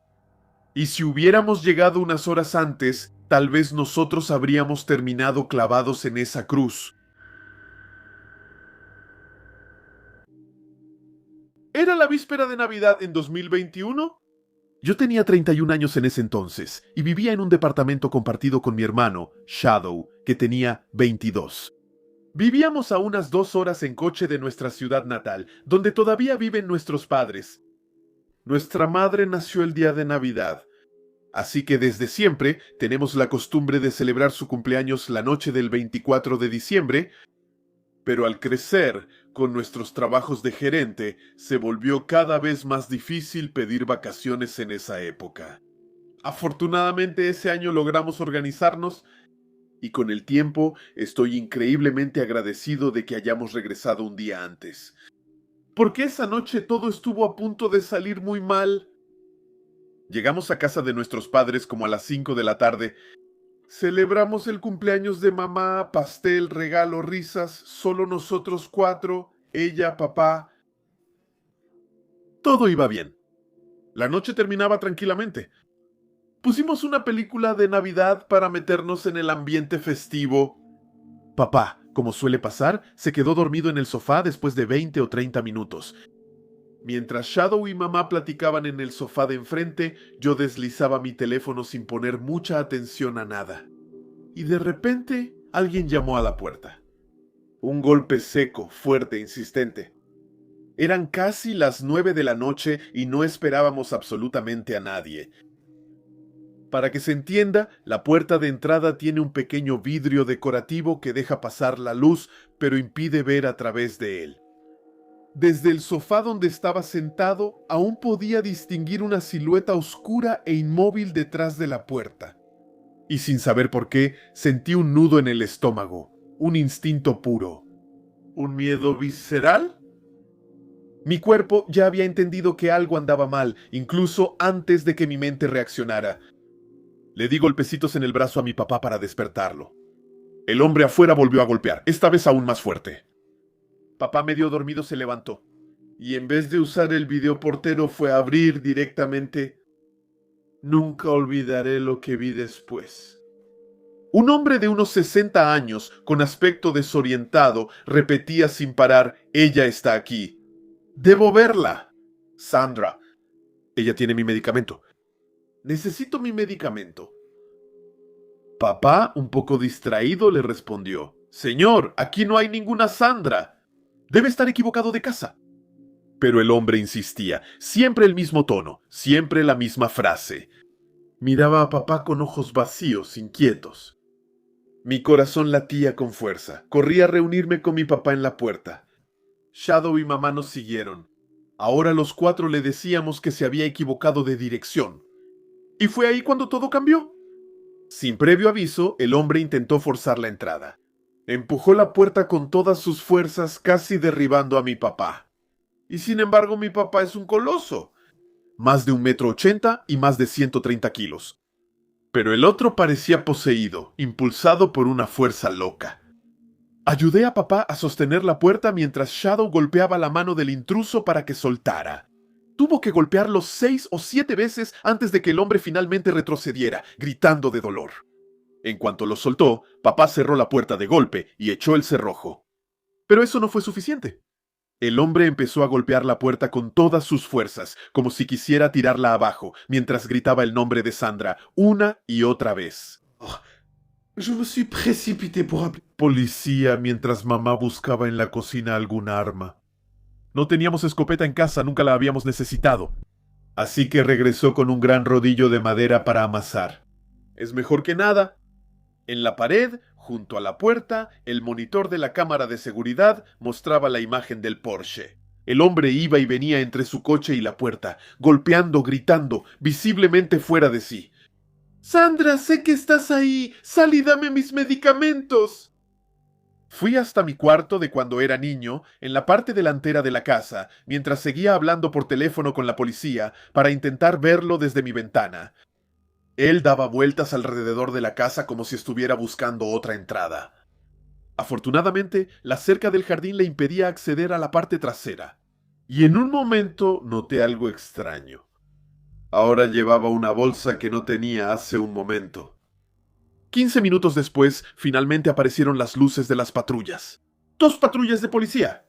Y si hubiéramos llegado unas horas antes, tal vez nosotros habríamos terminado clavados en esa cruz. ¿Era la víspera de Navidad en 2021? Yo tenía 31 años en ese entonces y vivía en un departamento compartido con mi hermano, Shadow, que tenía 22. Vivíamos a unas 2 horas en coche de nuestra ciudad natal, donde todavía viven nuestros padres. Nuestra madre nació el día de Navidad, así que desde siempre tenemos la costumbre de celebrar su cumpleaños la noche del 24 de diciembre, pero al crecer con nuestros trabajos de gerente, se volvió cada vez más difícil pedir vacaciones en esa época. Afortunadamente ese año logramos organizarnos y con el tiempo estoy increíblemente agradecido de que hayamos regresado un día antes. Porque esa noche todo estuvo a punto de salir muy mal. Llegamos a casa de nuestros padres como a las 5 de la tarde. Celebramos el cumpleaños de mamá, pastel, regalo, risas, solo nosotros 4, ella, papá. Todo iba bien. La noche terminaba tranquilamente. Pusimos una película de Navidad para meternos en el ambiente festivo. Papá, como suele pasar, se quedó dormido en el sofá después de 20 o 30 minutos. Mientras Shadow y mamá platicaban en el sofá de enfrente, yo deslizaba mi teléfono sin poner mucha atención a nada. Y de repente, alguien llamó a la puerta. Un golpe seco, fuerte, insistente. Eran casi las 9 de la noche y no esperábamos absolutamente a nadie. Para que se entienda, la puerta de entrada tiene un pequeño vidrio decorativo que deja pasar la luz, pero impide ver a través de él. Desde el sofá donde estaba sentado, aún podía distinguir una silueta oscura e inmóvil detrás de la puerta. Y sin saber por qué, sentí un nudo en el estómago, un instinto puro. ¿Un miedo visceral? Mi cuerpo ya había entendido que algo andaba mal, incluso antes de que mi mente reaccionara. Le di golpecitos en el brazo a mi papá para despertarlo. El hombre afuera volvió a golpear, esta vez aún más fuerte. Papá medio dormido se levantó, y en vez de usar el videoportero fue a abrir directamente. Nunca olvidaré lo que vi después. Un hombre de unos 60 años, con aspecto desorientado, repetía sin parar, «Ella está aquí. Debo verla. Sandra. Ella tiene mi medicamento. Necesito mi medicamento». Papá, un poco distraído, le respondió, «Señor, aquí no hay ninguna Sandra. Debe estar equivocado de casa». Pero el hombre insistía, siempre el mismo tono, siempre la misma frase. Miraba a papá con ojos vacíos, inquietos. Mi corazón latía con fuerza. Corrí a reunirme con mi papá en la puerta. Shadow y mamá nos siguieron. Ahora los 4 le decíamos que se había equivocado de dirección. Y fue ahí cuando todo cambió. Sin previo aviso, el hombre intentó forzar la entrada. Empujó la puerta con todas sus fuerzas, casi derribando a mi papá. Y sin embargo, mi papá es un coloso. Más de 1,80 m y más de 130 kilos. Pero el otro parecía poseído, impulsado por una fuerza loca. Ayudé a papá a sostener la puerta mientras Shadow golpeaba la mano del intruso para que soltara. Tuvo que golpearlo 6 o 7 veces antes de que el hombre finalmente retrocediera, gritando de dolor. En cuanto lo soltó, papá cerró la puerta de golpe y echó el cerrojo. Pero eso no fue suficiente. El hombre empezó a golpear la puerta con todas sus fuerzas, como si quisiera tirarla abajo, mientras gritaba el nombre de Sandra una y otra vez. Je me suis précipité pour appeler policía mientras mamá buscaba en la cocina alguna arma. No teníamos escopeta en casa, nunca la habíamos necesitado. Así que regresó con un gran rodillo de madera para amasar. Es mejor que nada. En la pared, junto a la puerta, el monitor de la cámara de seguridad mostraba la imagen del Porsche. El hombre iba y venía entre su coche y la puerta, golpeando, gritando, visiblemente fuera de sí. «Sandra, sé que estás ahí. Sal y dame mis medicamentos». Fui hasta mi cuarto de cuando era niño, en la parte delantera de la casa, mientras seguía hablando por teléfono con la policía para intentar verlo desde mi ventana. Él daba vueltas alrededor de la casa como si estuviera buscando otra entrada. Afortunadamente, la cerca del jardín le impedía acceder a la parte trasera. Y en un momento noté algo extraño. Ahora llevaba una bolsa que no tenía hace un momento. 15 minutos después, finalmente aparecieron las luces de las patrullas. 2 patrullas de policía.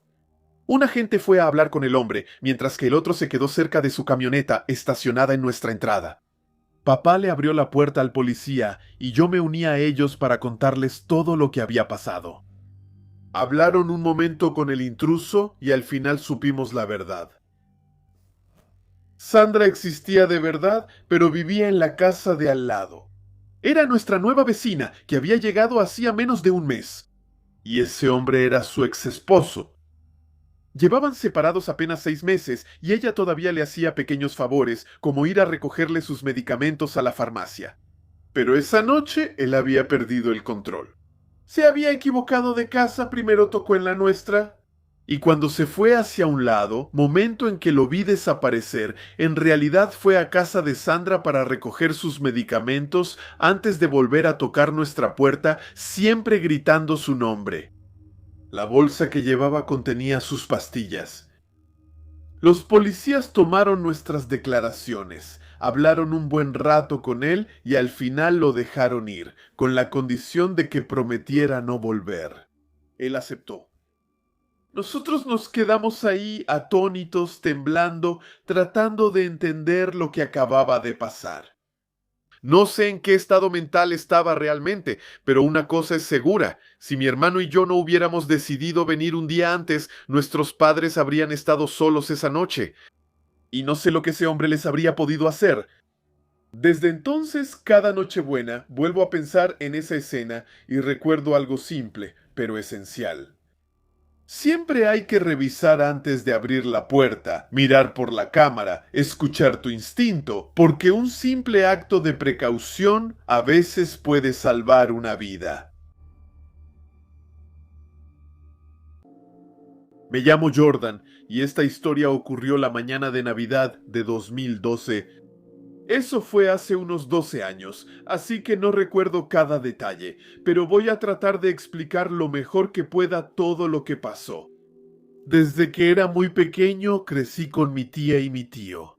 Un agente fue a hablar con el hombre, mientras que el otro se quedó cerca de su camioneta estacionada en nuestra entrada. Papá le abrió la puerta al policía y yo me uní a ellos para contarles todo lo que había pasado. Hablaron un momento con el intruso y al final supimos la verdad. Sandra existía de verdad, pero vivía en la casa de al lado. Era nuestra nueva vecina, que había llegado hacía menos de un mes. Y ese hombre era su ex esposo. Llevaban separados apenas 6 meses y ella todavía le hacía pequeños favores, como ir a recogerle sus medicamentos a la farmacia. Pero esa noche él había perdido el control. Se había equivocado de casa, primero tocó en la nuestra, y cuando se fue hacia un lado, momento en que lo vi desaparecer, en realidad fue a casa de Sandra para recoger sus medicamentos antes de volver a tocar nuestra puerta, siempre gritando su nombre. La bolsa que llevaba contenía sus pastillas. Los policías tomaron nuestras declaraciones, hablaron un buen rato con él y al final lo dejaron ir, con la condición de que prometiera no volver. Él aceptó. Nosotros nos quedamos ahí atónitos, temblando, tratando de entender lo que acababa de pasar. No sé en qué estado mental estaba realmente, pero una cosa es segura. Si mi hermano y yo no hubiéramos decidido venir un día antes, nuestros padres habrían estado solos esa noche. Y no sé lo que ese hombre les habría podido hacer. Desde entonces, cada Nochebuena, vuelvo a pensar en esa escena y recuerdo algo simple, pero esencial. Siempre hay que revisar antes de abrir la puerta, mirar por la cámara, escuchar tu instinto, porque un simple acto de precaución a veces puede salvar una vida. Me llamo Jordan y esta historia ocurrió la mañana de Navidad de 2012. Eso fue hace unos 12 años, así que no recuerdo cada detalle, pero voy a tratar de explicar lo mejor que pueda todo lo que pasó. Desde que era muy pequeño crecí con mi tía y mi tío.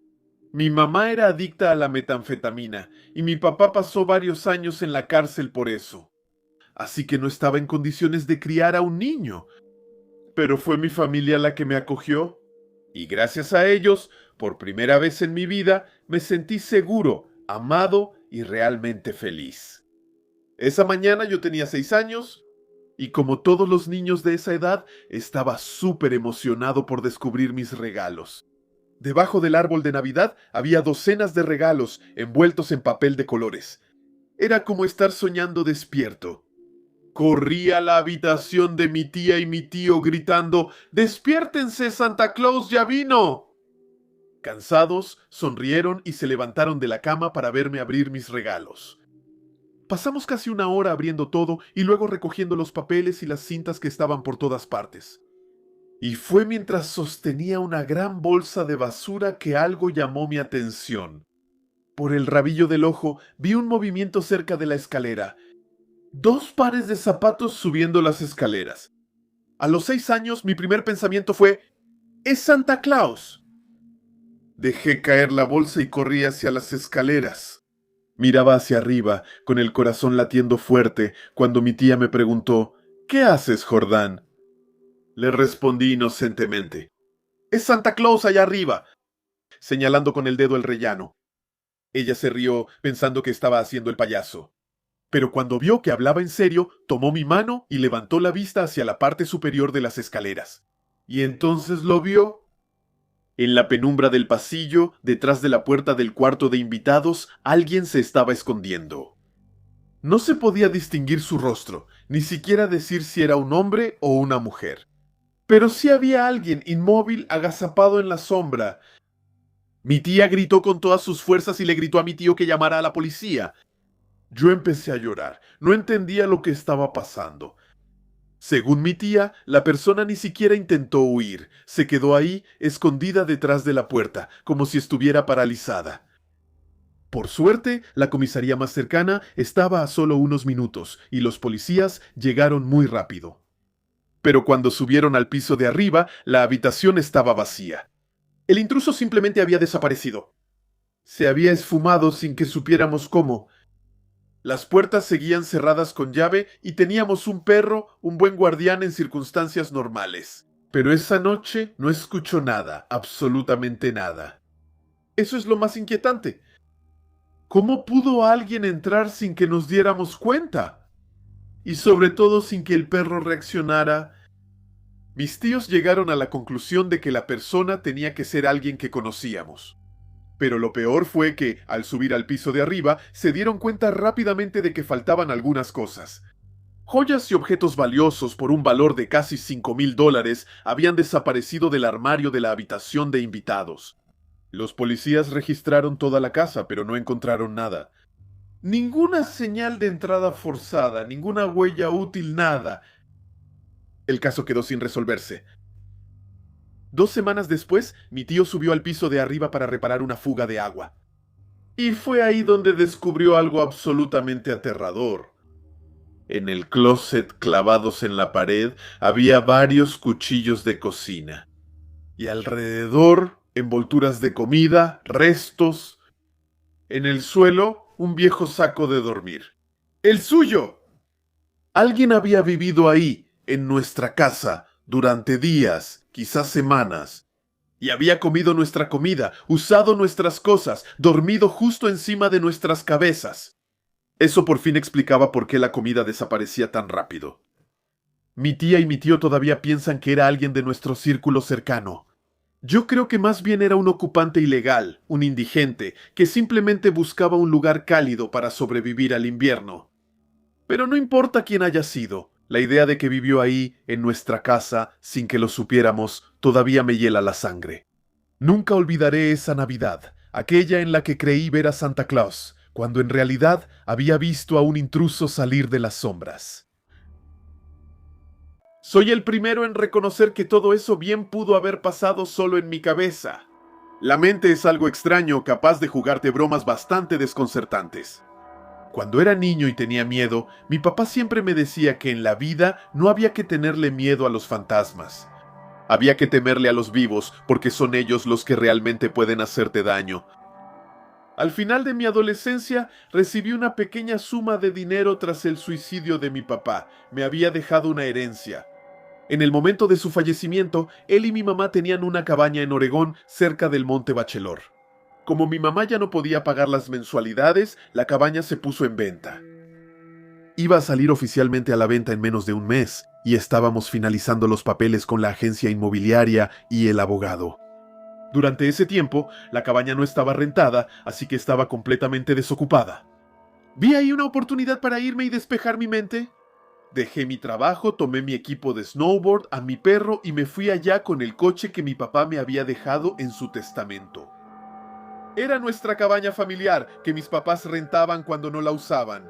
Mi mamá era adicta a la metanfetamina y mi papá pasó varios años en la cárcel por eso. Así que no estaba en condiciones de criar a un niño. Pero fue mi familia la que me acogió. Y gracias a ellos, por primera vez en mi vida, me sentí seguro, amado y realmente feliz. Esa mañana yo tenía 6 años y como todos los niños de esa edad, estaba súper emocionado por descubrir mis regalos. Debajo del árbol de Navidad había docenas de regalos envueltos en papel de colores. Era como estar soñando despierto. Corrí a la habitación de mi tía y mi tío gritando: ¡Despiértense, Santa Claus ya vino! Cansados, sonrieron y se levantaron de la cama para verme abrir mis regalos. Pasamos casi una hora abriendo todo y luego recogiendo los papeles y las cintas que estaban por todas partes. Y fue mientras sostenía una gran bolsa de basura que algo llamó mi atención. Por el rabillo del ojo vi un movimiento cerca de la escalera. 2 pares de zapatos subiendo las escaleras. A los 6 años mi primer pensamiento fue: ¡es Santa Claus! Dejé caer la bolsa y corrí hacia las escaleras. Miraba hacia arriba, con el corazón latiendo fuerte, cuando mi tía me preguntó: ¿qué haces, Jordán? Le respondí inocentemente: ¡es Santa Claus allá arriba!, señalando con el dedo el rellano. Ella se rió, pensando que estaba haciendo el payaso. Pero cuando vio que hablaba en serio, tomó mi mano y levantó la vista hacia la parte superior de las escaleras. Y entonces lo vio. En la penumbra del pasillo, detrás de la puerta del cuarto de invitados, alguien se estaba escondiendo. No se podía distinguir su rostro, ni siquiera decir si era un hombre o una mujer. Pero sí había alguien inmóvil, agazapado en la sombra. Mi tía gritó con todas sus fuerzas y le gritó a mi tío que llamara a la policía. Yo empecé a llorar. No entendía lo que estaba pasando. Según mi tía, la persona ni siquiera intentó huir, se quedó ahí, escondida detrás de la puerta, como si estuviera paralizada. Por suerte, la comisaría más cercana estaba a solo unos minutos, y los policías llegaron muy rápido. Pero cuando subieron al piso de arriba, la habitación estaba vacía. El intruso simplemente había desaparecido. Se había esfumado sin que supiéramos cómo. Las puertas seguían cerradas con llave y teníamos un perro, un buen guardián en circunstancias normales. Pero esa noche no escuchó nada, absolutamente nada. Eso es lo más inquietante. ¿Cómo pudo alguien entrar sin que nos diéramos cuenta? Y sobre todo sin que el perro reaccionara. Mis tíos llegaron a la conclusión de que la persona tenía que ser alguien que conocíamos. Pero lo peor fue que, al subir al piso de arriba, se dieron cuenta rápidamente de que faltaban algunas cosas. Joyas y objetos valiosos por un valor de casi $5,000 habían desaparecido del armario de la habitación de invitados. Los policías registraron toda la casa, pero no encontraron nada. Ninguna señal de entrada forzada, ninguna huella útil, nada. El caso quedó sin resolverse. 2 semanas después, mi tío subió al piso de arriba para reparar una fuga de agua. Y fue ahí donde descubrió algo absolutamente aterrador. En el closet, clavados en la pared, había varios cuchillos de cocina. Y alrededor, envolturas de comida, restos. En el suelo, un viejo saco de dormir. ¡El suyo! Alguien había vivido ahí, en nuestra casa, durante días, quizás semanas, y había comido nuestra comida, usado nuestras cosas, dormido justo encima de nuestras cabezas. Eso por fin explicaba por qué la comida desaparecía tan rápido. Mi tía y mi tío todavía piensan que era alguien de nuestro círculo cercano. Yo creo que más bien era un ocupante ilegal, un indigente, que simplemente buscaba un lugar cálido para sobrevivir al invierno. Pero no importa quién haya sido, la idea de que vivió ahí, en nuestra casa, sin que lo supiéramos, todavía me hiela la sangre. Nunca olvidaré esa Navidad, aquella en la que creí ver a Santa Claus, cuando en realidad había visto a un intruso salir de las sombras. Soy el primero en reconocer que todo eso bien pudo haber pasado solo en mi cabeza. La mente es algo extraño, capaz de jugarte bromas bastante desconcertantes. Cuando era niño y tenía miedo, mi papá siempre me decía que en la vida no había que tenerle miedo a los fantasmas. Había que temerle a los vivos, porque son ellos los que realmente pueden hacerte daño. Al final de mi adolescencia, recibí una pequeña suma de dinero tras el suicidio de mi papá. Me había dejado una herencia. En el momento de su fallecimiento, él y mi mamá tenían una cabaña en Oregón, cerca del Monte Bachelor. Como mi mamá ya no podía pagar las mensualidades, la cabaña se puso en venta. Iba a salir oficialmente a la venta en menos de un mes, y estábamos finalizando los papeles con la agencia inmobiliaria y el abogado. Durante ese tiempo, la cabaña no estaba rentada, así que estaba completamente desocupada. Vi ahí una oportunidad para irme y despejar mi mente. Dejé mi trabajo, tomé mi equipo de snowboard, a mi perro y me fui allá con el coche que mi papá me había dejado en su testamento. Era nuestra cabaña familiar que mis papás rentaban cuando no la usaban.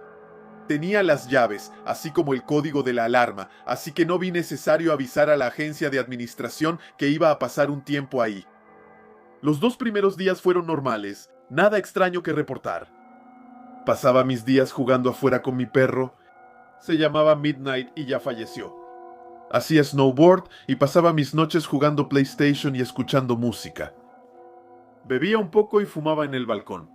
Tenía las llaves, así como el código de la alarma, así que no vi necesario avisar a la agencia de administración que iba a pasar un tiempo ahí. Los 2 primeros días fueron normales, nada extraño que reportar. Pasaba mis días jugando afuera con mi perro. Se llamaba Midnight y ya falleció. Hacía snowboard y pasaba mis noches jugando PlayStation y escuchando música. Bebía un poco y fumaba en el balcón.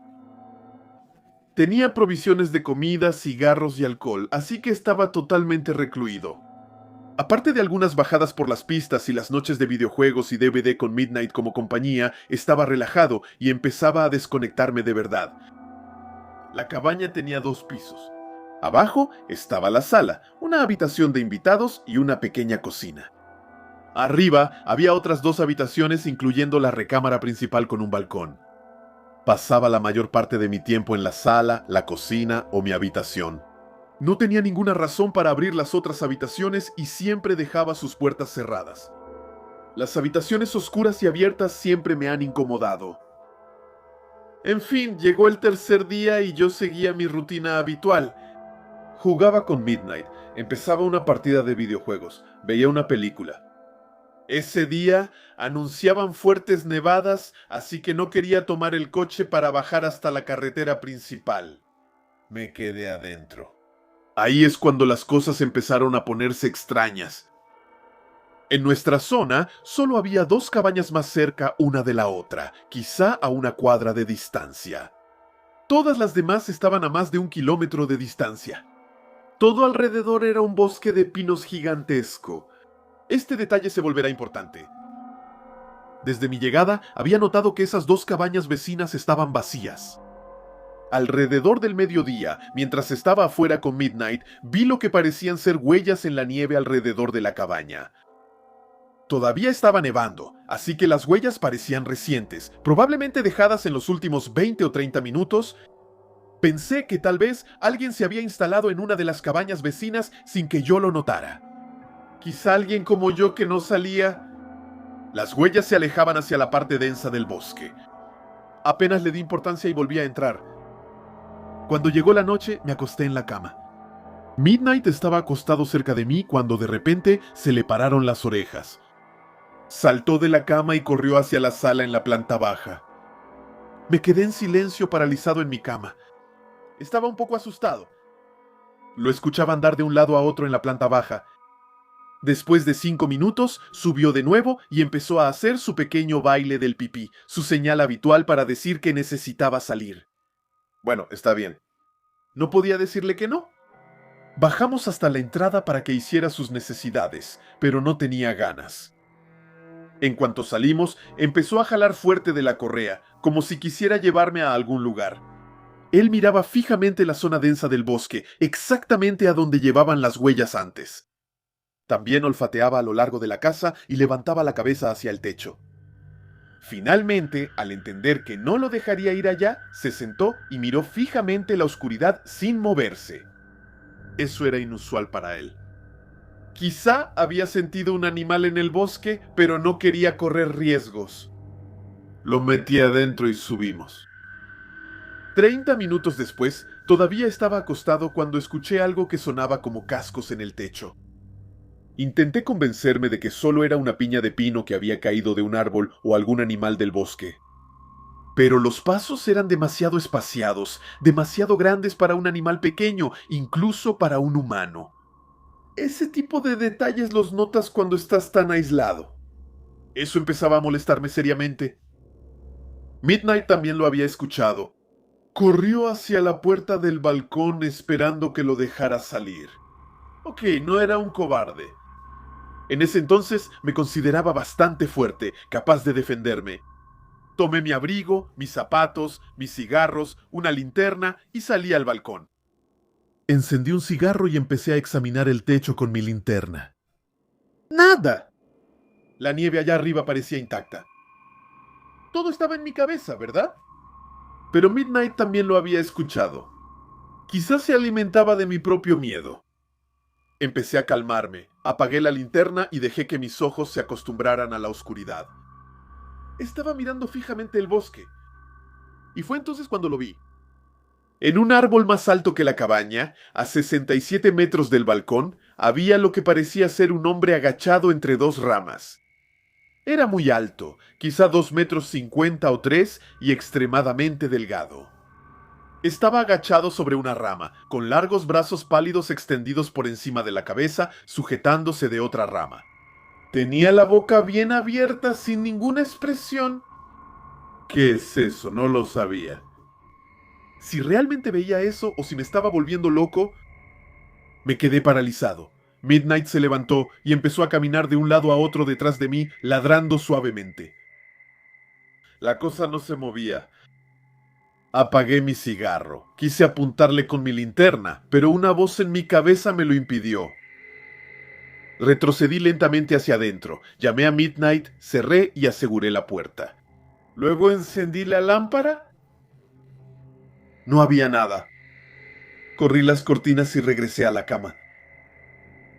Tenía provisiones de comida, cigarros y alcohol, así que estaba totalmente recluido. Aparte de algunas bajadas por las pistas y las noches de videojuegos y DVD con Midnight como compañía, estaba relajado y empezaba a desconectarme de verdad. La cabaña tenía 2 pisos. Abajo estaba la sala, una habitación de invitados y una pequeña cocina. Arriba había otras 2 habitaciones, incluyendo la recámara principal con un balcón. Pasaba la mayor parte de mi tiempo en la sala, la cocina o mi habitación. No tenía ninguna razón para abrir las otras habitaciones y siempre dejaba sus puertas cerradas. Las habitaciones oscuras y abiertas siempre me han incomodado. En fin, llegó el tercer día y yo seguía mi rutina habitual. Jugaba con Midnight, empezaba una partida de videojuegos, veía una película. Ese día anunciaban fuertes nevadas, así que no quería tomar el coche para bajar hasta la carretera principal. Me quedé adentro. Ahí es cuando las cosas empezaron a ponerse extrañas. En nuestra zona solo había 2 cabañas más cerca una de la otra, quizá a una cuadra de distancia. Todas las demás estaban a más de 1 kilómetro de distancia. Todo alrededor era un bosque de pinos gigantesco. Este detalle se volverá importante. Desde mi llegada había notado que esas 2 cabañas vecinas estaban vacías. Alrededor del mediodía, mientras estaba afuera con Midnight, vi lo que parecían ser huellas en la nieve alrededor de la cabaña. Todavía estaba nevando, así que las huellas parecían recientes, probablemente dejadas en los últimos 20 o 30 minutos. Pensé que tal vez alguien se había instalado en una de las cabañas vecinas sin que yo lo notara. Quizá alguien como yo que no salía. Las huellas se alejaban hacia la parte densa del bosque. Apenas le di importancia y volví a entrar. Cuando llegó la noche, me acosté en la cama. Midnight estaba acostado cerca de mí cuando de repente se le pararon las orejas. Saltó de la cama y corrió hacia la sala en la planta baja. Me quedé en silencio paralizado en mi cama. Estaba un poco asustado. Lo escuchaba andar de un lado a otro en la planta baja. Después de 5 minutos, subió de nuevo y empezó a hacer su pequeño baile del pipí, su señal habitual para decir que necesitaba salir. Bueno, está bien. No podía decirle que no. Bajamos hasta la entrada para que hiciera sus necesidades, pero no tenía ganas. En cuanto salimos, empezó a jalar fuerte de la correa, como si quisiera llevarme a algún lugar. Él miraba fijamente la zona densa del bosque, exactamente a donde llevaban las huellas antes. También olfateaba a lo largo de la casa y levantaba la cabeza hacia el techo. Finalmente, al entender que no lo dejaría ir allá, se sentó y miró fijamente la oscuridad sin moverse. Eso era inusual para él. Quizá había sentido un animal en el bosque, pero no quería correr riesgos. Lo metí adentro y subimos. 30 minutos después, todavía estaba acostado cuando escuché algo que sonaba como cascos en el techo. Intenté convencerme de que solo era una piña de pino que había caído de un árbol o algún animal del bosque. Pero los pasos eran demasiado espaciados, demasiado grandes para un animal pequeño, incluso para un humano. Ese tipo de detalles los notas cuando estás tan aislado. Eso empezaba a molestarme seriamente. Midnight también lo había escuchado. Corrió hacia la puerta del balcón esperando que lo dejara salir. Ok, no era un cobarde. En ese entonces me consideraba bastante fuerte, capaz de defenderme. Tomé mi abrigo, mis zapatos, mis cigarros, una linterna y salí al balcón. Encendí un cigarro y empecé a examinar el techo con mi linterna. ¡Nada! La nieve allá arriba parecía intacta. Todo estaba en mi cabeza, ¿verdad? Pero Midnight también lo había escuchado. Quizás se alimentaba de mi propio miedo. Empecé a calmarme, apagué la linterna y dejé que mis ojos se acostumbraran a la oscuridad. Estaba mirando fijamente el bosque. Y fue entonces cuando lo vi. En un árbol más alto que la cabaña, a 67 metros del balcón, había lo que parecía ser un hombre agachado entre 2 ramas. Era muy alto, quizá 2,50 m o 3, y extremadamente delgado. Estaba agachado sobre una rama, con largos brazos pálidos extendidos por encima de la cabeza, sujetándose de otra rama. Tenía la boca bien abierta, sin ninguna expresión. ¿Qué es eso? No lo sabía. Si realmente veía eso o si me estaba volviendo loco, me quedé paralizado. Midnight se levantó y empezó a caminar de un lado a otro detrás de mí, ladrando suavemente. La cosa no se movía. Apagué mi cigarro. Quise apuntarle con mi linterna, pero una voz en mi cabeza me lo impidió. Retrocedí lentamente hacia adentro, llamé a Midnight, cerré y aseguré la puerta. Luego encendí la lámpara. No había nada. Corrí las cortinas y regresé a la cama.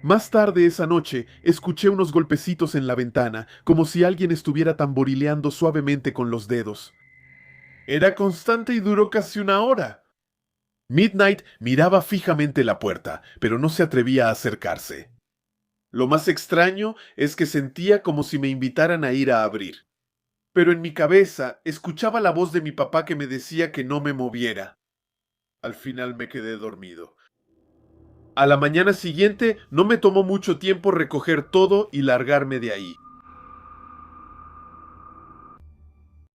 Más tarde esa noche, escuché unos golpecitos en la ventana, como si alguien estuviera tamborileando suavemente con los dedos. Era constante y duró casi 1 hora. Midnight miraba fijamente la puerta, pero no se atrevía a acercarse. Lo más extraño es que sentía como si me invitaran a ir a abrir. Pero en mi cabeza escuchaba la voz de mi papá que me decía que no me moviera. Al final me quedé dormido. A la mañana siguiente no me tomó mucho tiempo recoger todo y largarme de ahí.